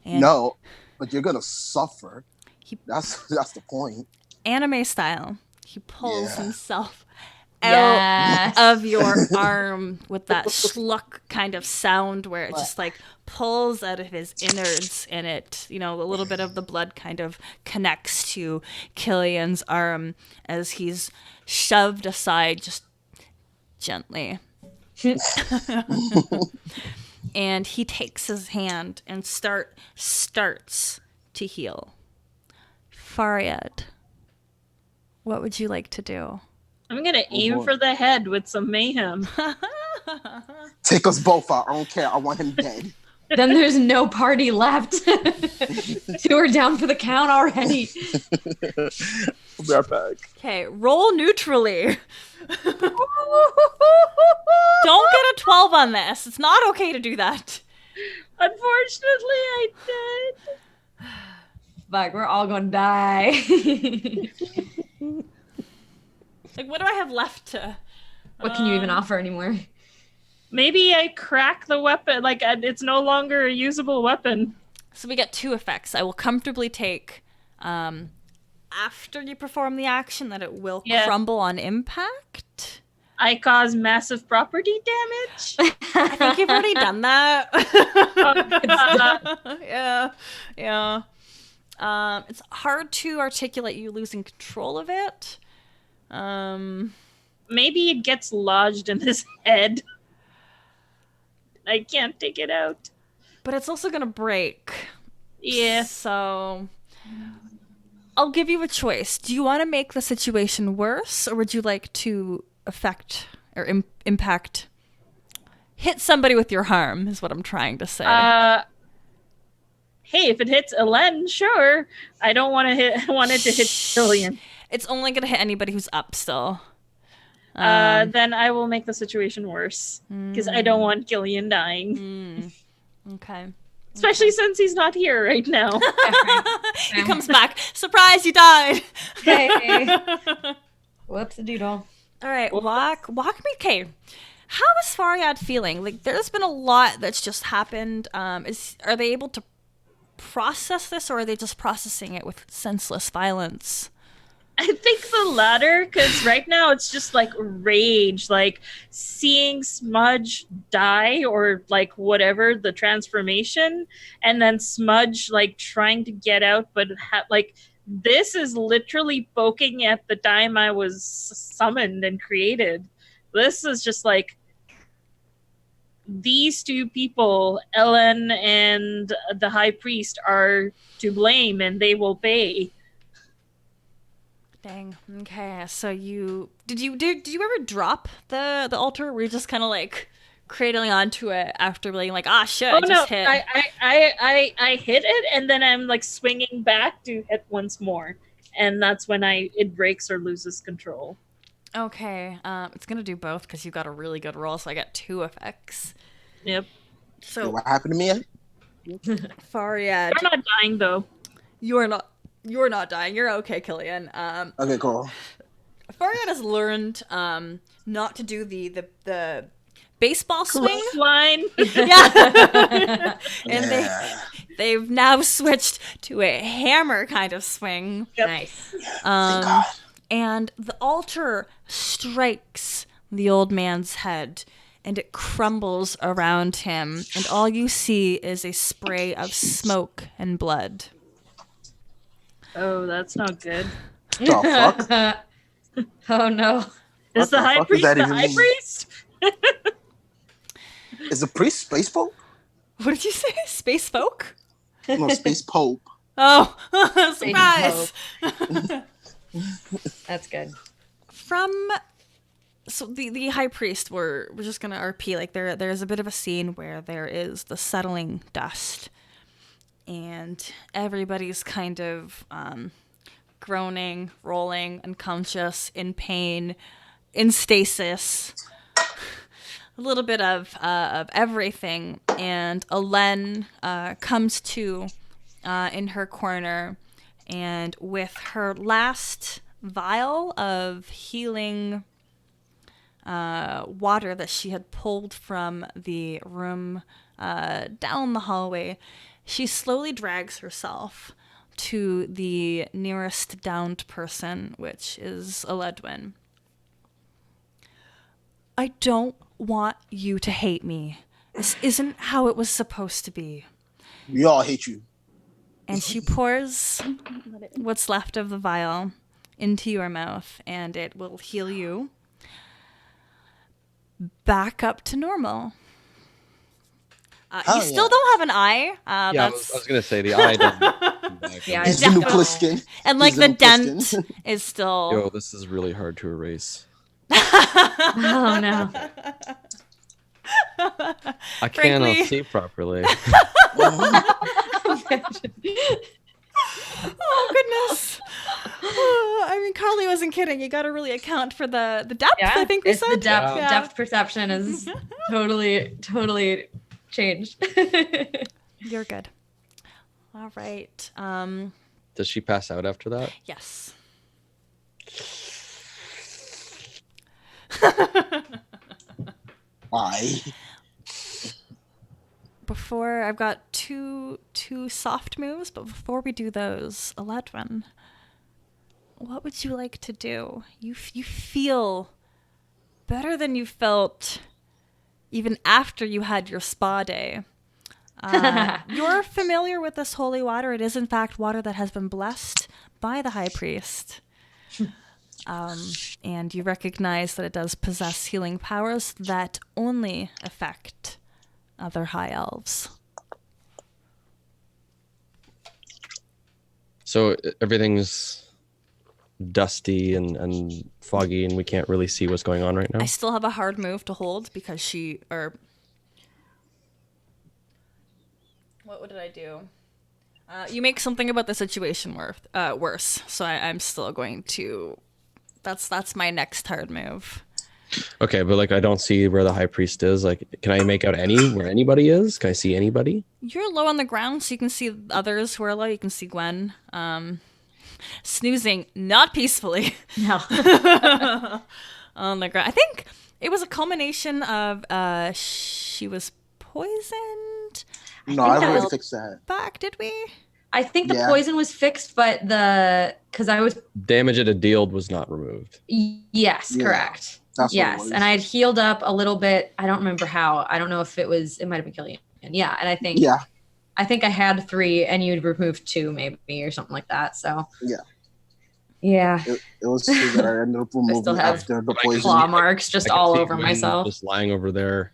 And no, but you're gonna suffer. That's the point. Anime style, he pulls himself Yes. out of your arm with that schluck kind of sound where it just like pulls out of his innards, and it, a little bit of the blood kind of connects to Killian's arm as he's shoved aside just gently. And he takes his hand and starts to heal. Fariad, what would you like to do? I'm gonna aim for the head with some mayhem. Take us both out. I don't care. I want him dead. Then there's no party left. 2 are down for the count already. We'll be right back. Okay, roll neutrally. Don't get a 12 on this. It's not okay to do that. Unfortunately, I did. Fuck, we're all gonna die. Like, what do I have left to... What can you even offer anymore? Maybe I crack the weapon. Like, it's no longer a usable weapon. So we get 2 effects. I will comfortably take, after you perform the action, that it will crumble on impact. I cause massive property damage. I think you've already done that. Yeah. It's hard to articulate you losing control of it. Maybe it gets lodged in his head. I can't take it out. But it's also gonna break. Yeah. So I'll give you a choice. Do you want to make the situation worse, or would you like to affect or impact, hit somebody with your harm, is what I'm trying to say. Hey, if it hits Elen, sure. I don't want it to hit Killian. It's only gonna hit anybody who's up still. Then I will make the situation worse because I don't want Killian dying. Okay. Especially since he's not here right now. He comes back. Surprise, you died. Hey. Whoops a doodle. All right, walk me. Okay, how is Fariad feeling? Like, there's been a lot that's just happened. Are they able to process this, or are they just processing it with senseless violence? I think the latter, because right now it's just like rage, like seeing Smudge die or like whatever, the transformation, and then Smudge like trying to get out, but like this is literally poking at the time I was summoned and created. This is just like these 2 people, Elen and the High Priest, are to blame, and they will pay. Dang. Okay. So did you ever drop the altar? Were you just kind of like cradling onto it after being like, shit, I just hit? I hit it, and then I'm like swinging back to hit once more, and that's when it breaks or loses control. Okay, it's gonna do both because you got a really good roll, so I get 2 effects. Yep. So What happened to me? Faryad, You're not dying though. you're not dying. You're okay, Killian. Okay, cool. Faryad has learned not to do the baseball swing. Line. Yeah. And Yeah. they've now switched to a hammer kind of swing. Nice. Thank God. And the altar strikes the old man's head, and it crumbles around him, and all you see is a spray of smoke and blood. Oh, that's not good. The fuck? Oh no. Is What the the high fuck does priest that the even high mean? priest? Is the priest space pope? What did you say? Space folk? No, space pope. Oh, surprise! That's good. So the high priest, we're just gonna RP, like there's a bit of a scene where there is the settling dust, and everybody's kind of groaning, rolling, unconscious, in pain, in stasis, a little bit of everything, and Alen comes to in her corner, and with her last vial of healing water that she had pulled from the room down the hallway, she slowly drags herself to the nearest downed person, which is Eledwin. I don't want you to hate me. This isn't how it was supposed to be. We all hate you. And she pours what's left of the vial into your mouth, and it will heal you back up to normal. You still don't have an eye. Yeah, I That's was gonna say the eye doesn't. Yeah, He's the new definitely. Pliskin. and like He's the new dent Pliskin. is still. Yo, this is really hard to erase. Oh no. I Frankly- cannot see properly. Oh goodness! I mean, Carly wasn't kidding. You got to really account for the depth. Yeah, I think we it's said the depth. Yeah. Depth perception is totally changed. You're good. All right. Does she pass out after that? Yes. Why? Before I've got two soft moves, but before we do those, Eledwin, what would you like to do? You feel better than you felt even after you had your spa day. You're familiar with this holy water. It is in fact water that has been blessed by the high priest. And you recognize that it does possess healing powers that only affect other high elves. So everything's dusty and foggy, and we can't really see what's going on right now. I still have a hard move to hold because what did I do? You make something about the situation worse, so I'm still going to. That's my next hard move. Okay, but like I don't see where the high priest is. Like, can I make out where anybody is? Can I see anybody? You're low on the ground, so you can see others who are low. You can see Gwen snoozing, not peacefully. No. On the ground. I think it was a culmination of she was poisoned. No, I've that already was- fixed that. Back, did we? I think the Yeah. poison was fixed, but because I was Damage it had dealt was not removed. yes, Yeah. correct. That's what it Yes, was. and I had healed up a little bit. I don't remember how. I don't know if it might have been Killian. Yeah, and I think Yeah. I had 3 and you'd removed 2 maybe or something like that. So Yeah. Yeah. It was true that I ended up removing still have after the But I can poison. Claw marks just I can all see over Gwen myself. just lying over there.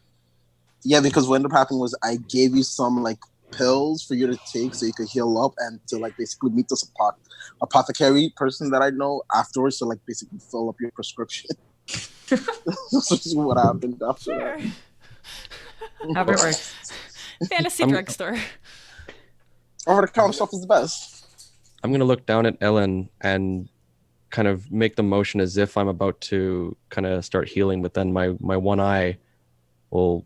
Yeah, because what ended up happening was I gave you some like pills for you to take so you could heal up and to like basically meet this apothecary person that I know afterwards to like basically fill up your prescription. This is what happened after that. Sure. However it works. Fantasy I'm- drugstore. Over the counter stuff is the best. I'm gonna look down at Ellen and kind of make the motion as if I'm about to kind of start healing, but then my one eye will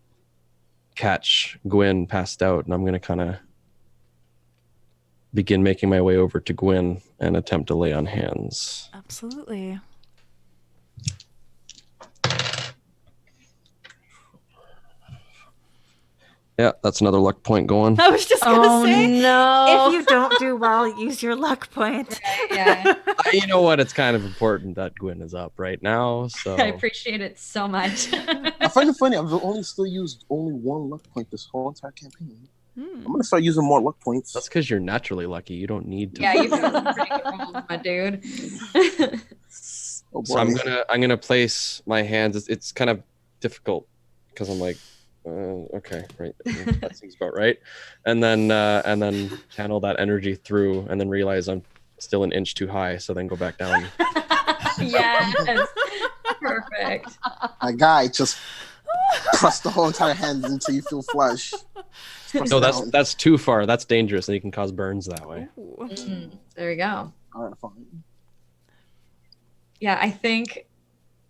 catch Gwyn passed out, and I'm gonna kind of begin making my way over to Gwyn and attempt to lay on hands. Absolutely. Yeah, that's another luck point going. I was just gonna say, no. if you don't do well, use your luck point. Yeah, You know what? It's kind of important that Gwyn is up right now, so I appreciate it so much. I find it funny. I've only still used only one luck point this whole entire campaign. Hmm. I'm gonna start using more luck points. that's because you're naturally lucky. You don't need to. Yeah, you've got some pretty good rolls, my dude. Oh, So boy. I'm gonna place my hands. It's kind of difficult because I'm like, okay, right, that seems about right, and then channel that energy through, and then realize I'm still an inch too high, so then go back down. Yes, perfect. My guy just press the whole entire hand until you feel flesh. Press No, it down. that's too far. That's dangerous, and you can cause burns that way. Ooh. There we go. All right, fine. Yeah, I think.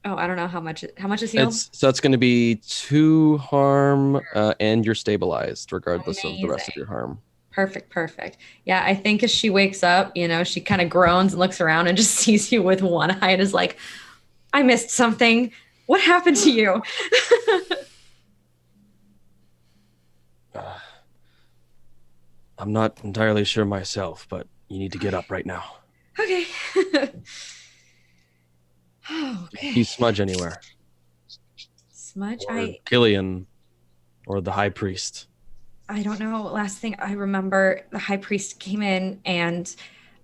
Oh, I don't know how much is healed. So it's going to be 2 harm, and you're stabilized regardless of the rest of Amazing. your harm. Perfect. Yeah, I think as she wakes up, she kind of groans and looks around and just sees you with one eye and is like, I missed something. What happened to you? I'm not entirely sure myself, but you need to get up right now. Okay. Do you smudge anywhere? Smudge? Or Killian, or the High Priest? I don't know. Last thing I remember, the high priest came in and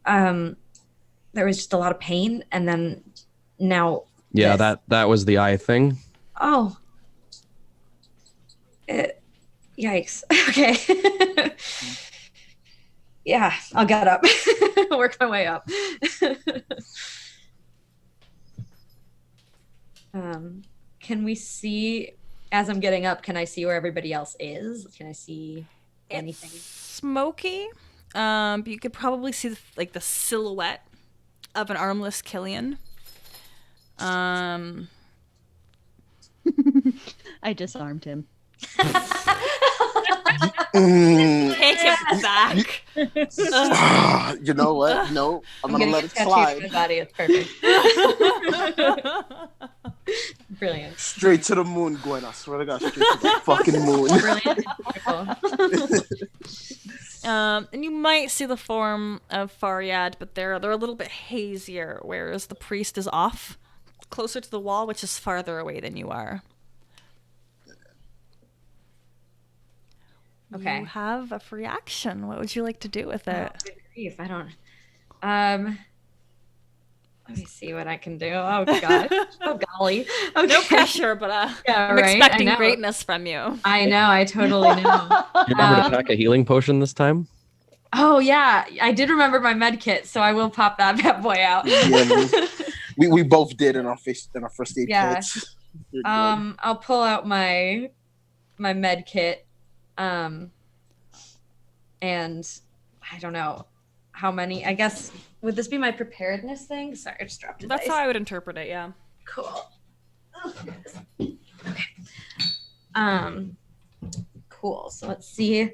there was just a lot of pain. And then now. Yeah, this. that was the eye thing. Oh. Yikes. Okay. Yeah, I'll get up. Work my way up. Can we see, as I'm getting up, can I see where everybody else is? Can I see anything? It's smoky. But you could probably see the silhouette of an armless Killian. I disarmed him. Take it back. You know what? No, I'm gonna let it slide. My body. It's perfect. Brilliant. Straight to the moon, Gwen. I swear to God, straight to the fucking moon. Brilliant. Beautiful. And you might see the form of Faryad, but they're a little bit hazier, whereas the priest is off, closer to the wall, which is farther away than you are. Okay. You have a free action. What would you like to do with it? Oh, good grief. I don't. Let me see what I can do. Oh gosh. Oh golly. Okay. No pressure, but Yeah, I'm right? expecting I know. greatness from you. I know. I totally know. You remember to pack a healing potion this time? Oh yeah, I did remember my med kit, so I will pop that bad boy out. Yeah, we both did in our first aid Yeah. kits. You're good. I'll pull out my med kit, and I don't know how many. I guess would this be my preparedness thing? Sorry, I just dropped it. That's how I would interpret it, yeah. Cool. Okay. Cool. So let's see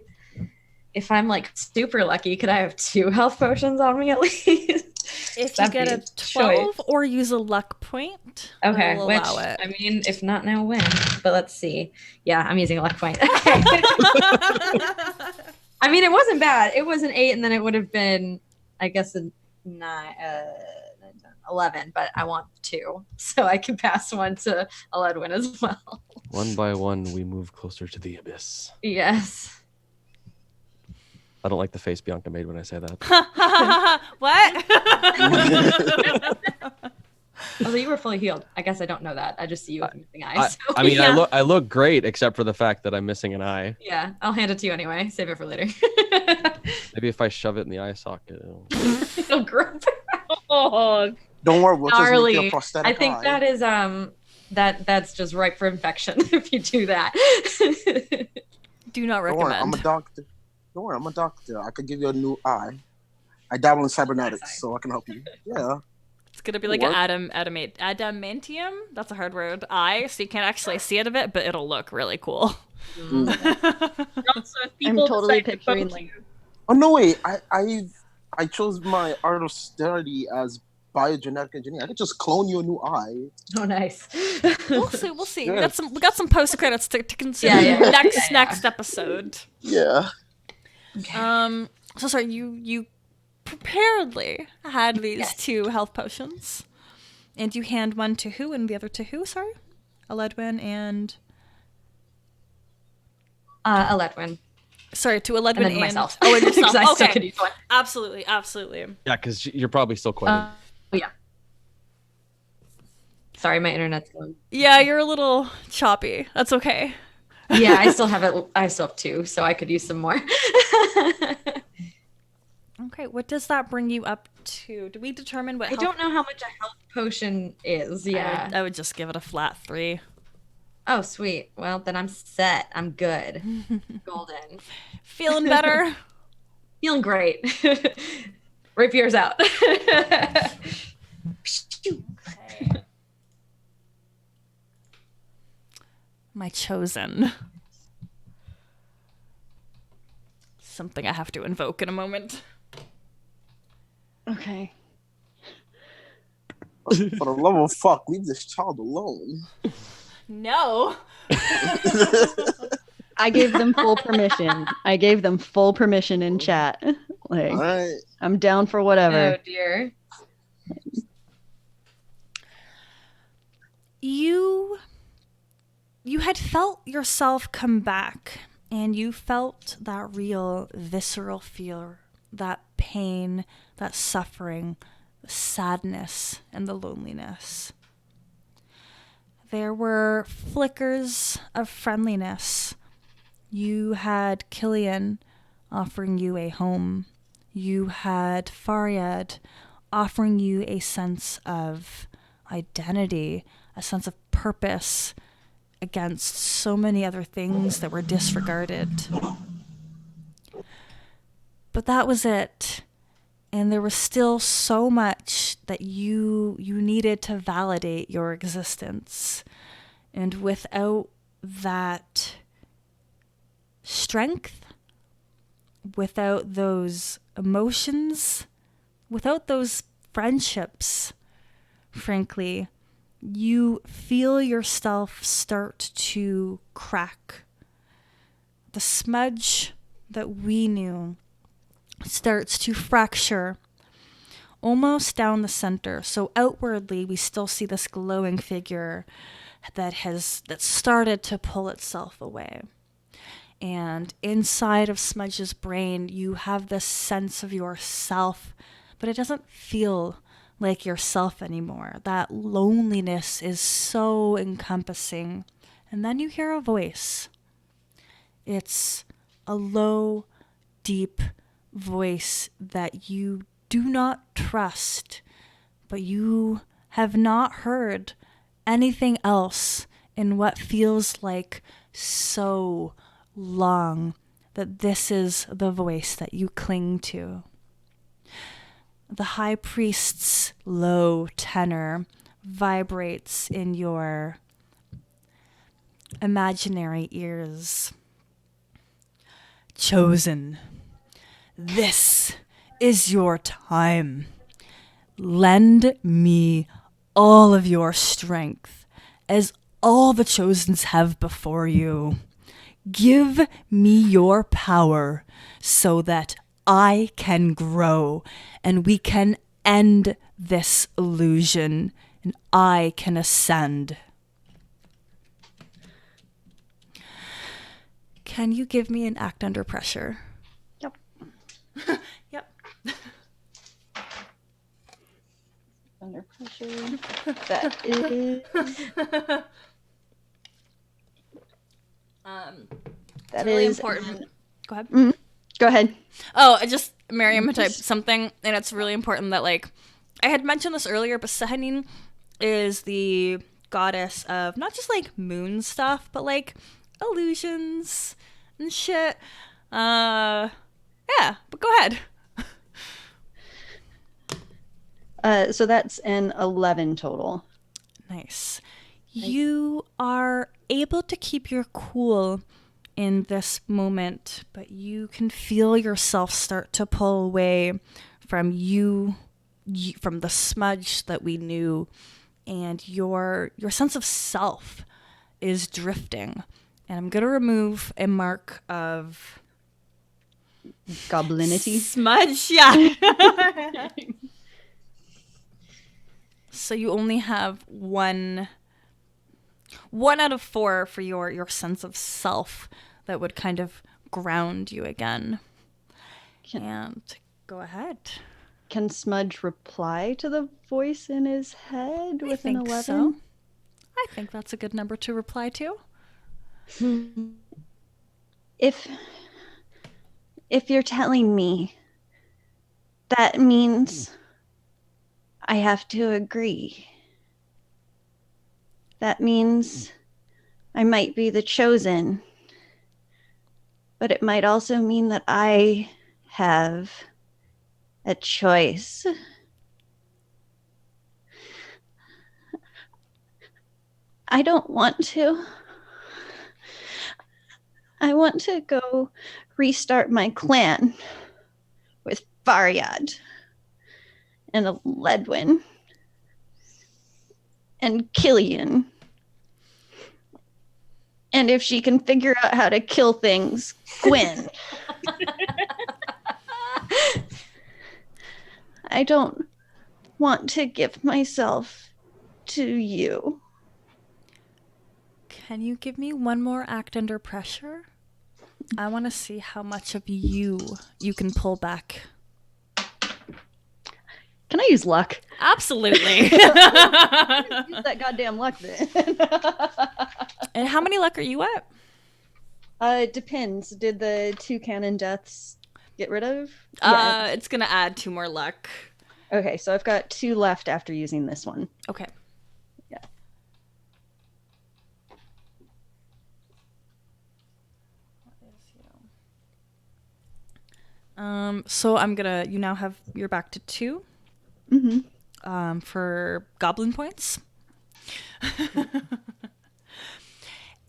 if I'm like super lucky. Could I have 2 health potions on me at least? If you That'd get be a choice. 12 or use a luck point, Okay, we'll which allow it. I mean, if not now, when? But let's see. Yeah, I'm using a luck point. Okay. I mean, it wasn't bad. It was an 8, and then it would have been, I guess, a 9, 11. But I want 2, so I can pass 1 to Aledwin as well. One by one, we move closer to the abyss. Yes. I don't like the face Bianca made when I say that. What? Although you were fully healed. I guess I don't know that. I just see you with missing eyes. So, I mean, Yeah. I look great, except for the fact that I'm missing an eye. yeah, I'll hand it to you anyway. Save it for later. Maybe if I shove it in the eye socket. It'll grow. Oh, Don't worry, we'll just make you Gnarly. a prosthetic I think eye. that is that's just ripe for infection if you do that. Do not Don't worry, I'm recommend. a doctor. Don't worry, I'm a doctor. I could give you a new eye. I dabble in cybernetics, so I can help you. Yeah. It's gonna be like What? an adamantium. That's a hard word. So you can't actually see it of it, but it'll look really cool. Mm. Also, if people totally decide to picturing, vote like- you, Oh no, wait! I chose my art of study as biogenetic engineering. I could just clone you a new eye. Oh, nice. We'll see. We'll see. Yeah. We got some post credits to consider Yeah, yeah. next episode. Yeah. So sorry, you preparedly had these two health potions, and you hand one to who and the other to who? Sorry, Aledwin and Aledwin. sorry to Aledwin And then myself. Oh, and yourself. 'Cause I still Okay, could use one. absolutely. Yeah, because you're probably still quite. Yeah. Sorry, my internet's going. Yeah, you're a little choppy. That's okay. Yeah, I still have it. I still have 2, so I could use some more. Okay, what does that bring you up to? Do we determine what? I don't know how much a health potion is. Yeah. I would just give it a flat 3. Oh, sweet. Well, then I'm set. I'm good. Golden. Feeling better? Feeling great. Rapier's out. My chosen. Something I have to invoke in a moment. Okay. For the love of fuck, leave this child alone. No. I gave them full permission. I gave them full permission in chat. Like, All right. I'm down for whatever. Oh, dear. You had felt yourself come back, and you felt that real visceral fear, that pain, that suffering, the sadness, and the loneliness. There were flickers of friendliness. You had Killian offering you a home. You had Faryad offering you a sense of identity, a sense of purpose against so many other things that were disregarded. But that was it. And there was still so much that you needed to validate your existence. And without that strength, without those emotions, without those friendships, frankly, you feel yourself start to crack. The smudge that we knew starts to fracture almost down the center. So outwardly, we still see this glowing figure that started to pull itself away. And inside of Smudge's brain, you have this sense of yourself, but it doesn't feel like yourself anymore. That loneliness is so encompassing. And then you hear a voice. It's a low, deep voice that you do not trust, but you have not heard anything else in what feels like so long that this is the voice that you cling to. The high priest's low tenor vibrates in your imaginary ears. Chosen, this is your time. Lend me all of your strength, as all the Chosens have before you. Give me your power so that I can grow and we can end this illusion and I can ascend. Can you give me an act under pressure? Yep. Yep. Under pressure. That is. That really is important. Go ahead. Go ahead. Oh, Miriam typed something, and it's really important that, like, I had mentioned this earlier, but Sehanine is the goddess of not just, like, moon stuff, but, like, illusions and shit. Yeah, but go ahead. So that's an 11 total. Nice. You are able to keep your cool in this moment, but you can feel yourself start to pull away from from the smudge that we knew, and your sense of self is drifting. And I'm going to remove a mark of Goblinity. smudge. Yeah. So you only have one out of 4 for your sense of self that would kind of ground you again. And go ahead. Can Smudge reply to the voice in his head with an 11? So. I think that's a good number to reply to. If you're telling me, that means I have to agree. That means I might be the chosen, but it might also mean that I have a choice. I don't want to. I want to go restart my clan with Faryad and Ledwin and Killian. And if she can figure out how to kill things, Gwen. I don't want to give myself to you. Can you give me one more act under pressure? I want to see how much of you can pull back. Can I use luck? Absolutely. Use that goddamn luck then. And how many luck are you at? It depends. Did the 2 cannon deaths get rid of? It's going to add 2 more luck. Okay, so I've got 2 left after using this one. Okay. Yeah. So you now have, you're back to 2. Mm-hmm. For goblin points.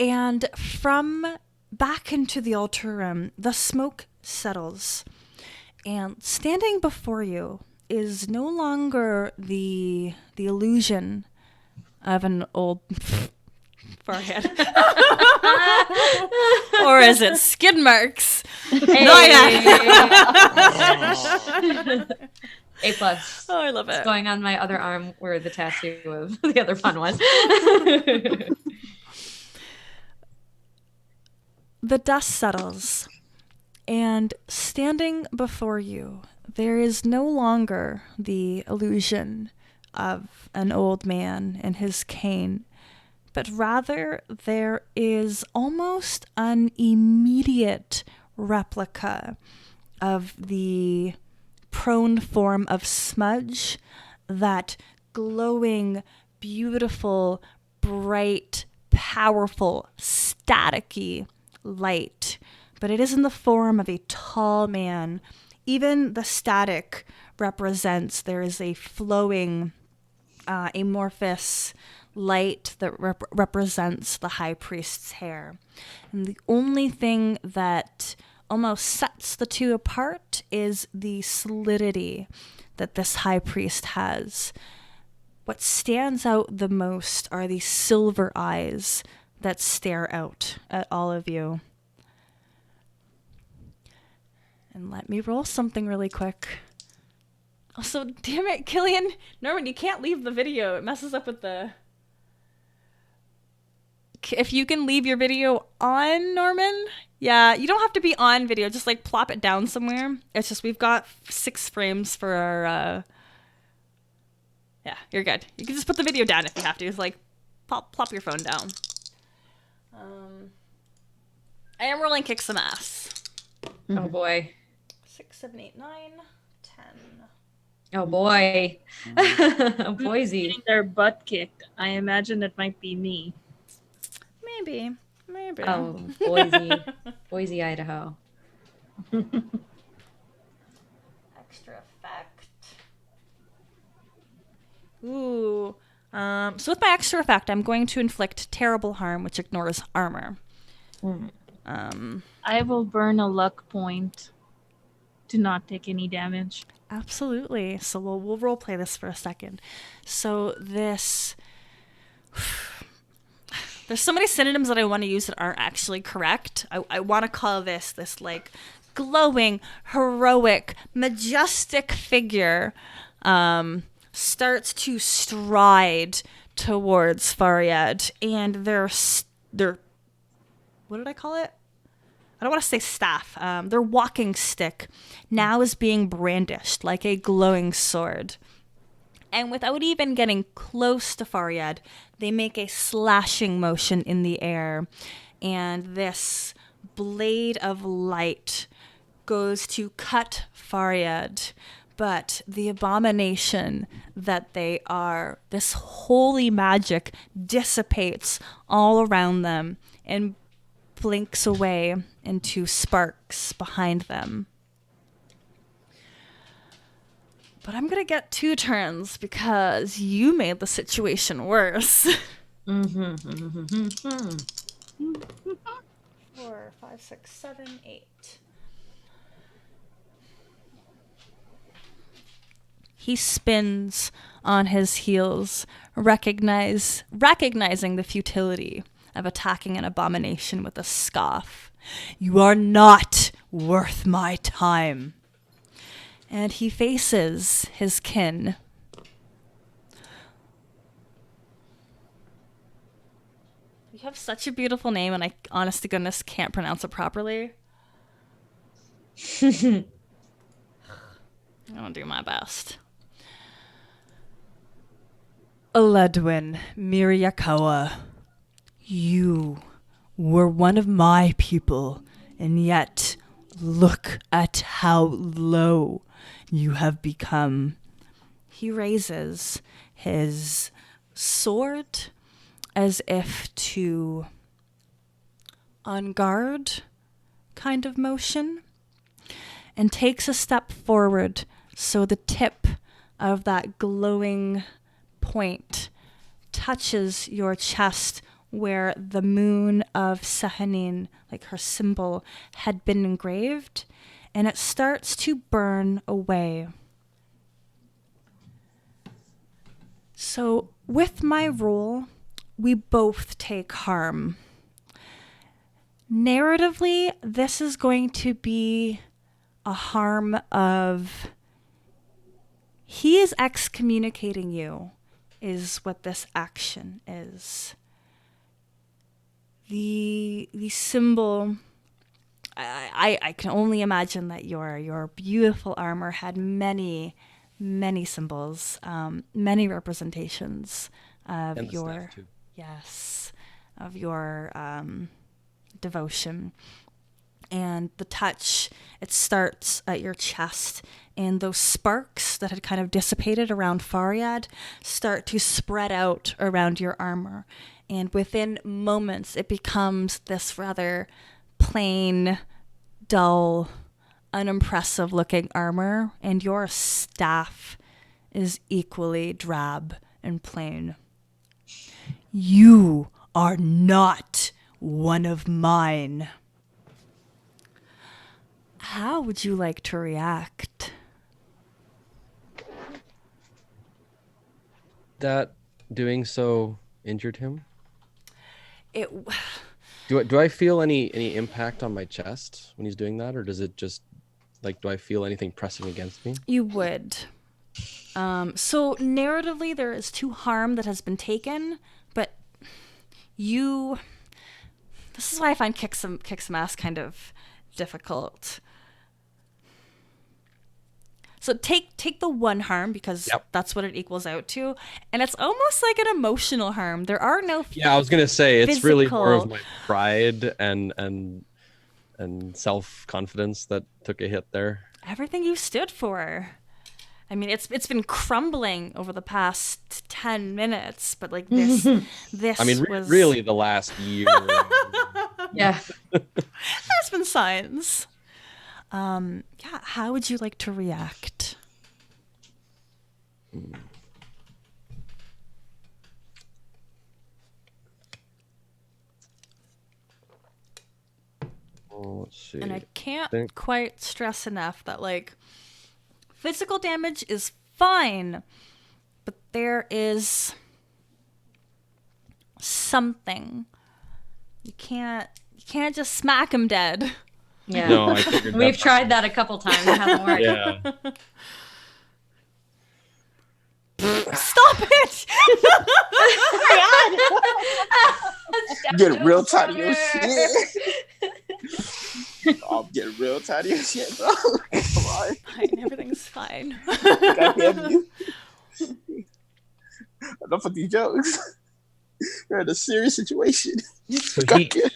And from back into the altar room, the smoke settles. And standing before you is no longer the illusion of an old forehead. Or is it skid marks? Hey. No, A plus. Oh, I love It's it. going on my other arm where the tattoo of the other pun was. The dust settles, and standing before you, there is no longer the illusion of an old man and his cane, but rather there is almost an immediate replica of the prone form of Smudge, that glowing, beautiful, bright, powerful, staticky light. But it is in the form of a tall man. Even the static represents, there is a flowing, amorphous light that represents the high priest's hair. And the only thing that almost sets the two apart is the solidity that this high priest has. What stands out the most are the silver eyes that stare out at all of you. And let me roll something really quick. Also, damn it, Killian. Norman, you can't leave the video. It messes up with the... If you can leave your video on, Norman. Yeah, you don't have to be on video. Just like plop it down somewhere. It's just we've got 6 frames for our... Yeah, you're good. You can just put the video down if you have to. It's like plop your phone down. I am rolling kick some ass. Oh boy. 6, 7, 8, 9, 10. Oh boy. Oh Boise. Getting their butt kicked. I imagine it might be me. Maybe. Oh, Boise. Boise, Idaho. Extra effect. Ooh. So with my extra effect, I'm going to inflict terrible harm, which ignores armor. I will burn a luck point to not take any damage. Absolutely. So we'll role play this for a second. So this there's so many synonyms that I want to use that aren't actually correct. I want to call this like glowing, heroic, majestic figure starts to stride towards Faryad, and they're what did I call it? I don't want to say staff. Their walking stick now is being brandished like a glowing sword. And without even getting close to Faryad, they make a slashing motion in the air. And this blade of light goes to cut Faryad. But the abomination that they are, this holy magic, dissipates all around them and blinks away into sparks behind them. But I'm going to get 2 turns because you made the situation worse. 4, 5, 6, 7, 8. He spins on his heels, recognizing the futility of attacking an abomination with a scoff. You are not worth my time. And he faces his kin. You have such a beautiful name, and I, honest to goodness, can't pronounce it properly. I'm gonna do my best. Eledwin Miryakawa, you were one of my people, and yet look at how low you have become. He raises his sword as if to on guard kind of motion and takes a step forward so the tip of that glowing point touches your chest where the moon of Sehanin, like her symbol, had been engraved, and it starts to burn away. So with my roll, we both take harm. Narratively, this is going to be a harm of he is excommunicating you, is what this action is. The symbol, I can only imagine that your beautiful armor had many symbols, many representations of And the your staff, too. yes, of your devotion. And the touch, it starts at your chest, and those sparks that had kind of dissipated around Faryad start to spread out around your armor. And within moments, it becomes this rather plain, dull, unimpressive looking armor, and your staff is equally drab and plain. You are not one of mine. How would you like to react? That doing so injured him? It Do I feel any impact on my chest when he's doing that, or does it just like do I feel anything pressing against me? You would. So narratively, there is 2 harm that has been taken, but you. This is why I find kick some ass kind of difficult. So take the 1 harm because that's what it equals out to, and it's almost like an emotional harm. There are no. Yeah, I was gonna say it's really more of physical- my pride and self-confidence that took a hit there. Everything you stood for. I mean, it's been crumbling over the past 10 minutes, but like this I mean, was really the last year. Yeah. There's been signs. Yeah, how would you like to react? let's see. And I can't Think- quite stress enough that, like, physical damage is fine, but there is something. You can't just smack him dead. Yeah. No, I figured We've that. tried that a couple times. It hasn't worked. Yeah. Stop it! Get real tired of your shit. I'm getting real tired of your shit, bro. Come on. Fine, everything's fine. Goddamn you. Enough of these jokes. We're in a serious situation. So Goddamn.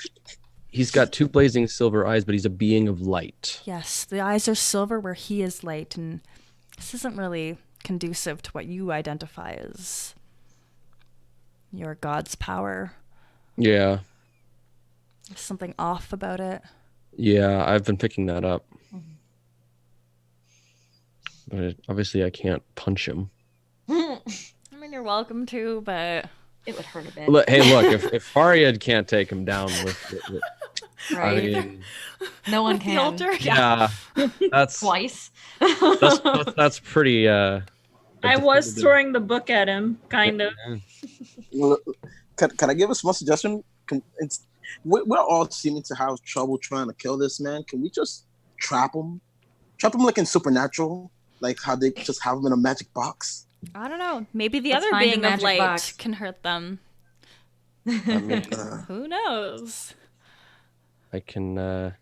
he's got two blazing silver eyes, but he's a being of light. Yes, the eyes are silver where he is light, and this isn't really conducive to what you identify as your god's power. Yeah. There's something off about it. Yeah, I've been picking that up. But obviously I can't punch him. I mean, you're welcome to, but It would hurt a bit. Look, hey, look, if Faryad can't take him down with I Right. mean, No one the can. altar, yeah, that's Twice. that's pretty. I was throwing the book at him, kind of. Well, can I give a small suggestion? We're all seeming to have trouble trying to kill this man. Can we just trap him? Trap him like in Supernatural, like how they just have him in a magic box. I don't know. Maybe the Let's other find a being of magic light box. can hurt them. I mean, Who knows? I can mean,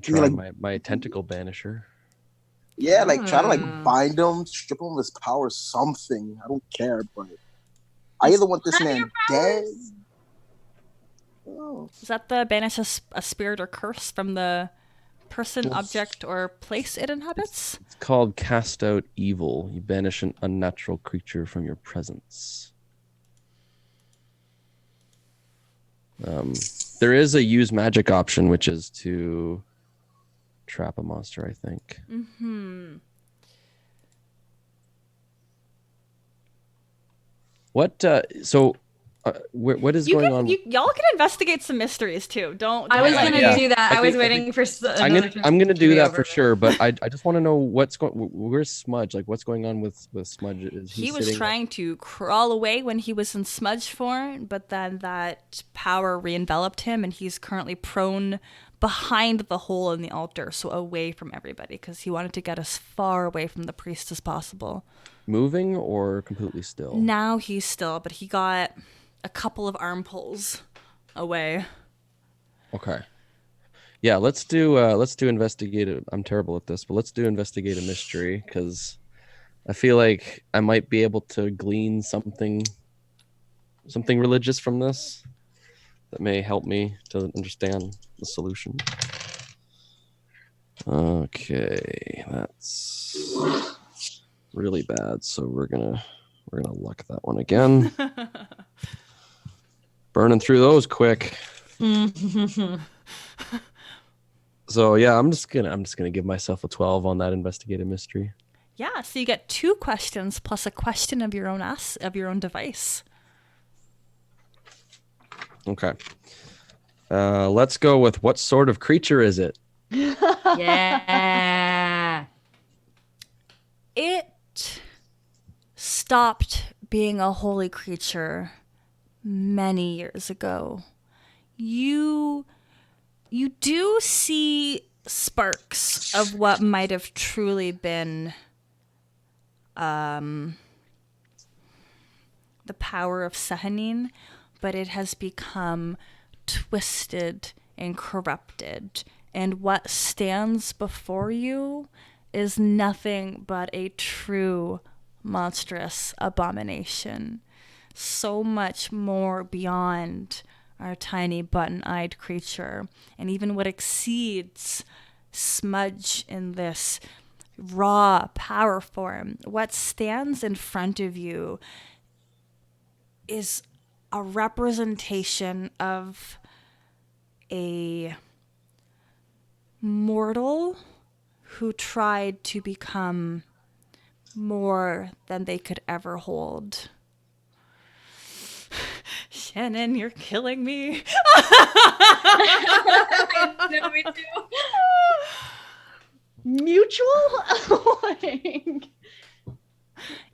try like- my tentacle banisher. Yeah, like try to like Ah. bind him, strip him of his power, something. I don't care, but I either want this man dead. Oh. Is that the banish a spirit or curse from the person, Yes. object, or place it inhabits? It's called Cast Out Evil. You banish an unnatural creature from your presence. There is a use magic option, which is to trap a monster, I think. Mm-hmm. What? What is going on? Y'all can investigate some mysteries too. Don't. I was Yeah, gonna yeah. do that. I I was think- I waiting for. I'm gonna do that for sure, but I just want to know what's going. Where's Smudge? Like, what's going on with Smudge? Is He was sitting- trying to crawl away when he was in smudge form, but then that power re-enveloped him, and he's currently prone behind the hole in the altar, so away from everybody, because he wanted to get as far away from the priest as possible. moving or completely still. Now he's still, but he got a couple of arm pulls away. Okay. Yeah, let's do investigate. I'm terrible at this, but let's do investigate a mystery because I feel like I might be able to glean something religious from this that may help me to understand the solution. Okay, that's really bad. So we're gonna luck that one again. Burning through those quick. So yeah, I'm just gonna give myself a 12 on that investigative mystery. Yeah, so you get 2 questions plus a question of your own device. Okay. Let's go with what sort of creature is it? Yeah. It stopped being a holy creature many years ago. You do see sparks of what might have truly been the power of Sehanine, but it has become twisted and corrupted. And what stands before you is nothing but a true monstrous abomination. So much more beyond our tiny button-eyed creature, and even what exceeds Smudge in this raw power form. What stands in front of you is a representation of a mortal who tried to become more than they could ever hold. Shannon, you're killing me. No, me too. Mutual? Like,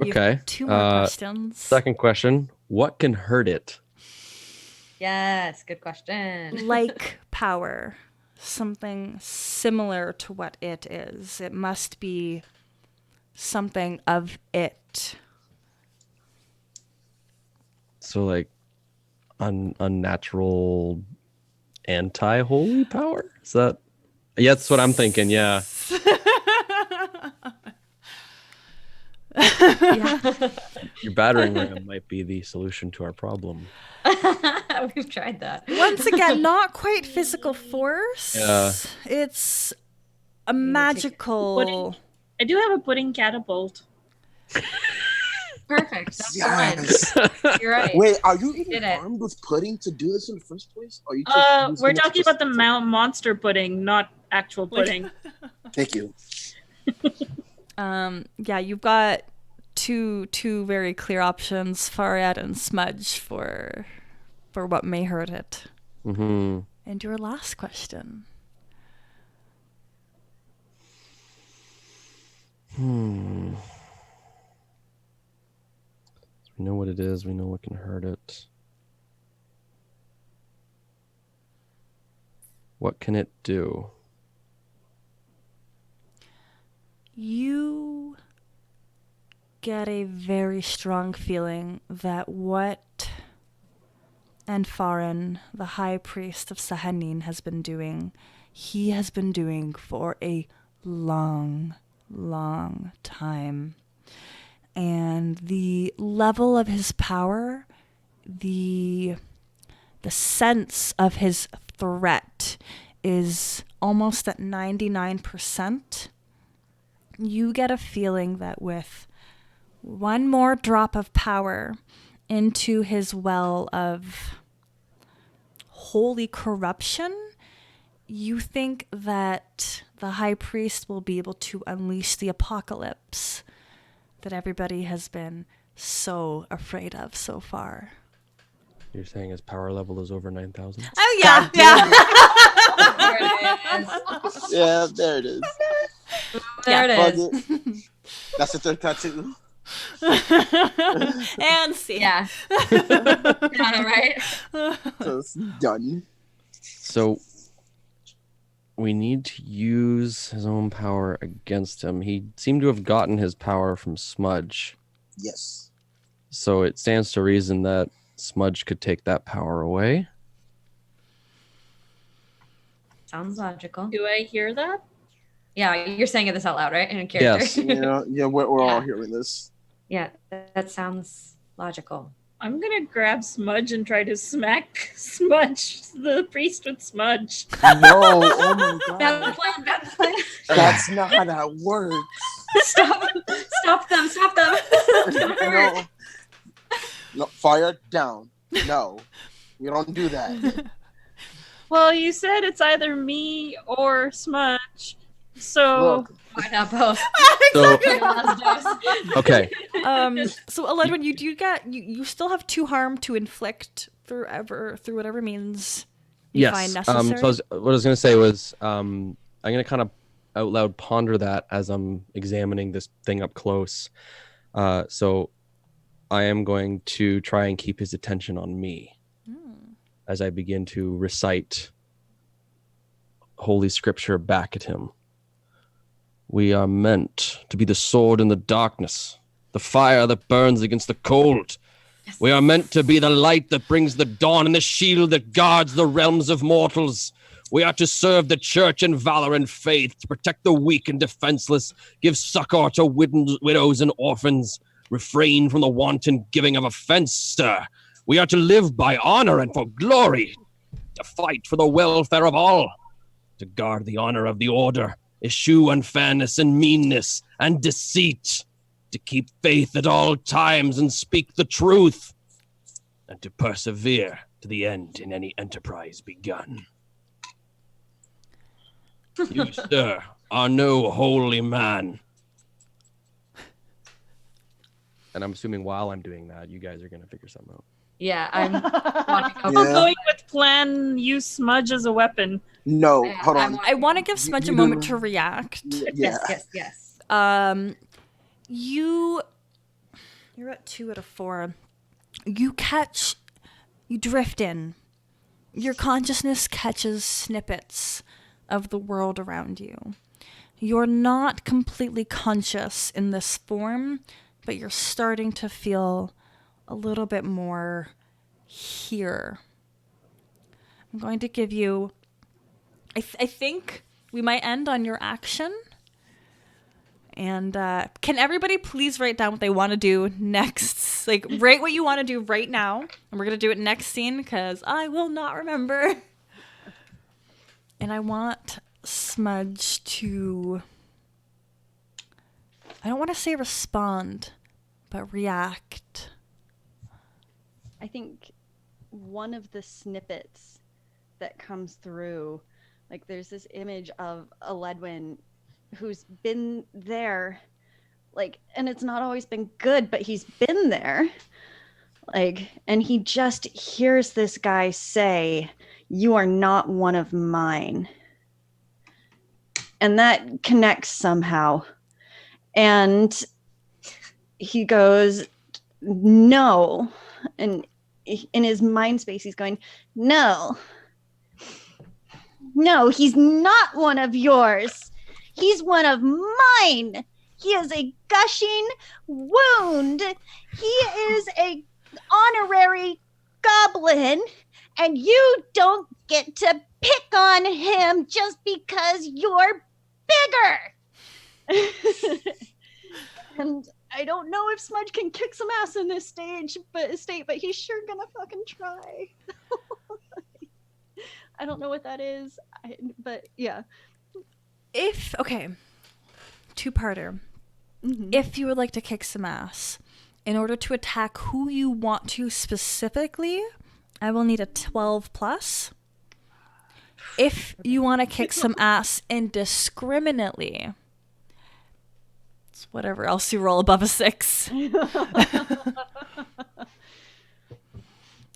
You have Okay. 2 more questions. Second question: what can hurt it? Yes, good question. Like power, something similar to what it is. It must be something of it. So like unnatural anti-holy power? Is that? Yeah, that's what I'm thinking. Yeah. Yeah. Your battering ram might be the solution to our problem. We've tried that. Once again, not quite physical force. Yeah. It's a need to take magical. I do have a pudding catapult. Perfect. That's Yes. the one. You're right. Wait, are you Did even it. armed with pudding to do this in the first place? Or are you just using We're it talking to about the monster pudding, not actual pudding. Thank you. Yeah, you've got two very clear options, Faryad and Smudge, for what may hurt it. Mm-hmm. And your last question. We know what it is. We know what can hurt it. What can it do? You get a very strong feeling that what Anfarin, the high priest of Sahanin, has been doing, he has been doing for a long, long time. And the level of his power, the sense of his threat is almost at 99%. You get a feeling that with one more drop of power into his well of holy corruption, you think that the high priest will be able to unleash the apocalypse that everybody has been so afraid of so far. You're saying his power level is over 9,000? Oh, yeah, Yeah, there it is. There Fuck it is. it. That's the third tattoo. And see. Yeah. Kinda, right? So it's done. So we need to use his own power against him. He seemed to have gotten his power from Smudge. Yes. So it stands to reason that Smudge could take that power away. Sounds logical. Do I hear that? Yeah, you're saying this out loud, right? In character. Yes. Yeah, we're all Yeah. hearing this. Yeah, that sounds logical. I'm gonna grab Smudge and try to smack Smudge, the priest with Smudge. No, oh my god. Bad plan, bad plan. That's not how that works. Stop them. It's gonna hurt. No. No, fire down. No. We don't do that. Well, you said it's either me or Smudge, so Look, Why not both? So, Last dose. okay. So Eledwin, you still have 2 harm to inflict through whatever means you find Yes. necessary. What I was going to say was I'm going to kind of out loud ponder that as I'm examining this thing up close. So I am going to try and keep his attention on me as I begin to recite Holy Scripture back at him. We are meant to be the sword in the darkness, the fire that burns against the cold. Yes. We are meant to be the light that brings the dawn and the shield that guards the realms of mortals. We are to serve the church in valor and faith, to protect the weak and defenseless, give succor to widows and orphans, refrain from the wanton giving of offense, sir. We are to live by honor and for glory, to fight for the welfare of all, to guard the honor of the order, eschew unfairness and meanness and deceit, to keep faith at all times and speak the truth, and to persevere to the end in any enterprise begun. You, sir, are no holy man. And I'm assuming while I'm doing that, you guys are going to figure something out. Yeah, I'm wanting to We're Yeah. going with plan use smudge as a weapon. No, Yeah, hold I'm on. I want to give You- Smudge you a moment do- to react. Yeah. Yes. You're at 2 out of 4. You drift in. Your consciousness catches snippets of the world around you. You're not completely conscious in this form, but you're starting to feel a little bit more here. I'm going to give you, I think we might end on your action. And can everybody please write down what they want to do next? Like, write what you want to do right now. And we're going to do it next scene because I will not remember. And I want Smudge to, I don't want to say respond, but react. I think one of the snippets that comes through, like there's this image of a Ledwin who's been there, like, and it's not always been good, but he's been there. Like, and he just hears this guy say, "You are not one of mine." And that connects somehow. And he goes, "No." And in his mind space, he's going, "No, he's not one of yours. He's one of mine. He is a gushing wound. He is a honorary goblin, and you don't get to pick on him just because you're bigger." And I don't know if Smudge can kick some ass in this state, but he's sure gonna fucking try. I don't know what that is, but yeah. Okay, two-parter. Mhm. If you would like to kick some ass, in order to attack who you want to specifically, I will need a 12 plus. If you want to kick some ass indiscriminately, it's whatever else you roll above a 6.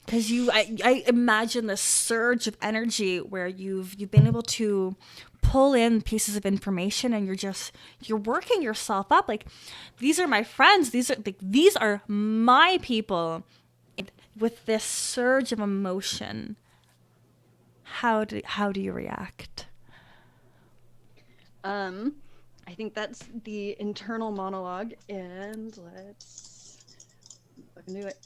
Because I imagine this surge of energy where you've been able to pull in pieces of information and you're working yourself up. Like, these are my friends. These are my people. With this surge of emotion, how do you react? I think that's the internal monologue, and let's fucking do it.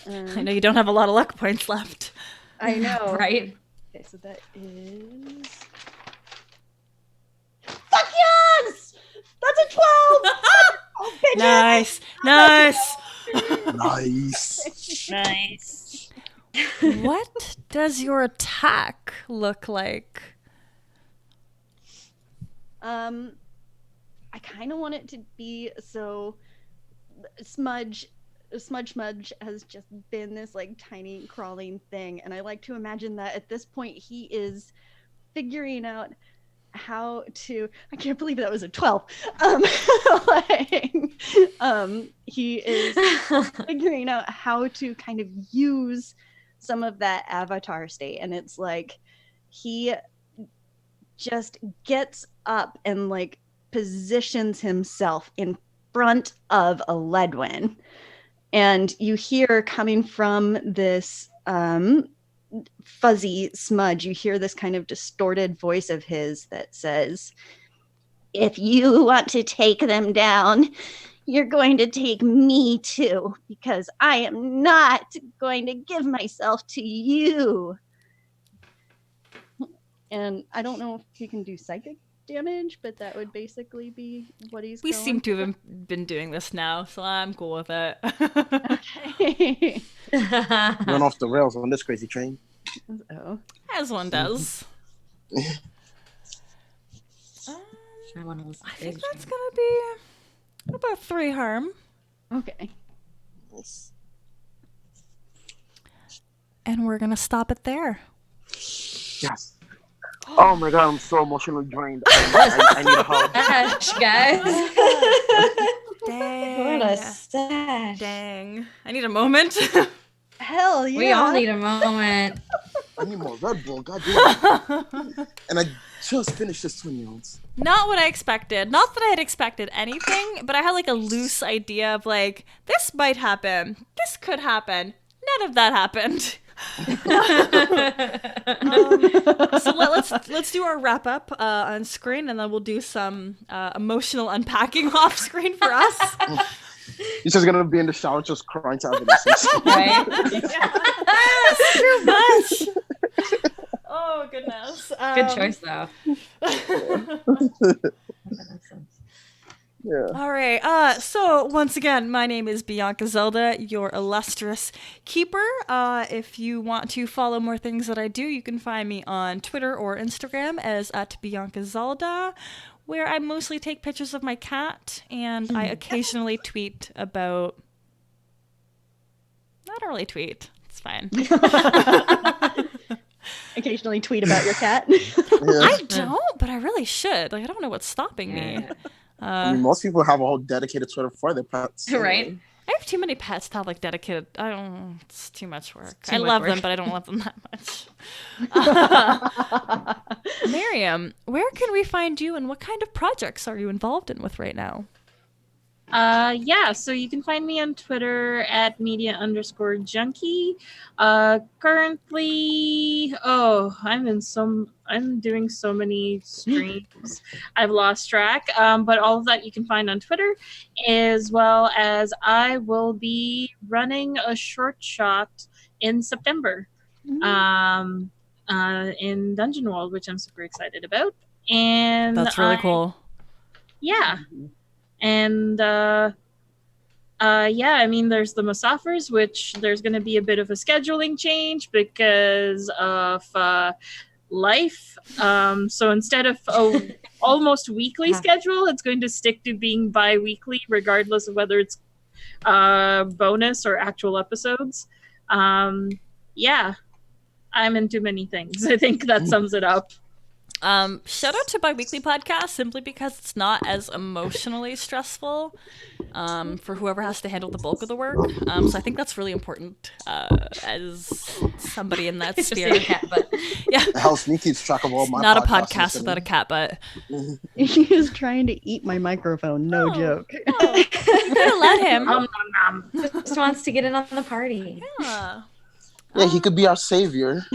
I know you don't have a lot of luck points left. I know. Right? Okay, so that is. Fuck yes! That's a 12! Oh, bitches! Nice. Nice. Nice. What does your attack look like? I kind of want it to be so. Smudge has just been this like tiny crawling thing, and I like to imagine that at this point he is figuring out how to. I can't believe that was a 12. He is figuring out how to kind of use some of that avatar state, and it's like he just gets up and like positions himself in front of a Ledwin, and you hear coming from this fuzzy Smudge, you hear this kind of distorted voice of his that says, "If you want to take them down, you're going to take me too, because I am not going to give myself to you." And I don't know if he can do psychic damage, but that would basically be what he's We going seem to for. have been doing this now, so I'm cool with it. Okay. Run off the rails on this crazy train. Oh. As one does. I want to listen I to think David that's Shane. gonna be about 3 harm. Okay. Nice. And we're gonna stop it there. Yes. Oh my god, I'm so emotionally drained. I need a hug. Gosh, guys. Dang. What a stash. Dang. I need a moment. Hell yeah. We all need a moment. I need more Red Bull, goddamn. And I just finished this 20-ounce. Not what I expected. Not that I had expected anything, but I had like a loose idea of like, this might happen. This could happen. None of that happened. So let's do our wrap up on screen, and then we'll do some emotional unpacking off screen for us. He's just gonna be in the shower just crying to Evanescence. Right? That's too much. Oh goodness. Good choice, though. Yeah. All right. So once again, my name is Bianca Zelda, your illustrious keeper. If you want to follow more things that I do, you can find me on Twitter or Instagram as @BiancaZelda, where I mostly take pictures of my cat, and I occasionally tweet about. I don't really tweet. It's fine. Occasionally tweet about your cat. I don't, but I really should. Like, I don't know what's stopping me. I mean, most people have a whole dedicated Twitter for their pets. Right? I have too many pets to have like dedicated. I don't. It's too much work. Too I much love work. them, but I don't love them that much. Miriam, where can we find you, and what kind of projects are you involved in with right now? Yeah, so you can find me on Twitter at media_junkie. Currently, I'm doing so many streams. I've lost track. But all of that you can find on Twitter, as well as I will be running a short shot in September, in Dungeon World, which I'm super excited about. And That's really cool. Yeah. And yeah, I mean, there's the Musafirs, which there's going to be a bit of a scheduling change because of life. So instead of a almost weekly schedule, it's going to stick to being bi-weekly, regardless of whether it's bonus or actual episodes. Yeah, I'm into many things. I think that sums it up. Shout out to Biweekly Podcast, simply because it's not as emotionally stressful for whoever has to handle the bulk of the work. So I think that's really important as somebody in that Just sphere. say a cat butt. Yeah, It helps me keep track of all my not a podcasts podcast listening. without a cat butt. He is trying to eat my microphone. No joke. You could have let him. Just wants to get in on the party. Yeah. Yeah, he could be our savior.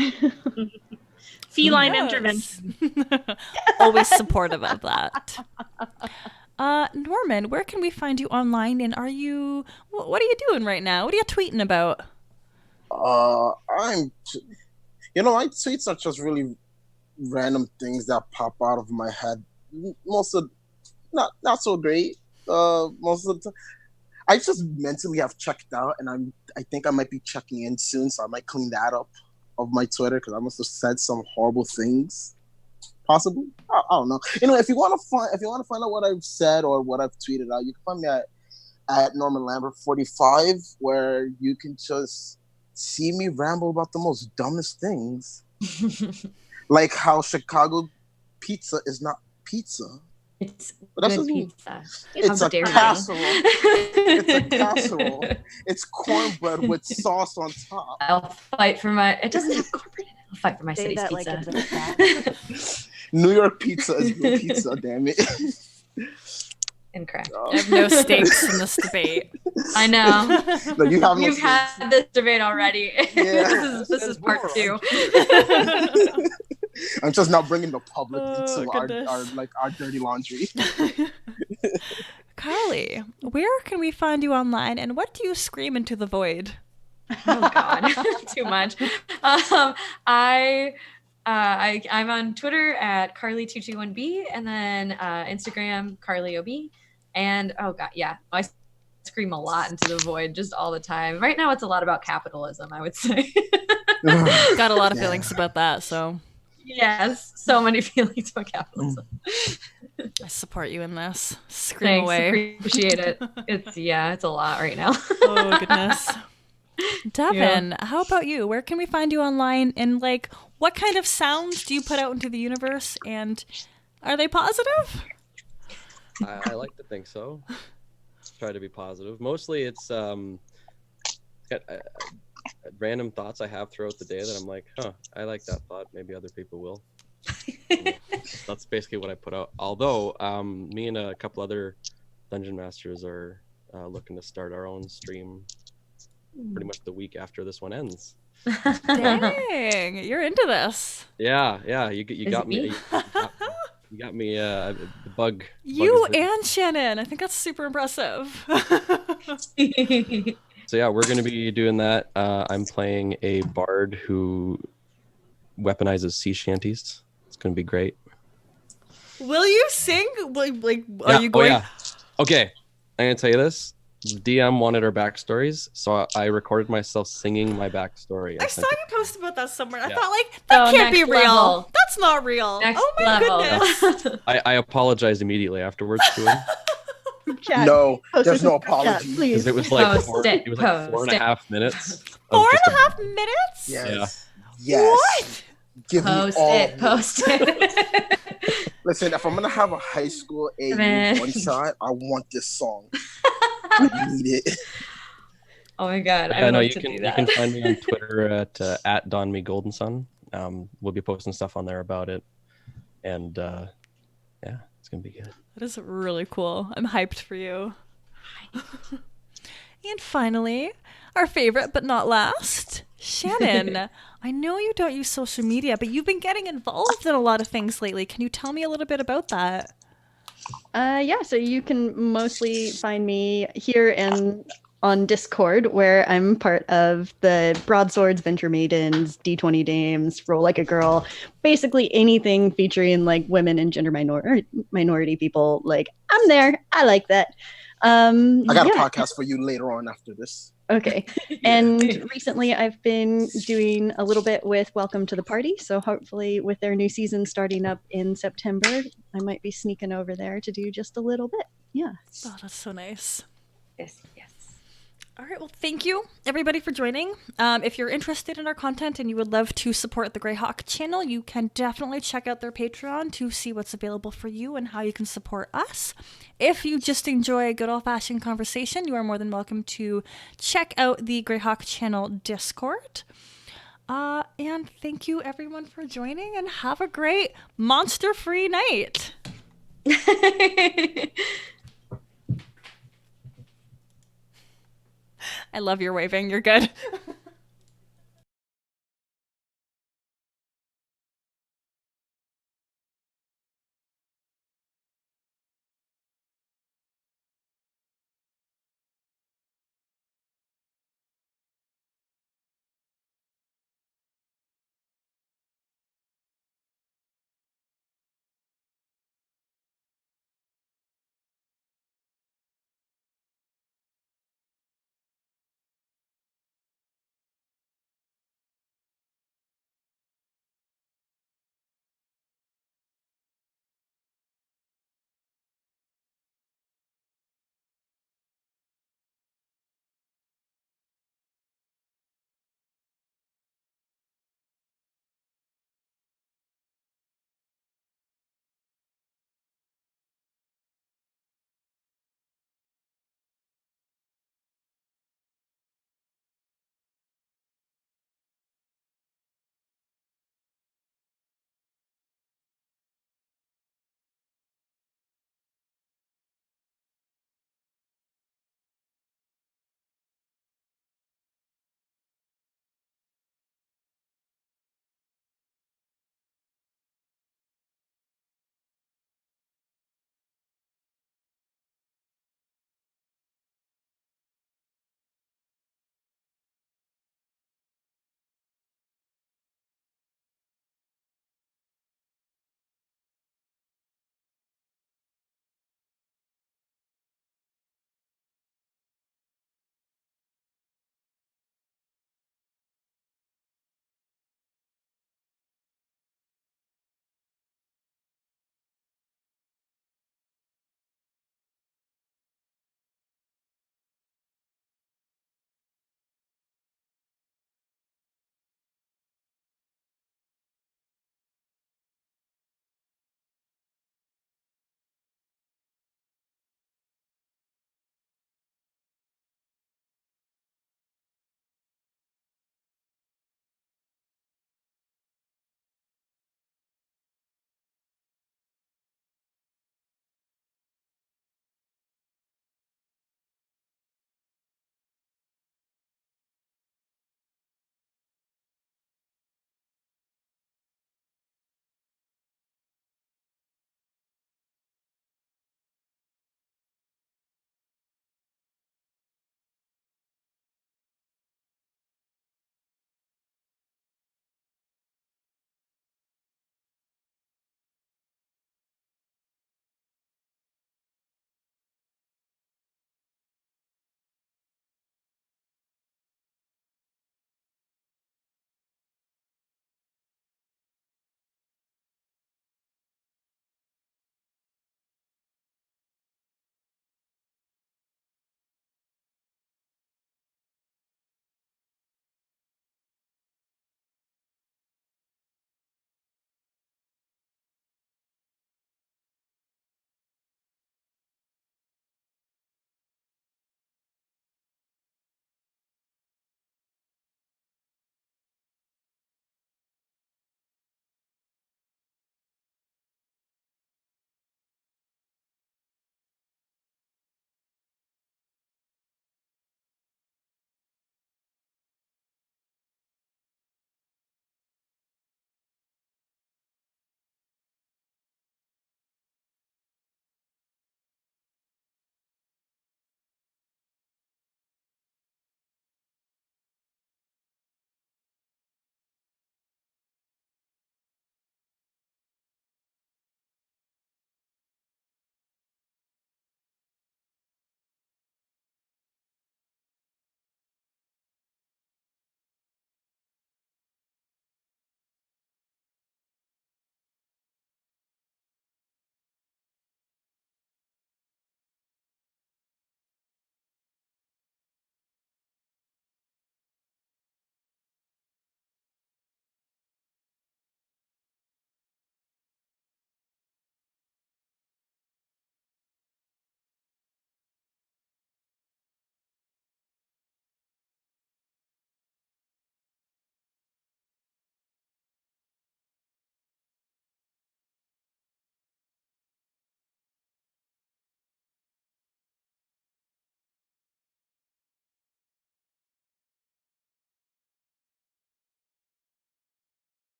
Feline Yes. intervention. Always supportive of that. Norman, where can we find you online? And what are you doing right now? What are you tweeting about? My tweets are just really random things that pop out of my head. Most of, not so great. Most of the time, I just mentally have checked out, and I think I might be checking in soon, so I might clean that up of my Twitter because I must have said some horrible things. Possibly, I don't know. If you want to find out what I've said or what I've tweeted out, you can find me at Norman Lambert 45, where you can just see me ramble about the most dumbest things, like how Chicago pizza is not pizza. It's But that's good just- pizza. It's How a dare you. casserole. It's a casserole. It's cornbread with sauce on top. I'll fight for my. It doesn't have cornbread in it. I'll fight for my Say city's that like pizza. it's a fact. New York pizza is real pizza, damn it. Incorrect. I have no stakes in this debate. I know. No, you have no You've stakes. had this debate already. Yeah. this is part two. I'm just not bringing the public Oh, into goodness. our dirty laundry. Carly, where can we find you online, and what do you scream into the void? Oh God, too much. I'm on Twitter at Carly221B, and then Instagram CarlyOB, and oh God, yeah, I scream a lot into the void just all the time. Right now, it's a lot about capitalism, I would say. Got a lot of Yeah. feelings about that, so Yes, so many feelings about capitalism. I support you in this. Scream Thanks, away. appreciate it. It's a lot right now. Oh goodness. Devin, how about you? Where can we find you online, and like what kind of sounds do you put out into the universe, and are they positive? I like to think so. Try to be positive. Mostly it's random thoughts I have throughout the day that I'm like, I like that thought. Maybe other people will. That's basically what I put out. Although me and a couple other dungeon masters are looking to start our own stream pretty much the week after this one ends. Dang, you're into this. Yeah. You Is got it me. me? You got me. The bug. You bug is and Shannon. I think that's super impressive. So yeah, we're gonna be doing that. I'm playing a bard who weaponizes sea shanties. It's gonna be great. Will you sing? Like, Yeah. are you going? Oh, yeah. Okay, I'm gonna tell you this. DM wanted our backstories, so I recorded myself singing my backstory. I saw you post about that somewhere. I Yeah. thought, like, that Oh, can't be next real. level. That's not real. Next Oh my level. goodness. I apologized immediately afterwards to him Chat, No, post there's this no in the chat, apology. because please. it was like Post four, it, it was like post 4.5 minutes. of 4.5 minutes? Yes. Yes. What? Give me Post all. it. Post it. Listen, if I'm gonna have a high school AU Man. one shot, I want this song. I need it. Oh my god, I Yeah, would no, love you to can do you that. can find me on Twitter at DonMeGoldenSun. We'll be posting stuff on there about it, and yeah, it's gonna be good. That is really cool. I'm hyped for you. And finally, our favorite but not last, Shannon. I know you don't use social media, but you've been getting involved in a lot of things lately. Can you tell me a little bit about that? Yeah, so you can mostly find me here and on Discord, where I'm part of the Broadswords, Venture Maidens, D20 Dames, Roll Like a Girl, basically anything featuring like women and gender minority people. Like, I'm there. I like that. I got yeah. a podcast for you later on after this. Okay. And recently I've been doing a little bit with Welcome to the Party. So hopefully with their new season starting up in September, I might be sneaking over there to do just a little bit. Yeah. Oh, that's so nice. Yes, yes. All right, well, thank you, everybody, for joining. If you're interested in our content and you would love to support the Greyhawk channel, you can definitely check out their Patreon to see what's available for you and how you can support us. If you just enjoy a good old-fashioned conversation, you are more than welcome to check out the Greyhawk channel Discord. And thank you, everyone, for joining, and have a great monster-free night. I love your waving. You're good.